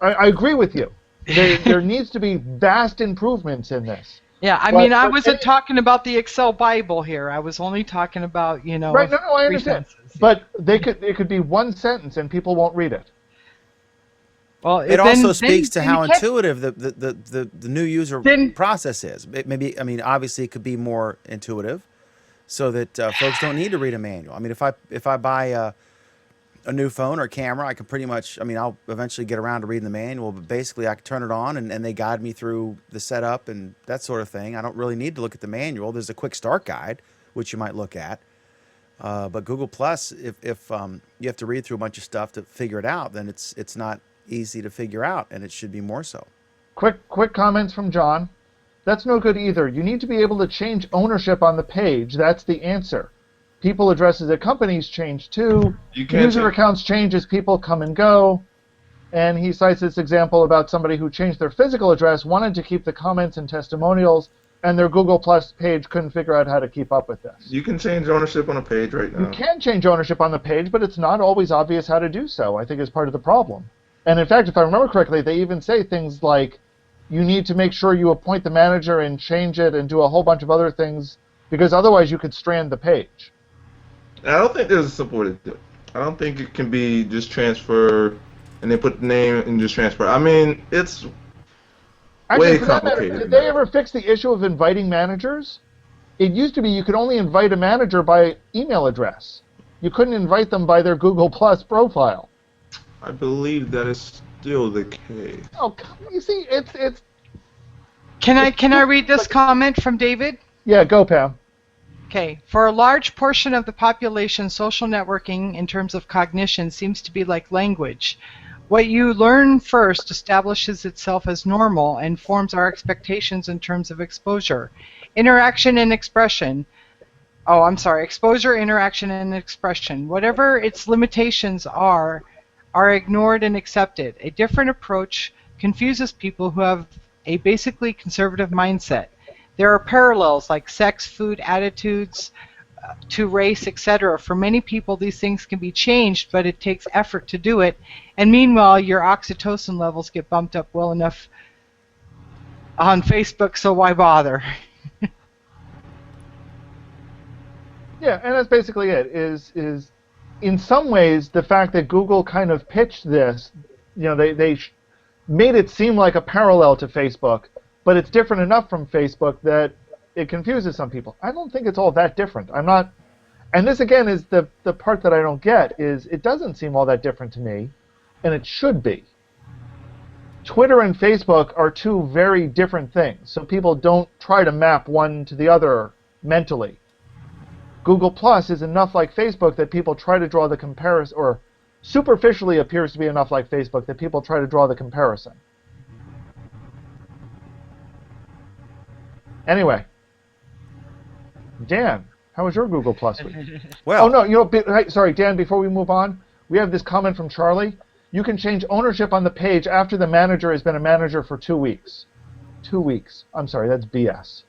I agree with you. There needs to be vast improvements in this. Yeah, I mean, I wasn't talking about the Excel Bible here. I was only talking about, Right, no, I understand. But it could be 1 sentence and people won't read it. Well, it also speaks to how intuitive the new user process is. Obviously it could be more intuitive, so that folks don't need to read a manual. I mean, if I buy a new phone or camera, I can pretty much, I'll eventually get around to reading the manual, but basically I can turn it on and they guide me through the setup and that sort of thing. I don't really need to look at the manual. There's a quick start guide, which you might look at. But Google Plus, if you have to read through a bunch of stuff to figure it out, then it's not easy to figure out, and it should be more so. Quick comments from John. That's no good either. You need to be able to change ownership on the page. That's the answer. People addresses at companies change too. User accounts change as people come and go. And he cites this example about somebody who changed their physical address, wanted to keep the comments and testimonials, and their Google Plus page couldn't figure out how to keep up with this. You can change ownership on a page right now. You can change ownership on the page, but it's not always obvious how to do so, I think, is part of the problem. And in fact, if I remember correctly, they even say things like, you need to make sure you appoint the manager and change it and do a whole bunch of other things, because otherwise you could strand the page. I don't think there's a simple way to do it. I don't think it can be just transfer and then put the name and just transfer. It's way complicated. Did they ever fix the issue of inviting managers? It used to be you could only invite a manager by email address. You couldn't invite them by their Google Plus profile. I believe that is still the case. Oh, you see, it's. Can I read this comment from David? Yeah, go, Pam. Okay. For a large portion of the population, social networking in terms of cognition seems to be like language. What you learn first establishes itself as normal and forms our expectations in terms of exposure. Interaction and expression. Exposure, interaction, and expression. Whatever its limitations are ignored and accepted. A different approach confuses people who have a basically conservative mindset. There are parallels like sex, food, attitudes to race, etc. For many people, these things can be changed, but it takes effort to do it. And meanwhile, your oxytocin levels get bumped up well enough on Facebook, so why bother? Yeah, and that's basically it. Is in some ways, the fact that Google kind of pitched this, they made it seem like a parallel to Facebook, but it's different enough from Facebook that it confuses some people. I don't think it's all that different. I'm not, and this again is the part that I don't get, is it doesn't seem all that different to me, and it should be. Twitter and Facebook are two very different things, so people don't try to map one to the other mentally. Google Plus is enough like Facebook that people try to draw the comparison, or superficially appears to be enough like Facebook that people try to draw the comparison. Anyway, Dan, how was your Google Plus week? Well, sorry, Dan, before we move on, we have this comment from Charlie. You can change ownership on the page after the manager has been a manager for 2 weeks. 2 weeks. I'm sorry, that's BS.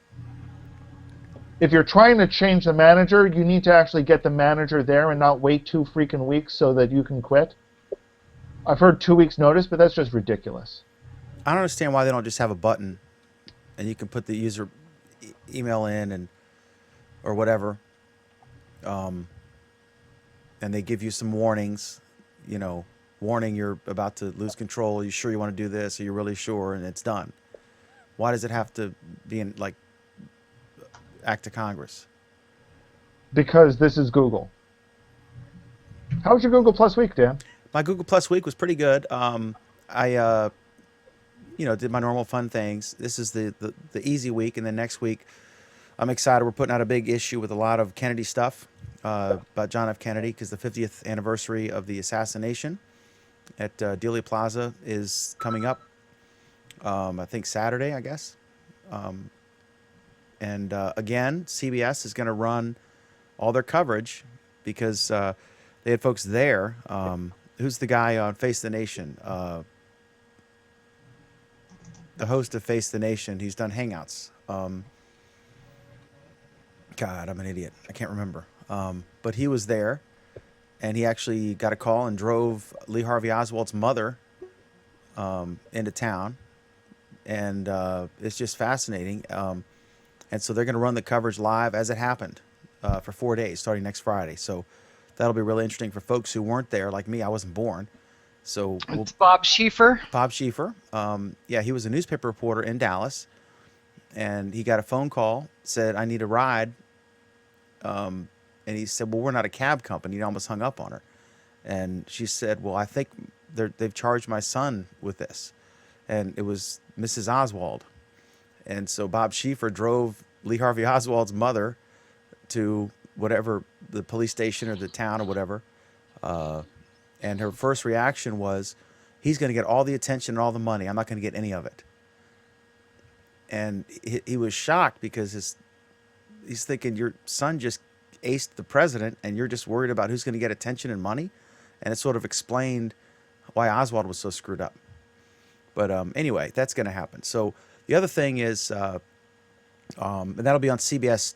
If you're trying to change the manager, you need to actually get the manager there and not wait 2 freaking weeks so that you can quit. I've heard 2 weeks notice, but that's just ridiculous. I don't understand why they don't just have a button and you can put the user email in or whatever, and they give you some warnings, warning you're about to lose control, are you sure you want to do this, are you really sure, and it's done. Why does it have to be in, act of Congress? Because this is Google. How was your Google Plus week, Dan? My Google Plus week was pretty good. I did my normal fun things. This is the easy week, and then next week I'm excited. We're putting out a big issue with a lot of Kennedy stuff about John F. Kennedy, because the 50th anniversary of the assassination. at Dealey Plaza is coming up. I think Saturday, I guess. And again, CBS is going to run all their coverage because they had folks there. Who's the guy on Face the Nation? The host of Face the Nation. He's done Hangouts. God, I'm an idiot. I can't remember. But he was there, and he actually got a call and drove Lee Harvey Oswald's mother into town. And it's just fascinating. And so they're going to run the coverage live as it happened for 4 days, starting next Friday. So that'll be really interesting for folks who weren't there, like me. I wasn't born. So it's Bob Schieffer. Bob Schieffer. Yeah, he was a newspaper reporter in Dallas. And he got a phone call, said, I need a ride. And he said, well, we're not a cab company. He almost hung up on her. And she said, well, I think they've charged my son with this. And it was Mrs. Oswald. And so Bob Schieffer drove Lee Harvey Oswald's mother to whatever, the police station or the town or whatever. And her first reaction was, he's going to get all the attention and all the money. I'm not going to get any of it. And he was shocked because he's thinking, your son just aced the president and you're just worried about who's going to get attention and money. And it sort of explained why Oswald was so screwed up. But anyway, that's going to happen. So the other thing is, and that'll be on CBS.com,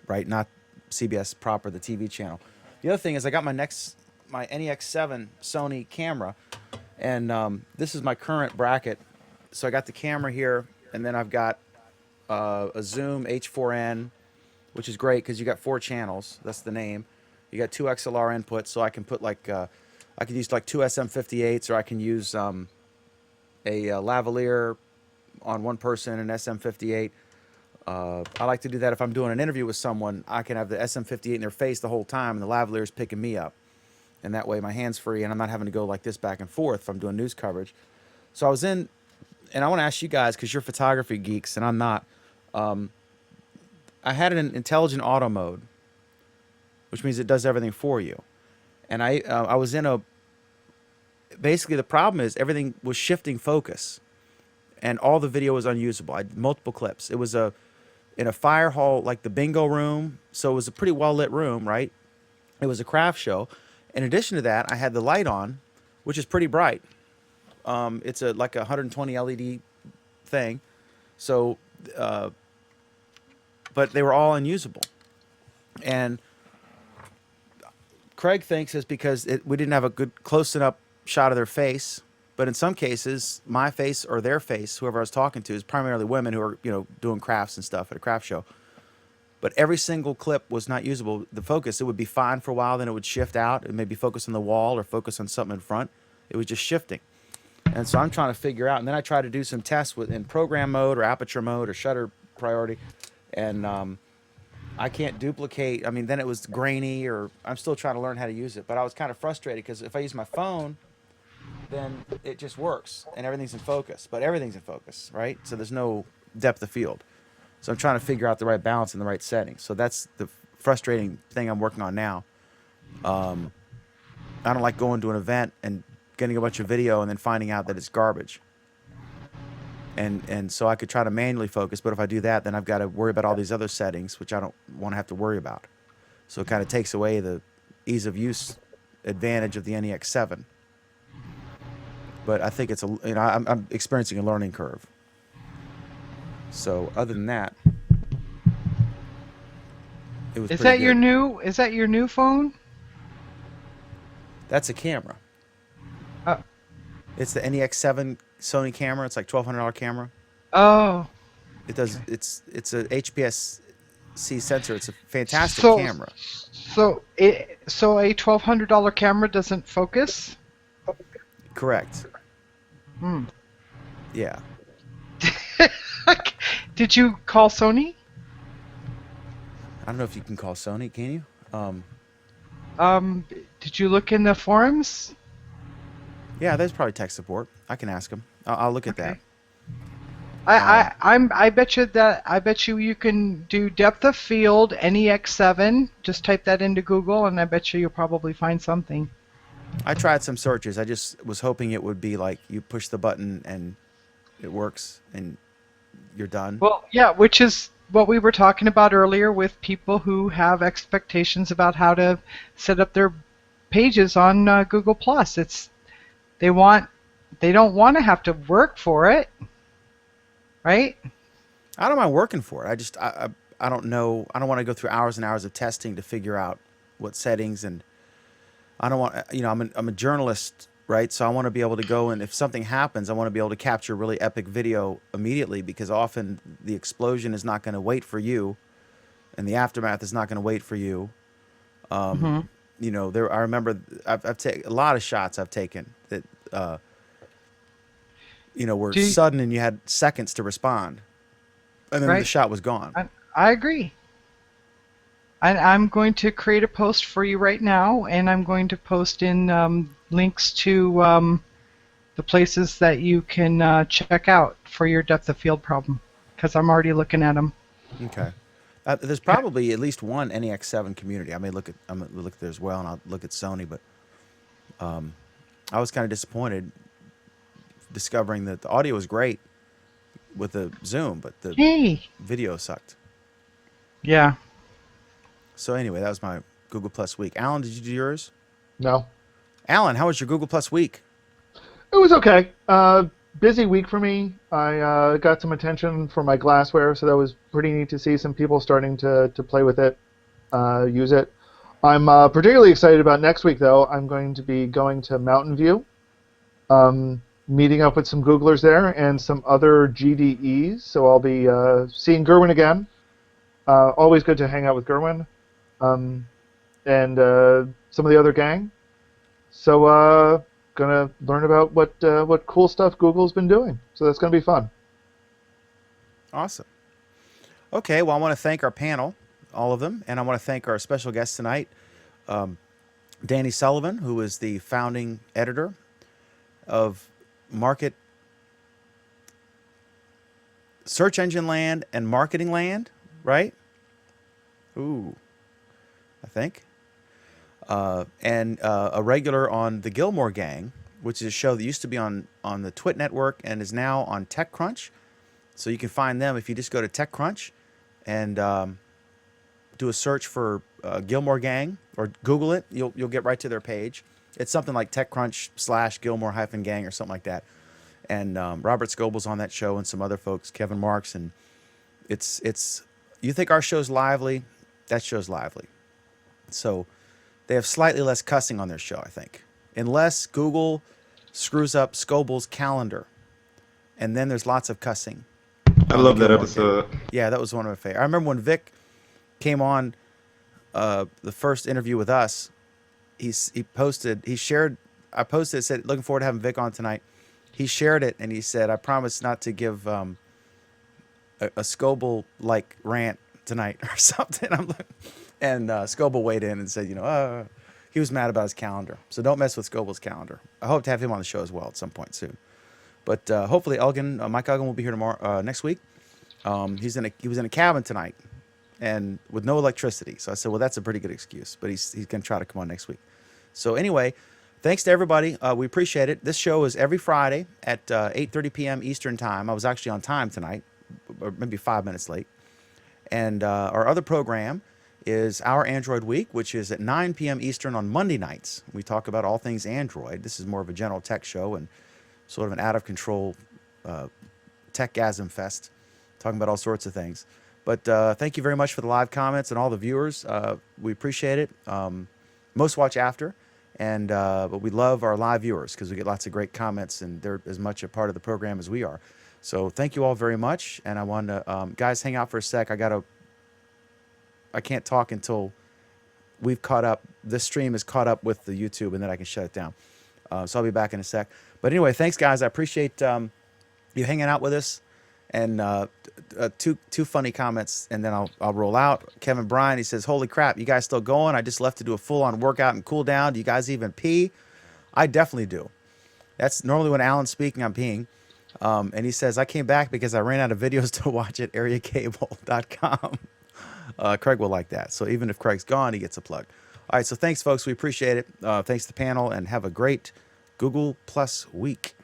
right? Not CBS proper, the TV channel. The other thing is I got my NEX7 Sony camera, and this is my current bracket. So I got the camera here, and then I've got a Zoom H4n, which is great because you got 4 channels. That's the name. You got 2 XLR inputs, so I can put like I could use like 2 SM58s, or I can use a lavalier on one person and SM58. I like to do that if I'm doing an interview with someone. I can have the SM58 in their face the whole time, and the lavalier is picking me up. And that way my hand's free, and I'm not having to go like this back and forth if I'm doing news coverage. So I was in, and I want to ask you guys, because you're photography geeks and I'm not, I had an intelligent auto mode, which means it does everything for you. And I was in basically the problem is everything was shifting focus, and all the video was unusable. I had multiple clips. It was in a fire hall, like the bingo room, so it was a pretty well-lit room, right? It was a craft show. In addition to that, I had the light on, which is pretty bright. It's like a 120 LED thing. So, but they were all unusable. And Craig thinks it's because we didn't have a good close enough shot of their face. But in some cases, my face or their face, whoever I was talking to, is primarily women who are, doing crafts and stuff at a craft show. But every single clip was not usable. The focus, it would be fine for a while, then it would shift out. It may be focus on the wall or focus on something in front. It was just shifting. And so I'm trying to figure out, and then I try to do some tests in program mode or aperture mode or shutter priority. And I can't duplicate. I mean, then it was grainy, or I'm still trying to learn how to use it. But I was kind of frustrated because if I use my phone, then it just works and everything's in focus. But everything's in focus, right? So there's no depth of field. So I'm trying to figure out the right balance in the right settings. So that's the frustrating thing I'm working on now. I don't like going to an event and getting a bunch of video and then finding out that it's garbage. And so I could try to manually focus, but if I do that, then I've got to worry about all these other settings, which I don't want to have to worry about. So it kind of takes away the ease of use advantage of the NEX7. But I think it's I'm experiencing a learning curve. So other than that, it was. Is pretty that your good. new? Is that your new phone? That's a camera. Oh. It's the NEX7 Sony camera. It's like $1,200 camera. Oh. It does. Okay. It's a HPS-C sensor. It's a fantastic So- camera. So a $1,200 camera doesn't focus? Correct. Hmm. Yeah. Did you call Sony? I don't know if you can call Sony. Can you? Did you look in the forums? Yeah, there's probably tech support. I can ask them. I'll look at Okay. that. I bet you can do depth of field NEX7. Just type that into Google, and I bet you'll probably find something. I tried some searches. I just was hoping it would be like you push the button and it works and you're done. Well, yeah, which is what we were talking about earlier with people who have expectations about how to set up their pages on Google Plus. They don't want to have to work for it, right? I don't mind working for it. I don't know. I don't want to go through hours and hours of testing to figure out what settings, and I don't want, I'm a journalist, right? So I want to be able to go, and if something happens, I want to be able to capture really epic video immediately, because often the explosion is not going to wait for you, and the aftermath is not going to wait for you. I remember I've taken a lot of shots I've taken that, were sudden and you had seconds to respond, and then the shot was gone. I agree. I'm going to create a post for you right now, and I'm going to post in links to the places that you can check out for your depth of field problem, because I'm already looking at them. Okay. There's probably at least one NEX7 community. I'm gonna look there as well, and I'll look at Sony. But I was kind of disappointed discovering that the audio was great with the Zoom, but the video sucked. Yeah. So anyway, that was my Google Plus week. Alan, did you do yours? No. Alan, how was your Google Plus week? It was okay. Busy week for me. I got some attention for my glassware, so that was pretty neat to see some people starting to play with it, use it. I'm particularly excited about next week, though. I'm going to be going to Mountain View, meeting up with some Googlers there and some other GDEs. So I'll be seeing Gerwin again. Always good to hang out with Gerwin. And some of the other gang. So gonna learn about what cool stuff Google's been doing. So that's gonna be fun. Awesome. Okay, well, I want to thank our panel, all of them, and I want to thank our special guest tonight, Danny Sullivan, who is the founding editor of Search Engine Land and Marketing Land, right? Ooh, I think. And a regular on the Gilmore Gang, which is a show that used to be on the Twit network and is now on TechCrunch. So you can find them if you just go to TechCrunch and do a search for Gilmore Gang or Google it. You'll get right to their page. It's something like TechCrunch/Gilmore-Gang or something like that. And Robert Scoble's on that show and some other folks, Kevin Marks, and it's you think our show's lively? That show's lively. So they have slightly less cussing on their show, I think, unless Google screws up Scoble's calendar, and then there's lots of cussing. I love that episode. Yeah, that was one of my favorites. I remember when Vic came on the first interview with us. I posted, it said, looking forward to having Vic on tonight. He shared it, and he said, I promise not to give a Scoble-like rant tonight or something. And Scoble weighed in and said, he was mad about his calendar. So don't mess with Scoble's calendar. I hope to have him on the show as well at some point soon. But hopefully Mike Elgin will be here tomorrow, next week. He was in a cabin tonight and with no electricity. So I said, well, that's a pretty good excuse. But he's going to try to come on next week. So anyway, thanks to everybody. We appreciate it. This show is every Friday at 8:30 p.m. Eastern Time. I was actually on time tonight, or maybe 5 minutes late. And our other program is Our Android Week, which is at 9 p.m. Eastern on Monday nights. We talk about all things Android. This is more of a general tech show and sort of an out-of-control tech-gasm fest, talking about all sorts of things. But thank you very much for the live comments and all the viewers. We appreciate it. Most watch after, but we love our live viewers because we get lots of great comments, and they're as much a part of the program as we are. So thank you all very much, and I want to, guys, hang out for a sec. I can't talk until we've caught up. This stream is caught up with the YouTube, and then I can shut it down. So I'll be back in a sec. But anyway, thanks, guys. I appreciate you hanging out with us. And two funny comments, and then I'll roll out. Kevin Bryan, he says, "Holy crap, you guys still going? I just left to do a full-on workout and cool down. Do you guys even pee?" I definitely do. That's normally when Alan's speaking, I'm peeing. And he says, "I came back because I ran out of videos to watch at areacable.com." Craig will like that. So even if Craig's gone, he gets a plug. All right, so thanks, folks. We appreciate it. Thanks to the panel, and have a great Google Plus week.